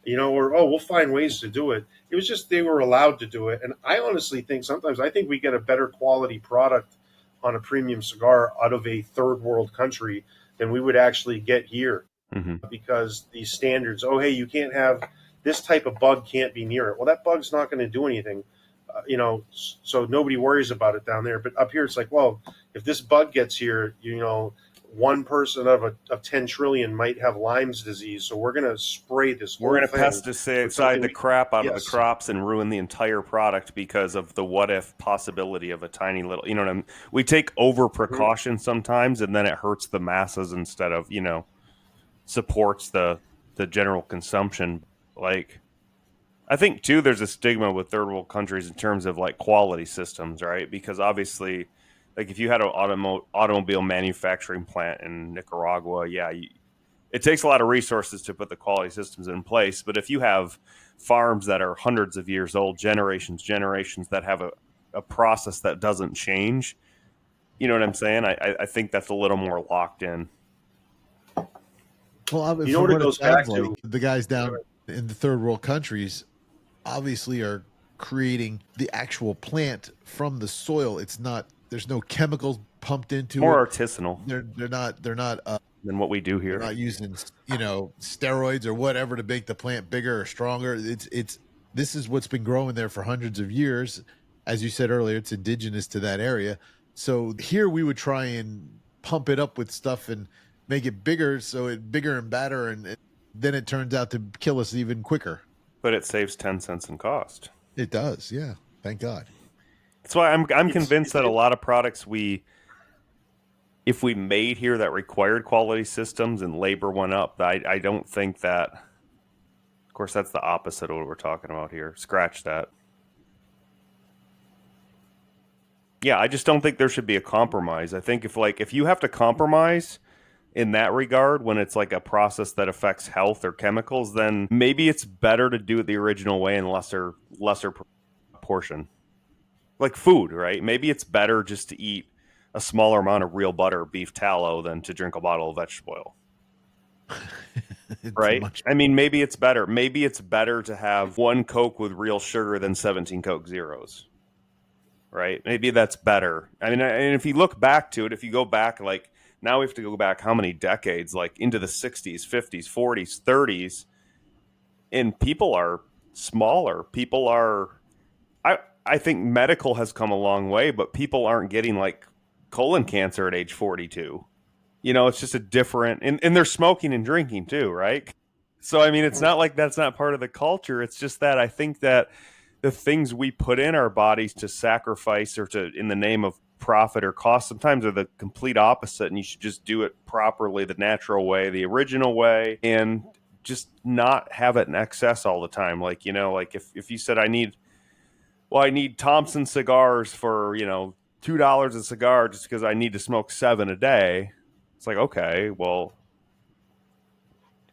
Or, oh, we'll find ways to do it. It was just they were allowed to do it. And I honestly think sometimes we get a better quality product on a premium cigar out of a third world country than we would actually get here. Because these standards, oh, hey, you can't have this type of bug, can't be near it. Well, that bug's not going to do anything, so nobody worries about it down there. But up here, it's like, well, if this bug gets here, one person of 10 trillion might have Lyme's disease, so we're going to spray this. We're going to pesticide the crap out of the crops and ruin the entire product because of the what if possibility of a tiny little. You know what I mean? We take over precaution sometimes, and then it hurts the masses instead of supports the general consumption. Like, I think too, there's a stigma with third world countries in terms of like quality systems, right? Because obviously, like, if you had an automobile manufacturing plant in Nicaragua, it takes a lot of resources to put the quality systems in place. But if you have farms that are hundreds of years old, generations that have a process that doesn't change, you know what I'm saying? I think that's a little more locked in. Well, what it goes back to? The guys down in the third world countries obviously are creating the actual plant from the soil. There's no chemicals pumped into it. More artisanal. They're not than what we do here. They're not using steroids or whatever to make the plant bigger or stronger. This is what's been growing there for hundreds of years. As you said earlier, it's indigenous to that area. So here we would try and pump it up with stuff and make it bigger, so it bigger and badder, and then it turns out to kill us even quicker. But it saves 10 cents in cost. It does, yeah. Thank God. That's why I'm convinced that a lot of products if we made here that required quality systems and labor went up, I don't think that. Of course, that's the opposite of what we're talking about here. Scratch that. Yeah, I just don't think there should be a compromise. I think if you have to compromise in that regard when it's like a process that affects health or chemicals, then maybe it's better to do it the original way in lesser portion. Like food, right? Maybe it's better just to eat a smaller amount of real butter, beef tallow, than to drink a bottle of vegetable oil. Right? I mean, maybe it's better. Maybe it's better to have one Coke with real sugar than 17 Coke Zeros. right? Maybe that's better. I mean, and if you look back to it, if you go back, like now we have to go back how many decades, like into the 60s, 50s, 40s, 30s, and people are smaller. People are, I think medical has come a long way, but people aren't getting like colon cancer at age 42. You know, it's just a different, and they're smoking and drinking too, right? So, I mean, it's not like that's not part of the culture. It's just that I think that the things we put in our bodies to sacrifice or to, in the name of profit or cost, sometimes are the complete opposite. And you should just do it properly, the natural way, the original way, and just not have it in excess all the time. Like, you know, like if you said, I need Thompson cigars for, you know, $2 a cigar just because I need to smoke 7 a day. It's like, okay, well,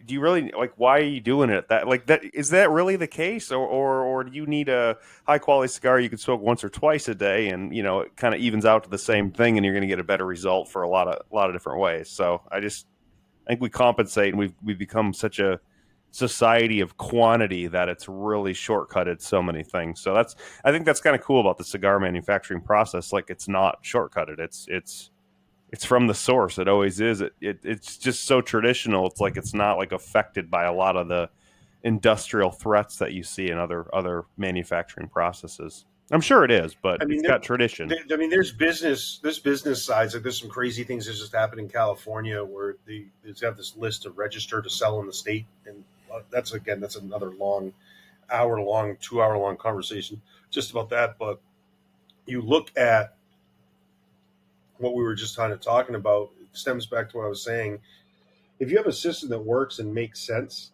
do you really like, why are you doing it that, like, that is that really the case, or do you need a high quality cigar you can smoke once or twice a day, and you know it kind of evens out to the same thing, and you're going to get a better result for a lot of different ways. So I think we compensate, and we've become such a society of quantity that it's really shortcutted so many things. So I think that's kind of cool about the cigar manufacturing process. Like, it's not shortcutted. It's from the source. It always is. It's just so traditional. It's like it's not like affected by a lot of the industrial threats that you see in other manufacturing processes. I'm sure it is, but I mean, it's got tradition. there's business sides. Like, there's some crazy things that just happened in California where they have this list of register to sell in the state, and that's another long, hour-long, 2-hour-long conversation just about that. But you look at what we were just kind of talking about, it stems back to what I was saying. If you have a system that works and makes sense,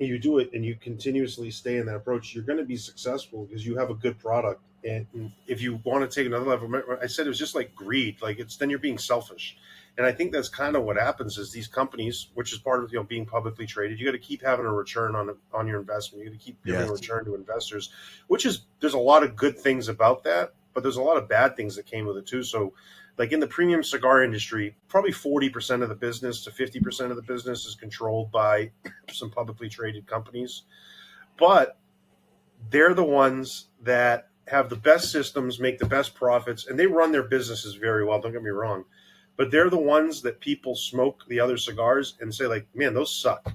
and you do it and you continuously stay in that approach, you're going to be successful because you have a good product. And if you want to take another level, I said it was just like greed. Like, then you're being selfish. And I think that's kind of what happens is these companies, which is part of, you know, being publicly traded, you got to keep having a return on your investment. You got to keep giving a return to investors, there's a lot of good things about that, but there's a lot of bad things that came with it too. So, like in the premium cigar industry, probably 40% of the business to 50% of the business is controlled by some publicly traded companies. But they're the ones that have the best systems, make the best profits, and they run their businesses very well. Don't get me wrong. But they're the ones that people smoke the other cigars and say, like, man, those suck.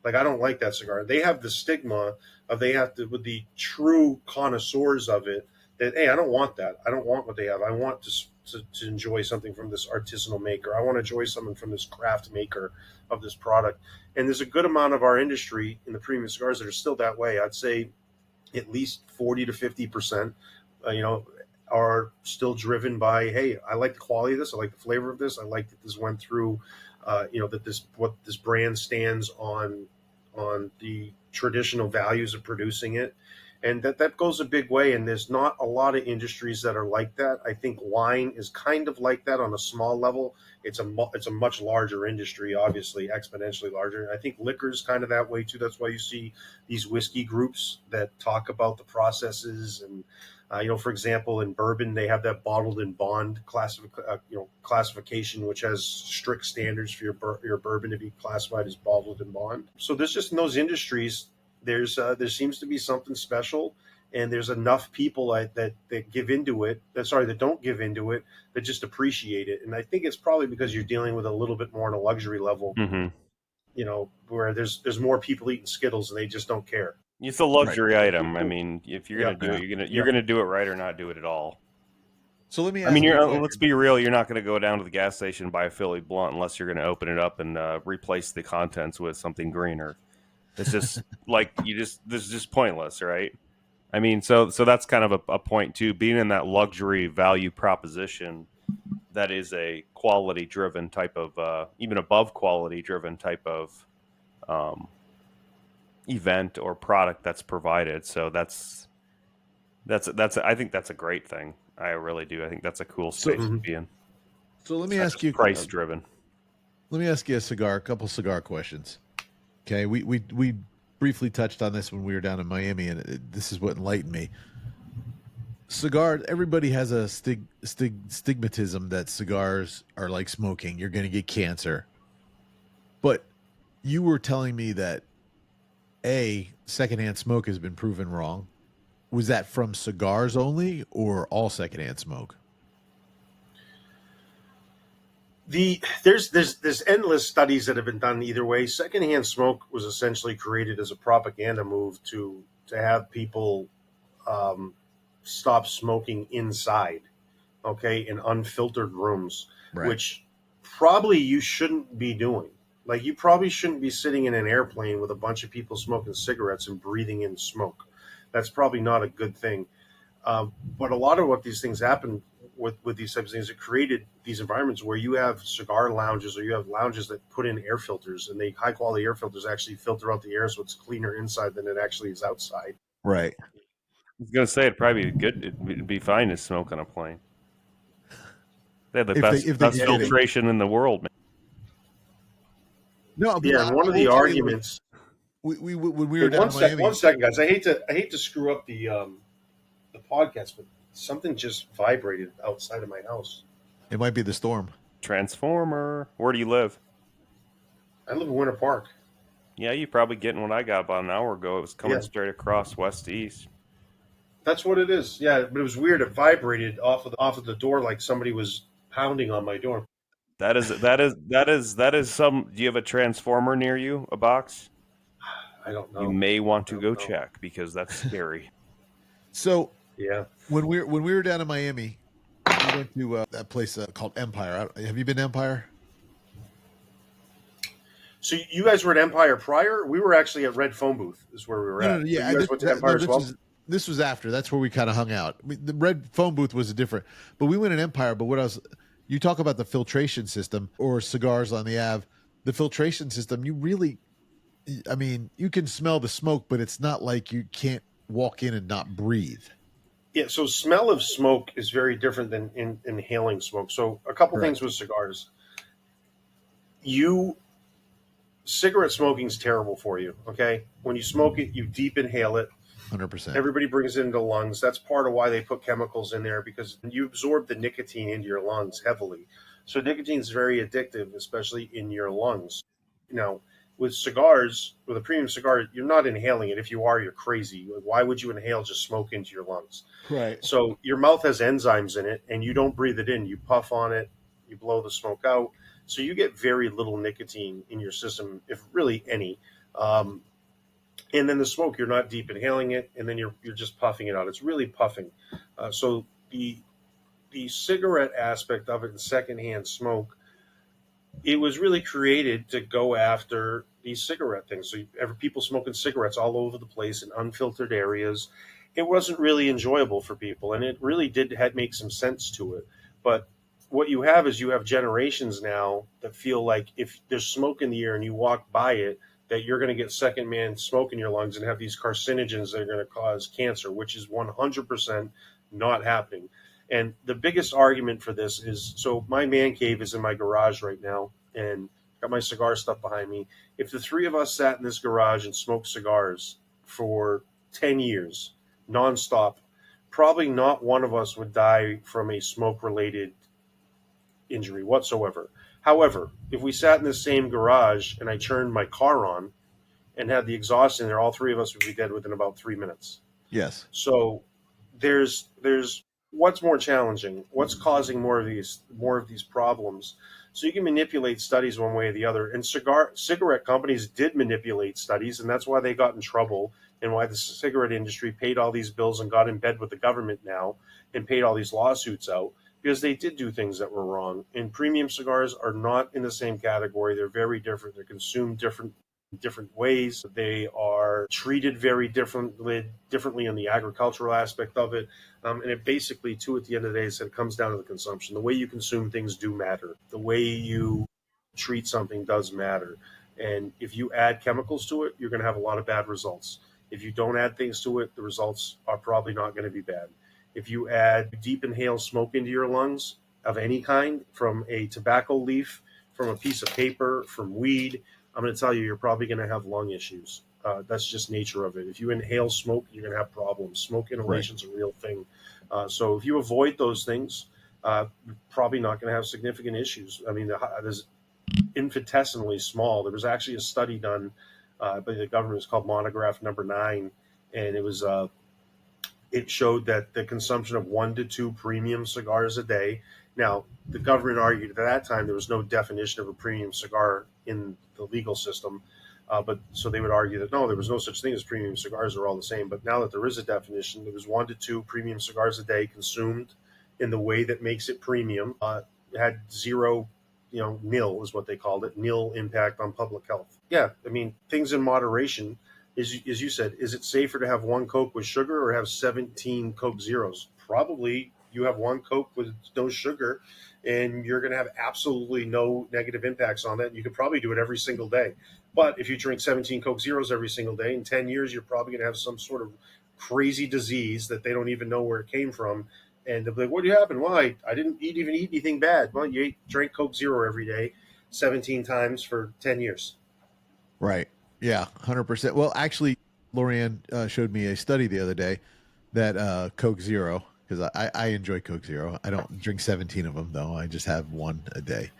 Like, I don't like that cigar. They have the stigma of with the true connoisseurs of it, that, hey, I don't want that. I don't want what they have. I want to enjoy something from this artisanal maker. I want to enjoy something from this craft maker of this product. And there's a good amount of our industry in the premium cigars that are still that way. I'd say at least 40 to 50%, are still driven by, hey, I like the quality of this. I like the flavor of this. I like that this went through, what this brand stands on the traditional values of producing it. And that goes a big way. And there's not a lot of industries that are like that. I think wine is kind of like that on a small level. It's a much larger industry, obviously exponentially larger. And I think liquor is kind of that way too. That's why you see these whiskey groups that talk about the processes. And for example, in bourbon, they have that bottled in bond classification, which has strict standards for your bourbon to be classified as bottled in bond. So there's just, in those industries, there seems to be something special, and there's enough people that give into it. That don't give into it, that just appreciate it. And I think it's probably because you're dealing with a little bit more on a luxury level, where there's more people eating Skittles and they just don't care. It's a luxury item. I mean, if you're gonna do it, you're gonna do it right or not do it at all. So let me ask let's be real. You're not going to go down to the gas station and buy a Philly blunt unless you're going to open it up and replace the contents with something greener. It's just this is just pointless, right? I mean, so that's kind of a point too. Being in that luxury value proposition, that is a quality driven type of, even above quality driven type of event or product that's provided. So that's I think that's a great thing. I really do. I think that's a cool space to be in. So let me ask you, price driven. Let me ask you a couple cigar questions. Okay, we briefly touched on this when we were down in Miami, and this is what enlightened me. Cigar, everybody has a stigmatism that cigars are like smoking. You're going to get cancer. But you were telling me that secondhand smoke has been proven wrong, was that from cigars only or all secondhand smoke? There's endless studies that have been done either way. Secondhand smoke was essentially created as a propaganda move to have people stop smoking inside, okay, in unfiltered rooms, Right. which probably you shouldn't be doing. Like, you probably shouldn't be sitting in an airplane with a bunch of people smoking cigarettes and breathing in smoke. That's probably not a good thing. But a lot of what these things happen with these types of things, it created these environments where you have cigar lounges or you have lounges that put in air filters, and the high quality air filters actually filter out the air, so it's cleaner inside than it actually is outside. Right. I was gonna say it'd probably be good. It'd be fine to smoke on a plane. They have the best if they get it. filtration in the world, man. No, Yeah, and one of the arguments we when we were down in Miami. One second, guys. I hate to screw up the podcast, but something just vibrated outside of my house. It might be the storm. Transformer. Where do you live? I live in Winter Park. Yeah, you probably getting what I got about an hour ago. It was coming Yeah. straight across west to east. That's what it is. Yeah, but it was weird. It vibrated off of the door like somebody was pounding on my door. That is some. Do you have a transformer near you? A box? I don't know. You may want to I go don't know. check because that's scary. So Yeah. when we were down in Miami, we went to that place called Empire. Have you been to Empire? So you guys were at Empire prior? We were actually at Red Phone Booth. Is where we were at. Yeah, So you guys went to Empire as well. This was after. That's where we kind of hung out. I mean, the Red Phone Booth was different, but we went in Empire. But what else? You talk about the filtration system or cigars on the Ave. The filtration system, you really, I mean, you can smell the smoke, but it's not like you can't walk in and not breathe. Yeah, so smell of smoke is very different than inhaling smoke. So a couple things with cigars. Cigarette smoking is terrible for you, okay? When you smoke it, you deep inhale it. 100%. Everybody brings it into lungs. That's part of why they put chemicals in there, because you absorb the nicotine into your lungs heavily. So nicotine is very addictive, especially in your lungs. Now, with cigars, with a premium cigar, you're not inhaling it. If you are, you're crazy. Why would you inhale just smoke into your lungs? Right. So your mouth has enzymes in it, and you don't breathe it in. You puff on it, you blow the smoke out. So you get very little nicotine in your system, if really any. And then the smoke, you're not deep inhaling it, and then you're just puffing it out. It's really puffing. So the cigarette aspect of it and secondhand smoke, it was really created to go after these cigarette things. So people smoking cigarettes all over the place in unfiltered areas. It wasn't really enjoyable for people, and it really did make some sense to it. But what you have is you have generations now that feel like if there's smoke in the air and you walk by it, that you're going to get second-hand smoke in your lungs and have these carcinogens that are going to cause cancer, which is 100% not happening. And the biggest argument for this is, so my man cave is in my garage right now, and got my cigar stuff behind me. If the three of us sat in this garage and smoked cigars for 10 years, nonstop, probably not one of us would die from a smoke-related injury whatsoever. However, if we sat in the same garage and I turned my car on and had the exhaust in there, all three of us would be dead within about 3 minutes. Yes. So there's what's more challenging, what's causing more of these problems. So you can manipulate studies one way or the other. And cigarette companies did manipulate studies, and that's why they got in trouble and why the cigarette industry paid all these bills and got in bed with the government now and paid all these lawsuits out, because they did do things that were wrong. And premium cigars are not in the same category. They're very different. They're consumed different ways. They are treated very differently in the agricultural aspect of it. And it basically, too, at the end of the day, it comes down to the consumption. The way you consume things do matter. The way you treat something does matter. And if you add chemicals to it, you're going to have a lot of bad results. If you don't add things to it, the results are probably not going to be bad. If you add deep inhaled smoke into your lungs of any kind, from a tobacco leaf, from a piece of paper, from weed, I'm going to tell you, you're probably going to have lung issues. That's just nature of it. If you inhale smoke, you're going to have problems. Smoke inhalation is a real thing. So if you avoid those things, you're probably not going to have significant issues. I mean, there's infinitesimally small. There was actually a study done by the government. It's called Monograph Number 9, and it was It showed that the consumption of 1 to 2 premium cigars a day. Now, the government argued at that time there was no definition of a premium cigar in the legal system. But so they would argue that no, there was no such thing as premium cigars; they're all the same. But now that there is a definition, there was 1 to 2 premium cigars a day consumed in the way that makes it premium. It had zero, nil is what they called it, nil impact on public health. Yeah, I mean things in moderation. As you said, is it safer to have one Coke with sugar or have 17 Coke Zeros? Probably you have one Coke with no sugar, and you're going to have absolutely no negative impacts on that. You could probably do it every single day. But if you drink 17 Coke Zeros every single day, in 10 years, you're probably going to have some sort of crazy disease that they don't even know where it came from. And they'll be like, what happened? Well, I didn't even eat anything bad. Well, you drank Coke Zero every day 17 times for 10 years. Right. Yeah, 100%. Well, actually, Lorianne showed me a study the other day that Coke Zero, because I enjoy Coke Zero. I don't drink 17 of them, though. I just have one a day.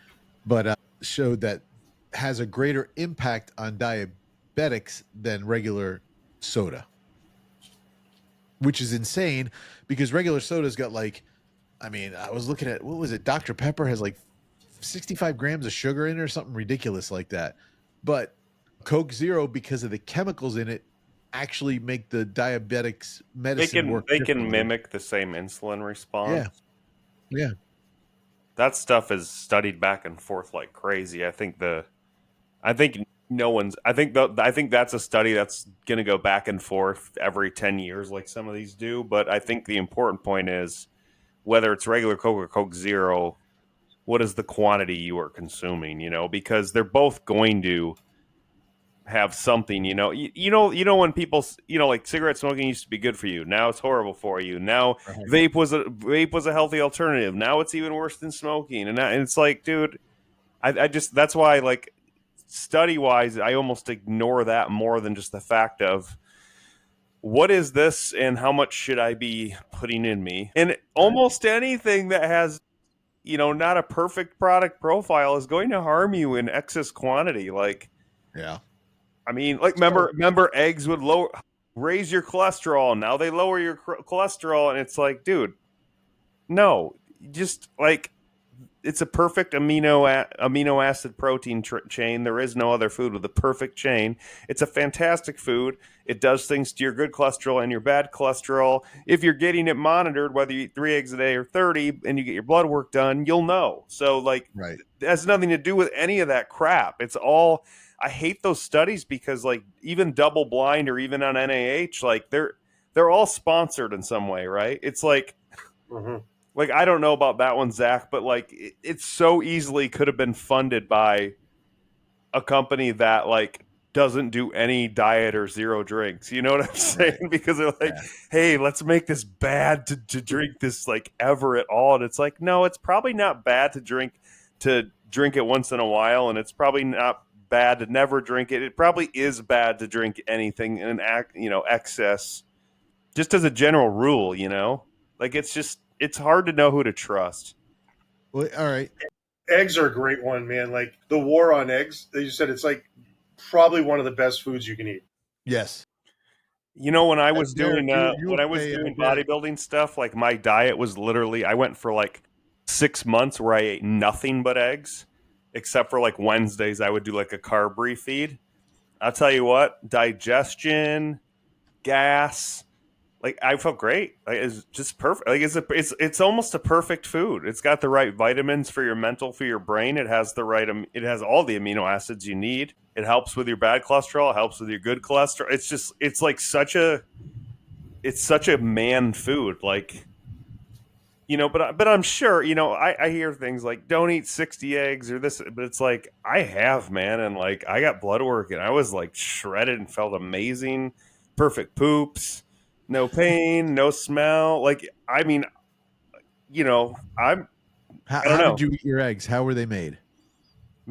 But showed that has a greater impact on diabetics than regular soda, which is insane because regular soda's got I was looking at, what was it? Dr. Pepper has 65 grams of sugar in it or something ridiculous like that. But Coke Zero, because of the chemicals in it, actually make the diabetics medicine work. They can mimic the same insulin response. Yeah. That stuff is studied back and forth like crazy. I think that's a study that's going to go back and forth every 10 years like some of these do. But I think the important point is whether it's regular Coke or Coke Zero, what is the quantity you are consuming, because they're both going to have something, when people, like cigarette smoking used to be good for you. Now it's horrible for you. Now vape was a healthy alternative. Now it's even worse than smoking. And it's like, dude, I just, that's why study wise, I almost ignore that more than just the fact of what is this and how much should I be putting in me? And almost anything that has, not a perfect product profile is going to harm you in excess quantity. Yeah. I mean, remember eggs would raise your cholesterol. Now they lower your cholesterol. And it's like, dude, no, just it's a perfect amino acid protein chain. There is no other food with a perfect chain. It's a fantastic food. It does things to your good cholesterol and your bad cholesterol. If you're getting it monitored, whether you eat 3 eggs a day or 30 and you get your blood work done, you'll know. So it has nothing to do with any of that crap. It's all, I hate those studies because even double blind or even on NIH, they're all sponsored in some way, right? It's Mm-hmm. I don't know about that one, Zach, but it so easily could have been funded by a company that doesn't do any diet or zero drinks. You know what I'm saying? Right. Because they're hey, let's make this bad to drink this ever at all. And it's no, it's probably not bad to drink it once in a while, and it's probably not bad to never drink it. It probably is bad to drink anything in excess, just as a general rule. It's hard to know who to trust. Well, all right. Eggs are a great one, man. The war on eggs, as you said, it's probably one of the best foods you can eat. Yes. When I was doing bodybuilding stuff, my diet was literally, I went for 6 months where I ate nothing but eggs, except for Wednesdays I would do a carb refeed. I'll tell you what, digestion, gas, I felt great. It's just perfect. It's almost a perfect food. It's got the right vitamins for your mental, for your brain. It has it has all the amino acids you need. It helps with your bad cholesterol. It helps with your good cholesterol. It's such a man food. But I'm sure, I hear things don't eat 60 eggs or this, but it's I have, man. And I got blood work and I was shredded and felt amazing. Perfect poops. No pain, no smell. I don't know. How did you eat your eggs? How were they made?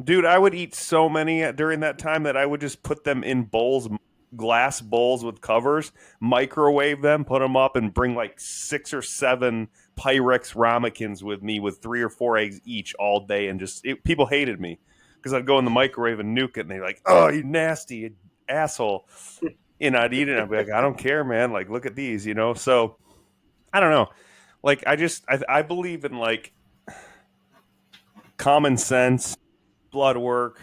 Dude, I would eat so many during that time that I would just put them in bowls, glass bowls with covers, microwave them, put them up, and bring 6 or 7 Pyrex ramekins with me with 3 or 4 eggs each all day. And people hated me because I'd go in the microwave and nuke it. And they're like, oh, you nasty asshole. And I'd eat it and I'd be like, I don't care, man. Look at these, So I don't know. Like I believe in like common sense, blood work,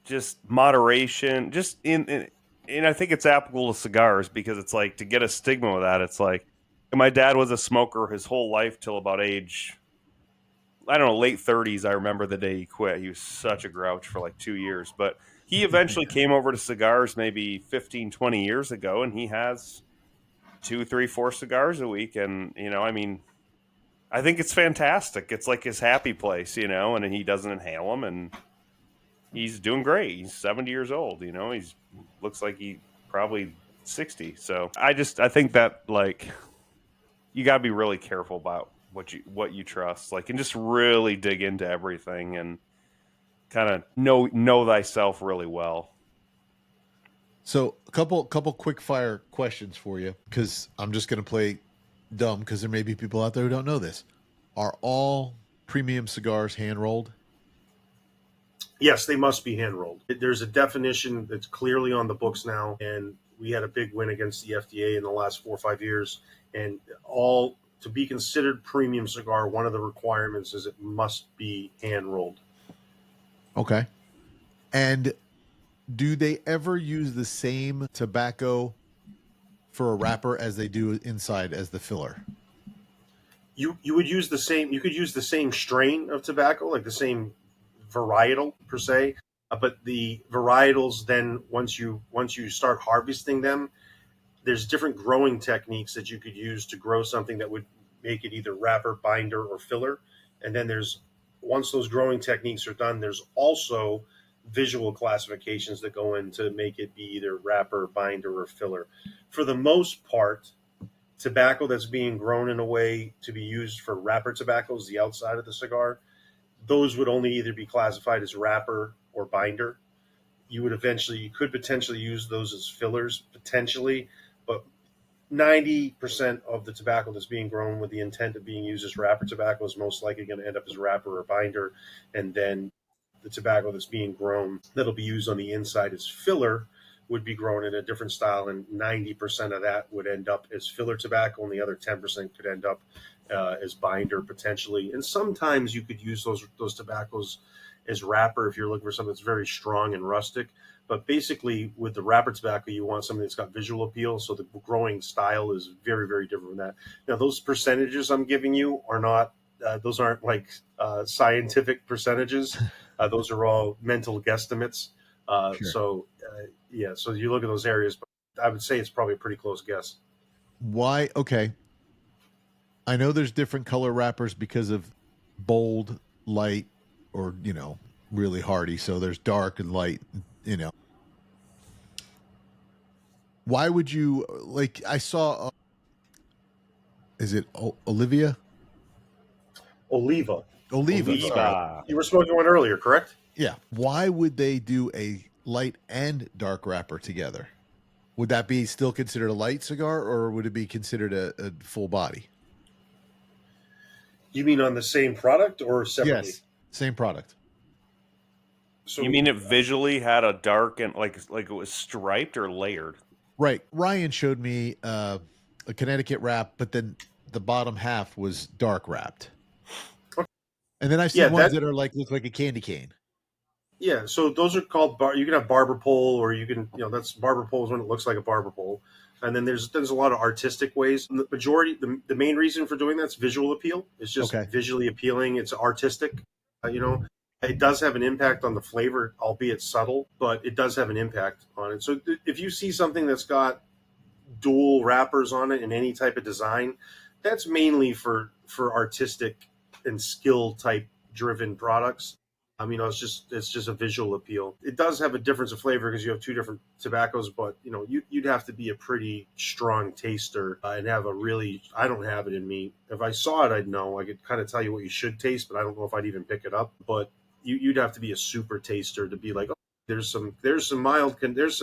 just moderation, just and I think it's applicable to cigars because it's like to get a stigma with that. It's like my dad was a smoker his whole life till about age, I don't know, late 30s. I remember the day he quit. He was such a grouch for like 2 years, but he eventually came over to cigars maybe 15, 20 years ago, and he has two, three, four cigars a week. And, I mean, I think it's fantastic. It's like his happy place, and he doesn't inhale them, and he's doing great. He's 70 years old, he's looks like he probably 60. So I think that like you got to be really careful about what you trust, like, and just really dig into everything and kind of know thyself really well. So a couple quick fire questions for you, because I'm just going to play dumb because there may be people out there who don't know this. Are all premium cigars hand rolled? Yes, they must be hand rolled. There's a definition that's clearly on the books now, and we had a big win against the FDA in the last 4 or 5 years. And all to be considered premium cigar, one of the requirements is it must be hand rolled. Okay. And do they ever use the same tobacco for a wrapper as they do inside as the filler? You would use the same. You could use the same strain of tobacco, like the same varietal per se, but the varietals then once you start harvesting them, there's different growing techniques that you could use to grow something that would make it either wrapper, binder, or filler. And then once those growing techniques are done, there's also visual classifications that go in to make it be either wrapper, binder, or filler. For the most part, tobacco that's being grown in a way to be used for wrapper tobaccos, the outside of the cigar, those would only either be classified as wrapper or binder. You could potentially use those as fillers, potentially, but 90% of the tobacco that's being grown with the intent of being used as wrapper tobacco is most likely going to end up as wrapper or binder. And then the tobacco that's being grown that'll be used on the inside as filler would be grown in a different style, and 90% of that would end up as filler tobacco, and the other 10% could end up as binder potentially. And sometimes you could use those tobaccos as wrapper if you're looking for something that's very strong and rustic. But basically, with the wrapper tobacco, you want something that's got visual appeal. So the growing style is very, very different from that. Now, those percentages I'm giving you are not; those aren't like scientific percentages. Those are all mental guesstimates. Sure. So you look at those areas, but I would say it's probably a pretty close guess. Why? Okay. I know there's different color wrappers because of bold, light, or, really hardy. So there's dark and light, Why would you, like, I saw, is it Olivia? Oliva. Oliva. You were smoking one earlier, correct? Yeah. Why would they do a light and dark wrapper together? Would that be still considered a light cigar, or would it be considered a full body? You mean on the same product or separately? Yes, same product. So you mean it visually had a dark and like it was striped or layered? Right. Ryan showed me a Connecticut wrap, but then the bottom half was dark wrapped. Okay. And then I've seen ones that are look like a candy cane. Yeah, so those are called you can have barber pole, or you can that's barber pole is when it looks like a barber pole. And then there's a lot of artistic ways. The majority, the main reason for doing that's visual appeal. It's just visually appealing. It's artistic. It does have an impact on the flavor, albeit subtle, but it does have an impact on it. So if you see something that's got dual wrappers on it in any type of design, that's mainly for artistic and skill type driven products. It's just a visual appeal. It does have a difference of flavor because you have two different tobaccos, but you'd have to be a pretty strong taster and have I don't have it in me. If I saw it, I'd know. I could kind of tell you what you should taste, but I don't know if I'd even pick it up. But you'd have to be a super taster to be like, oh, there's some mild, there's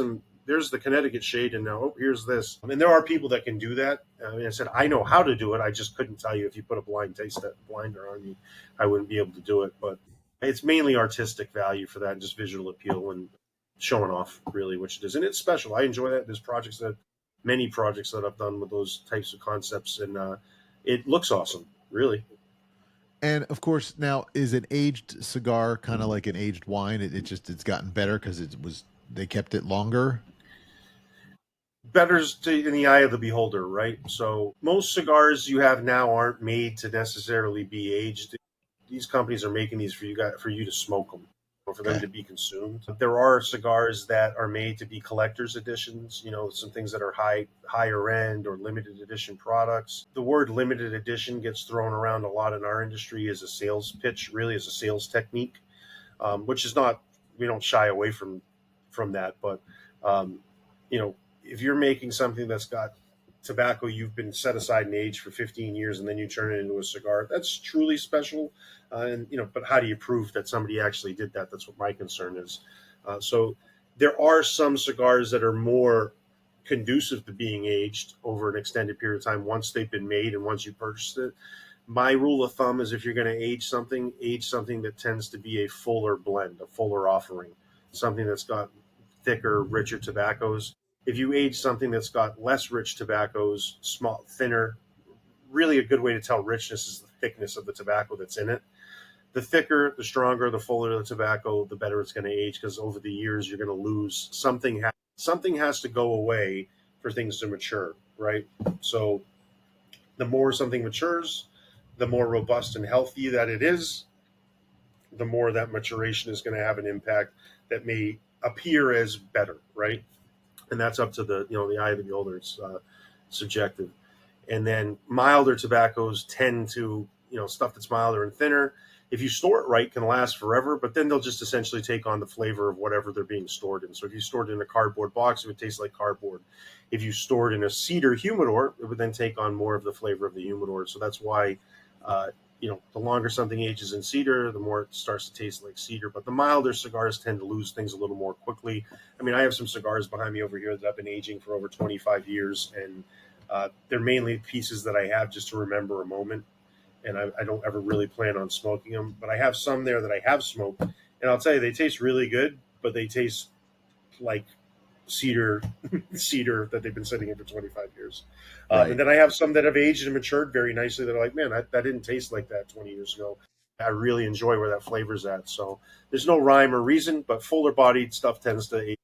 the Connecticut shade, and now here's this. And there are people that can do that. I said I know how to do it. I just couldn't tell you if you put a blinder on me, I wouldn't be able to do it. But it's mainly artistic value for that, and just visual appeal and showing off, really, which it is. And it's special. I enjoy that. There's projects that many projects that I've done with those types of concepts, and it looks awesome, really. And of course, now is an aged cigar kind of like an aged wine? It's gotten better because they kept it longer. Better's in the eye of the beholder, right? So most cigars you have now aren't made to necessarily be aged. These companies are making these for you to smoke them, or for them Okay. to be consumed. There are cigars that are made to be collector's editions. Some things that are higher end or limited edition products. The word limited edition gets thrown around a lot in our industry as a sales pitch, really as a sales technique, which is not. We don't shy away from that, but um, you know, if you're making something that's got tobacco you've been set aside and aged for 15 years and then you turn it into a cigar, that's truly special. But how do you prove that somebody actually did that? That's what my concern is. So there are some cigars that are more conducive to being aged over an extended period of time once they've been made and once you purchased it. My rule of thumb is if you're going to age something that tends to be a fuller blend, a fuller offering, something that's got thicker, richer tobaccos. If you age something that's got less rich tobaccos, small, thinner, really a good way to tell richness is the thickness of the tobacco that's in it. The thicker, the stronger, the fuller the tobacco, the better it's going to age, because over the years you're going to lose something. Something has to go away for things to mature, right? So the more something matures, the more robust and healthy that it is, the more that maturation is going to have an impact that may appear as better, right? And that's up to the eye of the beholder. It's subjective. And then milder tobaccos tend to, stuff that's milder and thinner, if you store it right, can last forever, but then they'll just essentially take on the flavor of whatever they're being stored in. So if you stored it in a cardboard box, it would taste like cardboard. If you stored in a cedar humidor, it would then take on more of the flavor of the humidor. So that's why, the longer something ages in cedar, the more it starts to taste like cedar. But the milder cigars tend to lose things a little more quickly. I mean, I have some cigars behind me over here that I've been aging for over 25 years, and they're mainly pieces that I have just to remember a moment. And I don't ever really plan on smoking them. But I have some there that I have smoked, and I'll tell you, they taste really good, but they taste like cedar that they've been sitting in for 25 years. Right. And then I have some that have aged and matured very nicely that are like, man, that didn't taste like that 20 years ago. I really enjoy where that flavor's at. So there's no rhyme or reason, but fuller bodied stuff tends to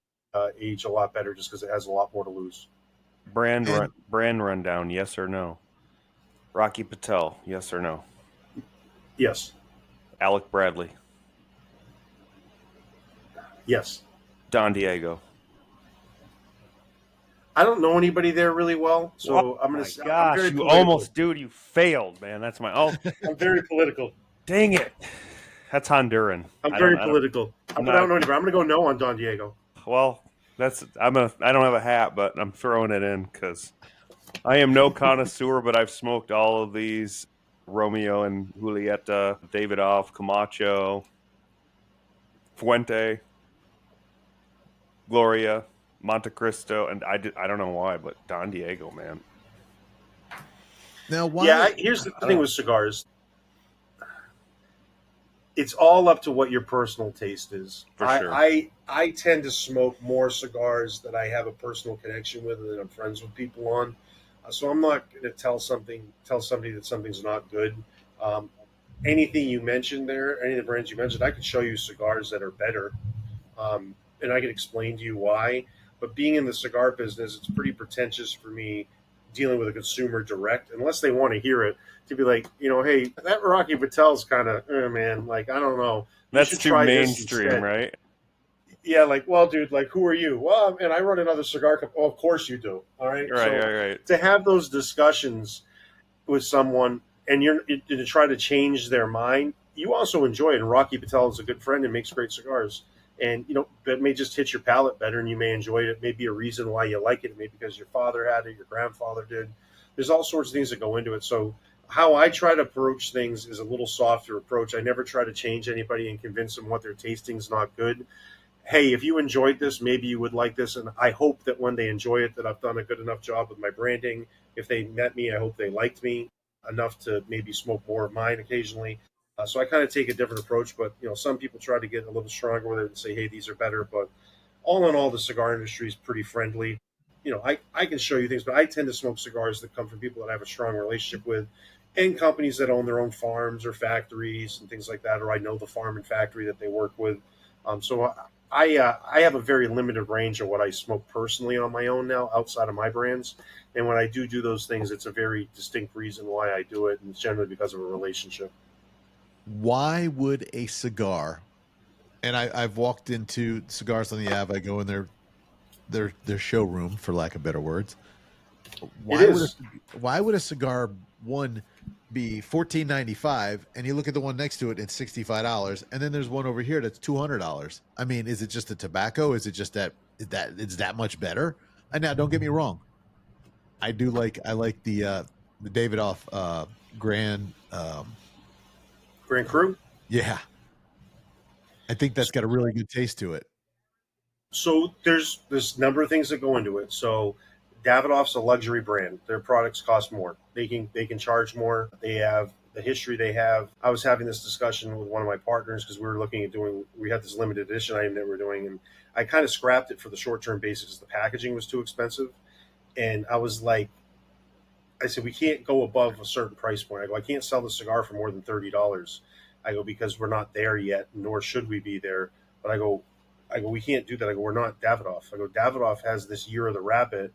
age a lot better just because it has a lot more to lose. Brand rundown, yes or no? Rocky Patel, yes or no? Yes. Alec Bradley, Yes. Don Diego. I don't know anybody there really well, so I'm going to say, gosh, you political. almost, dude, you failed, man. That's my, I'm very political. dang it. That's Honduran. I'm very political. I don't know anybody. I'm going to go no on Don Diego. Well, I don't have a hat, but I'm throwing it in because I am no connoisseur, but I've smoked all of these: Romeo and Julieta, Davidoff, Camacho, Fuente, Gloria, Monte Cristo, and I don't know why, but Don Diego, man. Now, why? Yeah, here's the thing with cigars. It's all up to what your personal taste is. For sure. I tend to smoke more cigars that I have a personal connection with and that I'm friends with people on. So I'm not going to tell somebody that something's not good. Anything you mentioned there, any of the brands you mentioned, I could show you cigars that are better, and I can explain to you why. But being in the cigar business, it's pretty pretentious for me dealing with a consumer direct, unless they want to hear it, to be like, hey, that Rocky Patel's kind of, man, like, I don't know. That's too mainstream, right? Yeah, like, well, dude, like, who are you? Well, and I run another cigar company. Oh, of course you do. All right. Right. To have those discussions with someone and you're to try to change their mind, you also enjoy it. And Rocky Patel is a good friend and makes great cigars. And, that may just hit your palate better and you may enjoy it. It may be a reason why you like it. It may be because your father had it, your grandfather did. There's all sorts of things that go into it. So how I try to approach things is a little softer approach. I never try to change anybody and convince them what they're tasting is not good. Hey, if you enjoyed this, maybe you would like this. And I hope that when they enjoy it, that I've done a good enough job with my branding. If they met me, I hope they liked me enough to maybe smoke more of mine occasionally. So I kind of take a different approach, but some people try to get a little stronger with it and say, hey, these are better. But all in all, the cigar industry is pretty friendly. I can show you things, but I tend to smoke cigars that come from people that I have a strong relationship with, and companies that own their own farms or factories and things like that, or I know the farm and factory that they work with. So I have a very limited range of what I smoke personally on my own now, outside of my brands. And when I do those things, it's a very distinct reason why I do it, and it's generally because of a relationship. Why would a cigar? And I've walked into Cigars on the Ave. I go in their showroom, for lack of better words. It Why would is. a cigar one be $14.95, and you look at the one next to it, it's $65, and then there's one over here that's $200? I mean, is it just the tobacco? Is it just that it's that much better? And now, don't get me wrong, I like the Davidoff Grand. Grand Cru. Yeah, I think that's got a really good taste to it. So there's a number of things that go into it. So Davidoff's a luxury brand. Their products cost more. They can charge more. They have the history they have. I was having this discussion with one of my partners because we were looking at we had this limited edition item that we're doing, and I kind of scrapped it for the short term basis. The packaging was too expensive. And I was like, I said, we can't go above a certain price point. I go, I can't sell the cigar for more than $30. I go, because we're not there yet, nor should we be there. But I go, we can't do that. I go, we're not Davidoff. I go, Davidoff has this Year of the Rabbit.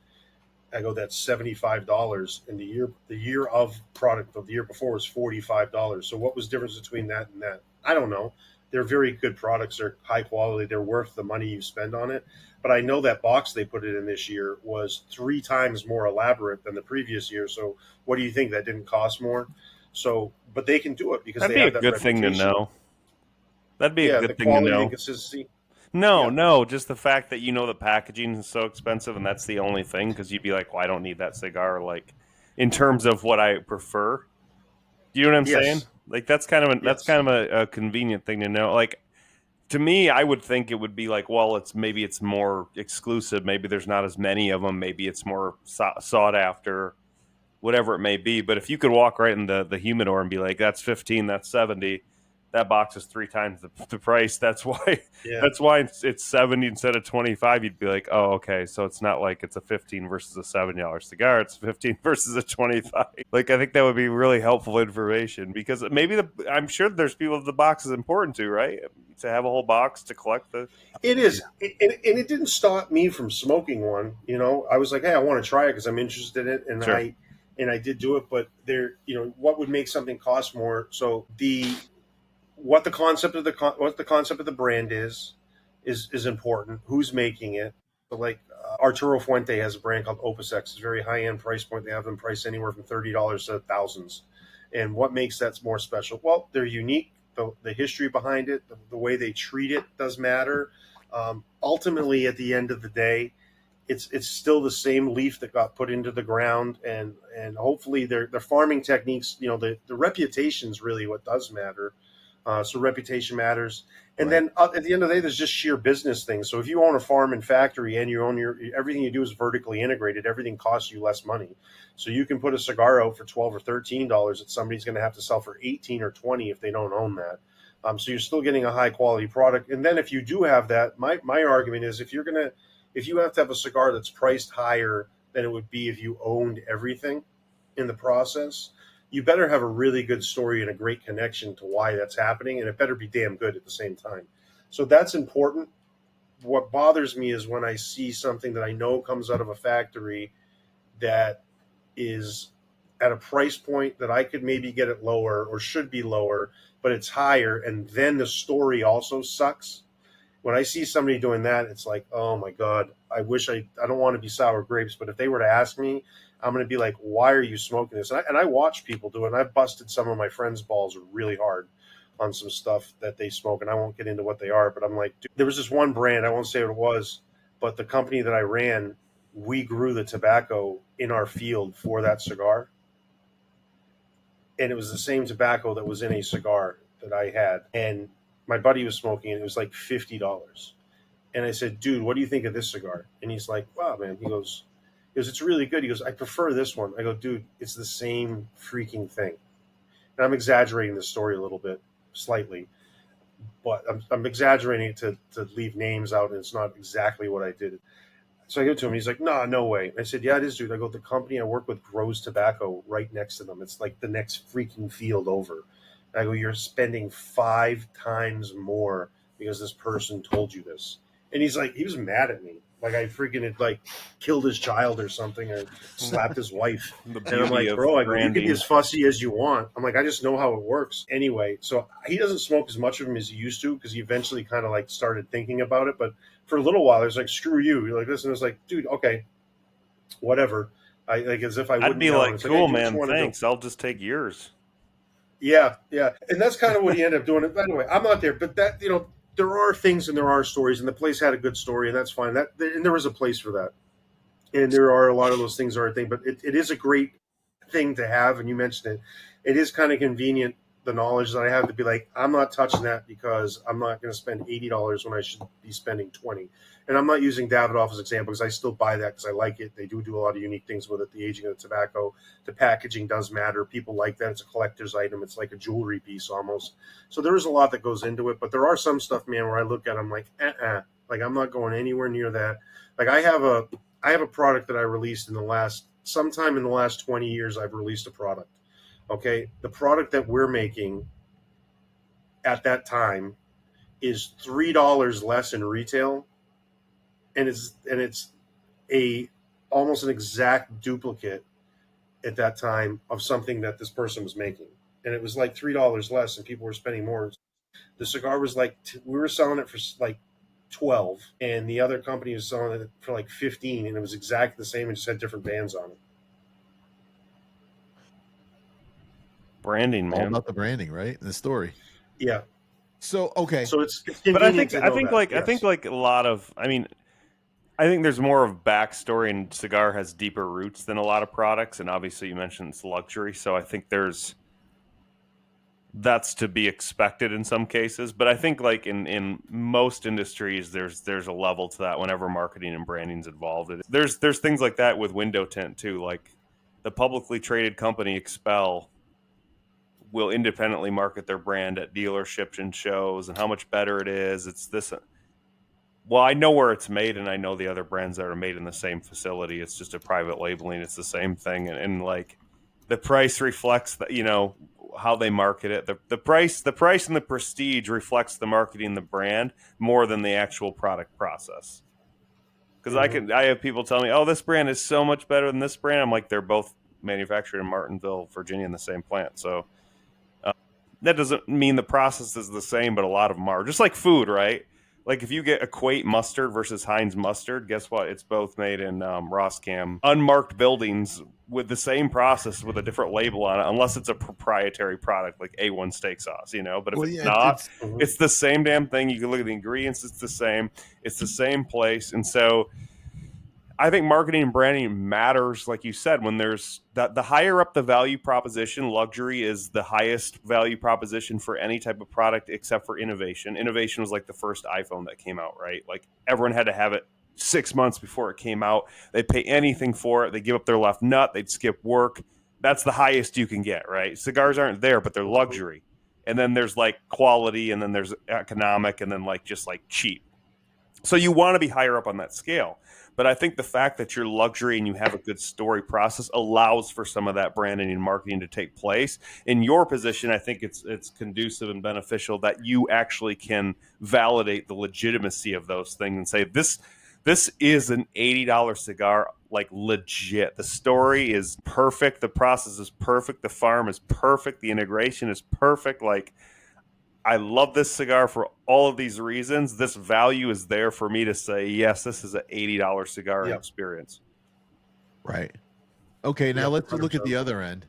I go, that's $75, and the year of product of the year before was $45. So what was the difference between that and that? I don't know. They're very good products. They're high quality. They're worth the money you spend on it. But I know that box they put it in this year was 3 times more elaborate than the previous year. So what do you think? That didn't cost more? So, but they can do it because That'd they be a have that good thing to reputation. know. That'd be a Yeah, good the thing to quality know. and consistency. No, Yeah. no, just the fact that the packaging is so expensive, and that's the only thing, because you'd be like, well, I don't need that cigar, like, in terms of what I prefer. Do you know what I'm saying? Yes. Like, that's kind of Yes. a convenient thing to know. Like, to me, I would think it would be like, well, maybe it's more exclusive, maybe there's not as many of them, maybe it's more sought after, whatever it may be. But if you could walk right in the humidor and be like, that's 15, that's 70, that box is 3 times the price. That's why Yeah. it's 70 instead of 25. You'd be like, oh, okay, so it's not like it's a 15 versus a $7 cigar. It's 15 versus a 25. Like, I think that would be really helpful information, because maybe I'm sure there's people that the box is important to, right? To have a whole box to collect the. It is, and it didn't stop me from smoking one. I was like, hey, I want to try it because I'm interested in it, and Sure. I did do it. But what would make something cost more? So what the concept of the brand is important. Who's making it? So like Arturo Fuente has a brand called Opus X. It's a very high end price point. They have them priced anywhere from $30 to thousands. And what makes that more special? Well, they're unique. The history behind it, the way they treat it does matter. Ultimately, at the end of the day, it's still the same leaf that got put into the ground, and hopefully their farming techniques. The reputation is really what does matter. So reputation matters. And Right. then at the end of the day, there's just sheer business things. So if you own a farm and factory and you own everything you do is vertically integrated, everything costs you less money. So you can put a cigar out for $12 or $13 that somebody's going to have to sell for 18 or 20 if they don't own that. So you're still getting a high quality product. And then if you do have that, my argument is if you have to have a cigar that's priced higher than it would be if you owned everything in the process, you better have a really good story and a great connection to why that's happening, and it better be damn good at the same time. So that's important. What bothers me is when I see something that I know comes out of a factory that is at a price point that I could maybe get it lower or should be lower, but it's higher, and then the story also sucks. When I see somebody doing that, it's like, oh my God, I don't want to be sour grapes, but if they were to ask me, I'm going to be like, why are you smoking this? And I watch people do it, and I've busted some of my friends' balls really hard on some stuff that they smoke, and I won't get into what they are, but I'm like, dude, there was this one brand, I won't say what it was, but the company that I ran, we grew the tobacco in our field for that cigar. And it was the same tobacco that was in a cigar that I had. And my buddy was smoking, and it was like $50. And I said, dude, what do you think of this cigar? And he's like, wow, man. He goes, it's really good. He goes, I prefer this one. I go, dude, it's the same freaking thing. And I'm exaggerating the story a little bit, slightly, but I'm exaggerating it to leave names out, and it's not exactly what I did. So I give it to him. He's like, "No, no way." I said, "Yeah, it is, dude." I go, "The company I work with grows tobacco right next to them. It's like the next freaking field over." I go, "You're spending 5 times more because this person told you this." And he's like, he was mad at me. Like I freaking had like killed his child or something or slapped his wife. The And I'm beauty like, of "Bro, I go, you can be branding. as fussy as you want." I'm like, "I just know how it works." Anyway, so he doesn't smoke as much of them as he used to because he eventually kind of like started thinking about it. But for a little while, it was like, "Screw you." You're like this. And it's like, dude, okay, whatever. I like as if I I'd wouldn't be know. And like, it's like, "Hey, cool, do what you man. want to do." Thanks. I'll just take yours. Yeah, yeah. And that's kind of what he ended up doing. Anyway, I'm not there, but that, there are things and there are stories, and the place had a good story, and that's fine. And there was a place for that. And there are a lot of those things are a thing, but it is a great thing to have. And you mentioned it. It is kind of convenient, the knowledge that I have to be like, I'm not touching that because I'm not going to spend $80 when I should be spending 20. And I'm not using Davidoff as an example because I still buy that because I like it. They do a lot of unique things with it. The aging of the tobacco, the packaging does matter. People like that. It's a collector's item. It's like a jewelry piece almost. So there is a lot that goes into it. But there are some stuff, man, where I look at it, I'm like, like I'm not going anywhere near that. Like I have a product that I released sometime in the last 20 years. I've released a product. Okay, the product that we're making at that time is $3 less in retail, and it's a almost an exact duplicate at that time of something that this person was making, and it was like $3 less, and people were spending more. The cigar was like we were selling it for like 12, and the other company was selling it for like 15, and it was exactly the same and just had different bands on it. Branding, All man. about the branding, right? And the story. Yeah. So okay. So it's But I convenient think to know that. I think like a lot of I think there's more of backstory, and cigar has deeper roots than a lot of products. And obviously, you mentioned it's luxury, so I think that's to be expected in some cases. But I think like in most industries, there's a level to that whenever marketing and branding's involved. There's things like that with window tint too. Like the publicly traded company Expel will independently market their brand at dealerships and shows and how much better it is. It's this. Well, I know where it's made, and I know the other brands that are made in the same facility. It's just a private labeling. It's the same thing, and like the price reflects that how they market it. The price and the prestige reflects the marketing, the brand more than the actual product process. Because I have people tell me, "Oh, this brand is so much better than this brand." I'm like, they're both manufactured in Martinville, Virginia, in the same plant. So that doesn't mean the process is the same, but a lot of them are. Just like food, right? Like if you get Equate mustard versus Heinz mustard, guess what? It's both made in Roskam, unmarked buildings with the same process with a different label on it, unless it's a proprietary product like A1 steak sauce, But if Well, it's yeah, not, Mhm. it's the same damn thing. You can look at the ingredients; it's the same. It's the same place, and so I think marketing and branding matters, like you said, when there's the higher up the value proposition, luxury is the highest value proposition for any type of product except for innovation. Innovation was like the first iPhone that came out, right? Like everyone had to have it 6 months before it came out. They'd pay anything for it. They'd give up their left nut. They'd skip work. That's the highest you can get, right? Cigars aren't there, but they're luxury. And then there's like quality, and then there's economic, and then like just like cheap. So you want to be higher up on that scale. But I think the fact that you're luxury and you have a good story process allows for some of that branding and marketing to take place. In your position, I think it's conducive and beneficial that you actually can validate the legitimacy of those things and say this is an $80 cigar, like legit. The story is perfect, the process is perfect, the farm is perfect, the integration is perfect. Like I love this cigar for all of these reasons. This value is there for me to say, yes, this is an $80 cigar Yep. experience. Right. Okay, now Yep, let's look at 100%. the other end.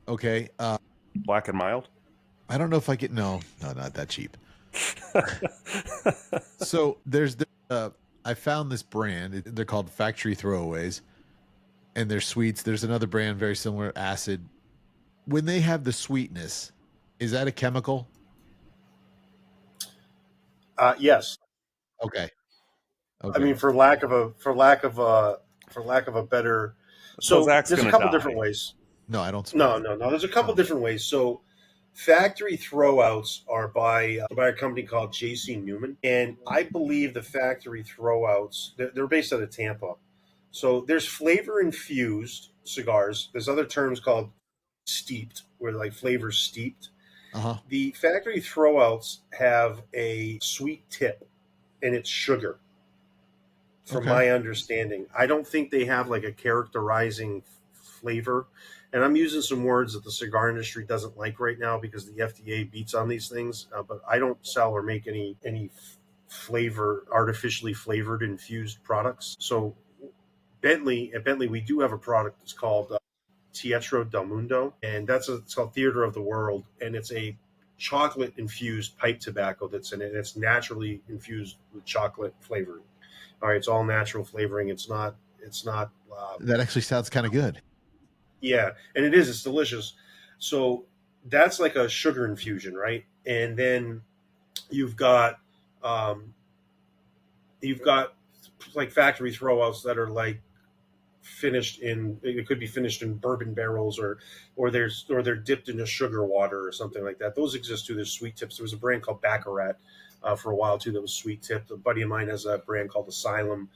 Okay. Black and mild. I don't know if I get no, not that cheap. So I found this brand. They're called Factory Throwaways, and they're sweets. There's another brand very similar, Acid. When they have the sweetness, is that a chemical? Yes. Okay. I mean, Okay. for lack of a better. So So Zach's there's a gonna couple die. different ways. No, I don't smoke. No. There's a couple Oh. different ways. So factory throwouts are by a company called JC Newman, and I believe the factory throwouts they're based out of Tampa. So there's flavor infused cigars. There's other terms called steeped, where like flavor steeped. Uh-huh. The factory throwouts have a sweet tip, and it's sugar, from Okay. my understanding. I don't think they have like a characterizing flavor. And I'm using some words that the cigar industry doesn't like right now because the FDA beats on these things. But I don't sell or make any flavor, artificially flavored infused products. So at Bentley, we do have a product that's called Teatro del Mundo, and it's called Theater of the World, and it's a chocolate infused pipe tobacco that's in it. It's naturally infused with chocolate flavoring. All right, it's all natural flavoring. It's not. That actually sounds kind of good. Yeah, and it is. It's delicious. So that's like a sugar infusion, right? And then you've got um, you've got like factory throwouts that are like finished in. It could be finished in bourbon barrels, or they're dipped into sugar water or something like that. Those exist too. There's sweet tips. There was a brand called Baccarat for a while too that was sweet tipped. A buddy of mine has a brand called Asylum.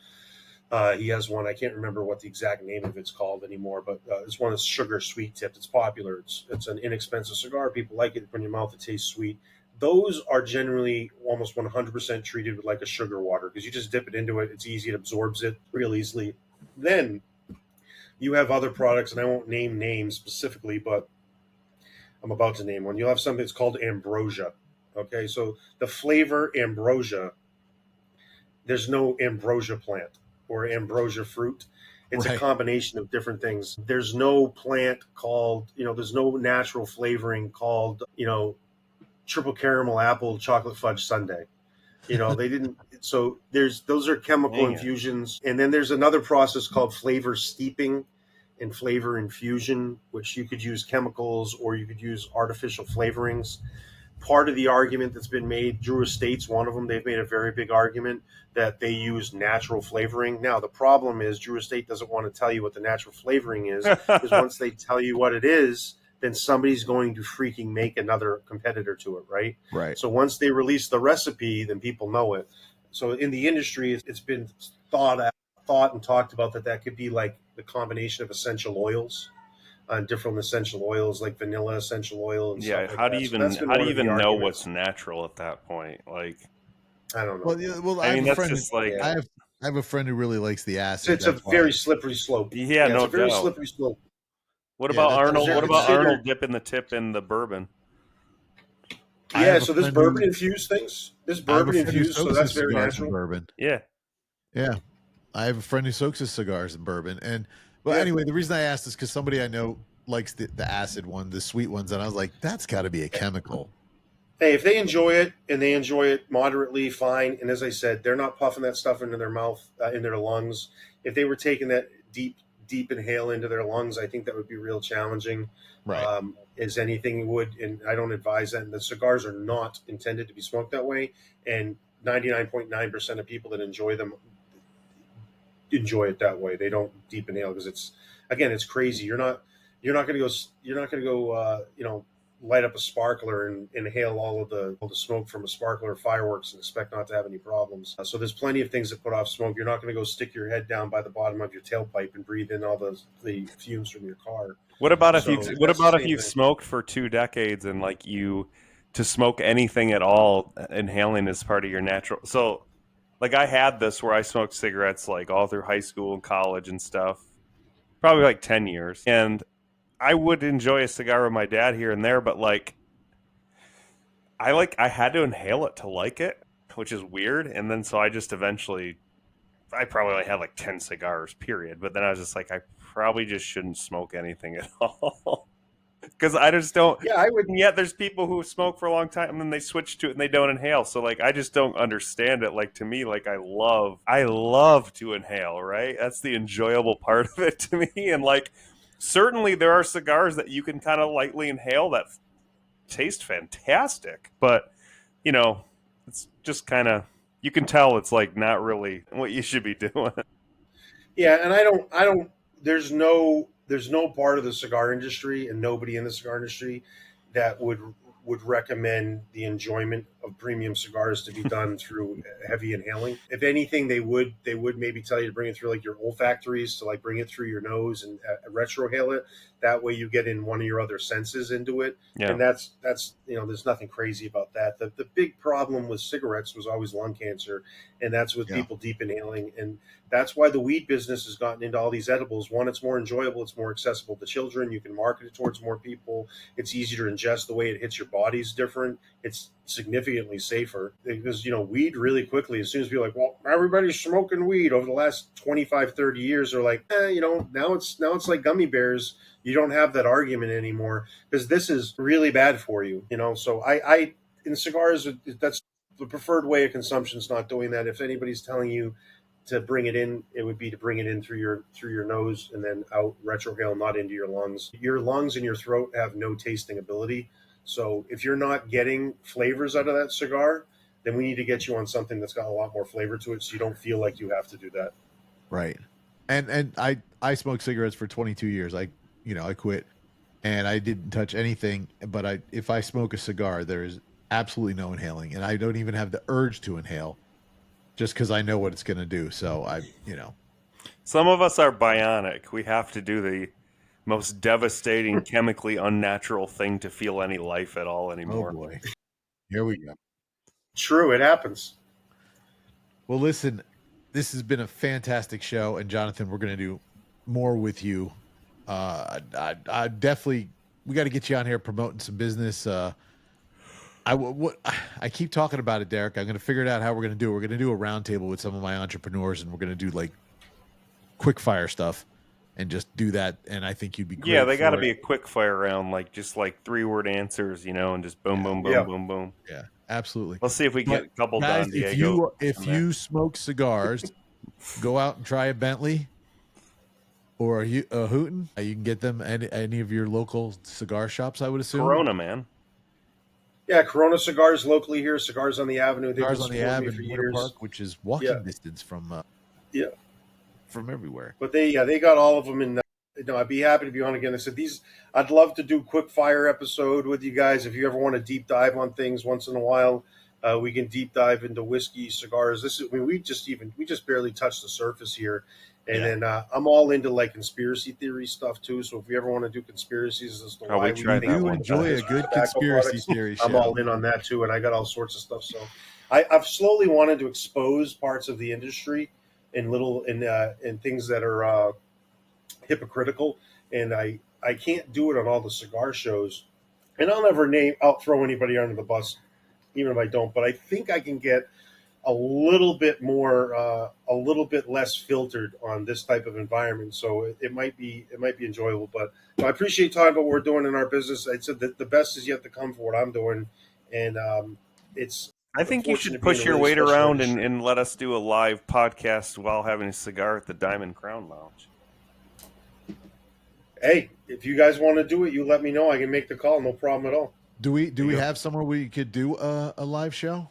He has one. I can't remember what the exact name of it's called anymore, but it's one that's sugar sweet tipped. It's popular. It's an inexpensive cigar. People like it. In your mouth, it tastes sweet. Those are generally almost 100% treated with like a sugar water because you just dip it into it. It's easy. It absorbs it real easily. Then you have other products, and I won't name names specifically, but I'm about to name one. You'll have something that's called ambrosia. Okay, so the flavor ambrosia, there's no ambrosia plant or ambrosia fruit. It's a Right. combination of different things. There's no plant called, there's no natural flavoring called, triple caramel apple chocolate fudge sundae. They didn't. So those are chemical Dang it. infusions, and then there's another process called flavor steeping and flavor infusion, which you could use chemicals or you could use artificial flavorings. Part of the argument that's been made, Drew Estate's one of them. They've made a very big argument that they use natural flavoring. Now the problem is Drew Estate doesn't want to tell you what the natural flavoring is because once they tell you what it is, then somebody's going to freaking make another competitor to it, right? Right. So once they release the recipe, then people know it. So in the industry, it's been thought and talked about that could be like the combination of essential oils, different essential oils like vanilla essential oil and Yeah, stuff like how do that. you So that's even been how do one you of the even know arguments. what's natural at that point? Like, I don't know. Well, yeah, well, I I have mean, a that's friend. just like, Yeah. I have a friend who really likes the acid. It's a That's why. very slippery slope. yeah, It's no a very doubt. slippery slope. What Yeah, about that's Arnold? They're What about considered- Arnold dipping the tip in the bourbon? I Yeah, have a so this friend bourbon who- infused things. This I have a bourbon friend who infused, so soaks that's his very cigars in natural. bourbon. Yeah. Yeah, I have a friend who soaks his cigars in bourbon. And well, Yeah. anyway, the reason I asked is because somebody I know likes the acid one, the sweet ones, and I was like, that's got to be a chemical. Hey, if they enjoy it and they enjoy it moderately, fine. And as I said, they're not puffing that stuff into their mouth, in their lungs. If they were taking that deep inhale into their lungs, I think that would be real challenging. Right. As anything would, and I don't advise that. And the cigars are not intended to be smoked that way. And 99.9% of people that enjoy them enjoy it that way. They don't deep inhale because it's crazy. You're not going to go light up a sparkler and inhale all the smoke from a sparkler or fireworks and expect not to have any problems. So there's plenty of things that put off smoke. You're not going to go stick your head down by the bottom of your tailpipe and breathe in all the fumes from your car. What about if So you? What that's the about if same you've thing. smoked for 2 decades and like to smoke anything at all, inhaling is part of your natural. So, like I had this where I smoked cigarettes like all through high school and college and stuff, probably like 10 years, and I would enjoy a cigar with my dad here and there, but like I had to inhale it to like it, which is weird. And then so I just eventually, I probably only had like 10 cigars, period. But then I was just like, I probably just shouldn't smoke anything at all. Because I just don't. Yeah, I would. And yet there's people who smoke for a long time and then they switch to it and they don't inhale. So like I just don't understand it. Like to me, like I love to inhale, right? That's the enjoyable part of it to me. And like certainly there are cigars that you can kind of lightly inhale that taste fantastic. But it's just kind of, you can tell it's like not really what you should be doing. Yeah, and I don't. There's no part of the cigar industry and nobody in the cigar industry that would would recommend the enjoyment of premium cigars to be done through heavy inhaling. If anything, they would maybe tell you to bring it through like your olfactories, to like bring it through your nose and retrohale it. That way you get in one of your other senses into it. Yeah. And that's there's nothing crazy about that. The big problem with cigarettes was always lung cancer, and that's with people deep inhaling. And that's why the weed business has gotten into all these edibles. One, it's more enjoyable, it's more accessible to children. You can market it towards more people. It's easier to ingest. The way it hits your body is different. It's significantly safer because, weed really quickly, as soon as people are like, well, everybody's smoking weed over the last 25, 30 years, they're like, now it's like gummy bears. You don't have that argument anymore because this is really bad for you, So I in cigars, that's the preferred way of consumption is not doing that. If anybody's telling you to bring it in, it would be to bring it in through your nose and then out retrohale, not into your lungs. Your lungs and your throat have no tasting ability. So if you're not getting flavors out of that cigar, then we need to get you on something that's got a lot more flavor to it so you don't feel like you have to do that. Right. And I smoked cigarettes for 22 years. I quit and I didn't touch anything, but if I smoke a cigar, there is absolutely no inhaling, and I don't even have the urge to inhale just because I know what it's going to do. So some of us are bionic. We have to do the most devastating, chemically unnatural thing to feel any life at all anymore. Oh boy. Here we go. True. It happens. Well, listen, this has been a fantastic show, and Jonathan, we're going to do more with you. I definitely, we got to get you on here promoting some business. I keep talking about it, Derek. I'm going to figure it out how we're going to do it. We're going to do a roundtable with some of my entrepreneurs, and we're going to do like quick fire stuff and just do that. And I think you'd be great. Yeah, they got to be a quick fire round, just 3-word answers, and just boom, boom, boom, boom, boom. Yeah, absolutely. Let's see if we get a couple guys, done, Diego. If you smoke cigars, go out and try a Bentley or a Hooten. You can get them at any of your local cigar shops, I would assume. Corona, man. Yeah, Corona Cigars locally here. Cigars on the Avenue. Cigars on the Avenue for Winter years. Park, which is walking distance from everywhere. But they got all of them in. I'd be happy to be on again. I said I'd love to do a quick fire episode with you guys. If you ever want to deep dive on things once in a while, we can deep dive into whiskey, cigars. We just barely touched the surface here. And then I'm all into conspiracy theory stuff too. So if you ever want to do conspiracies as to why we enjoy a good conspiracy theory show. I'm all in on that too, and I got all sorts of stuff. So I've slowly wanted to expose parts of the industry in things that are hypocritical, and I can't do it on all the cigar shows. And I'll throw anybody under the bus, even if I don't. But I think I can get a little bit less filtered on this type of environment. So it might be enjoyable, but I appreciate talking about what we're doing in our business. I said that the best is yet to come for what I'm doing. And I think you should push your weight around and let us do a live podcast while having a cigar at the Diamond Crown Lounge. Hey, if you guys want to do it, you let me know. I can make the call. No problem at all. Do we have somewhere we could do a live show?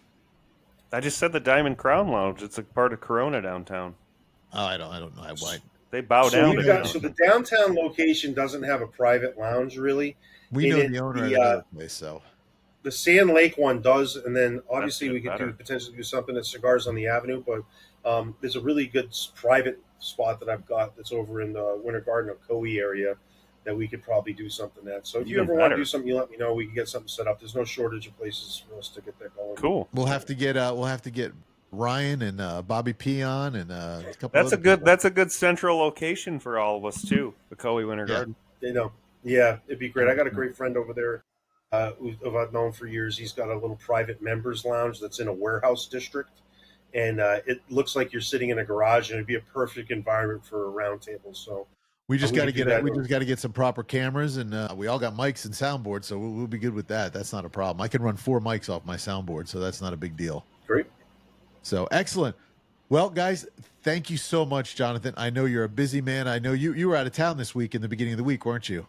I just said the Diamond Crown Lounge. It's a part of Corona downtown. Oh, I don't know why. They bow down. So the downtown location doesn't have a private lounge, really. We know the owner of the place, so. The Sand Lake one does, and then obviously we could potentially do something at Cigars on the Avenue, but there's a really good private spot that I've got that's over in the Winter Garden of Coe area that we could probably do something at. So if you ever want to do something, you let me know. We can get something set up. There's no shortage of places for us to get that going. Cool. We'll have to get Ryan and Bobby P on and a couple. That's a good central location for all of us too. The Coe Winter Garden. Yeah, it'd be great. I got a great friend over there who I've known for years. He's got a little private members lounge that's in a warehouse district, and it looks like you're sitting in a garage, and it'd be a perfect environment for a round table. So. We just got to get some proper cameras, and we all got mics and soundboards, so we'll be good with that. That's not a problem. I can run 4 mics off my soundboard, so that's not a big deal. Great. So excellent. Well, guys, thank you so much, Jonathan. I know you're a busy man. I know you were out of town this week in the beginning of the week, weren't you?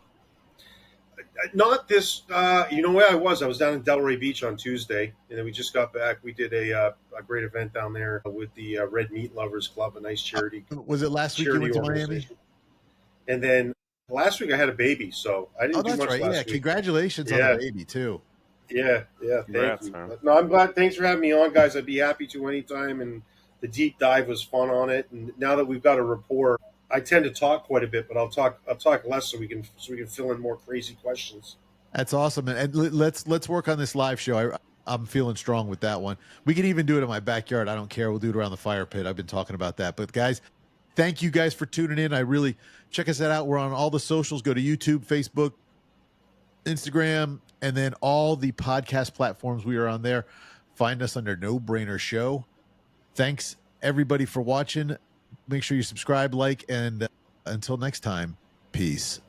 Not this. Where I was? I was down in Delray Beach on Tuesday, and then we just got back. We did a great event down there with the Red Meat Lovers Club, a nice charity. Was it last week you went to Miami? And then last week I had a baby, so I didn't do much last week. Congratulations on the baby too. Yeah, thank Congrats, you. man. No, I'm glad. Thanks for having me on, guys. I'd be happy to anytime. And the deep dive was fun on it. And now that we've got a rapport, I tend to talk quite a bit, but I'll talk less so we can fill in more crazy questions. That's awesome, and let's work on this live show. I'm feeling strong with that one. We can even do it in my backyard. I don't care. We'll do it around the fire pit. I've been talking about that. But guys, thank you guys for tuning in. I really check us out. We're on all the socials. Go to YouTube, Facebook, Instagram, and then all the podcast platforms. We are on there. Find us under No Brainer Show. Thanks everybody for watching. Make sure you subscribe, like, and until next time, peace.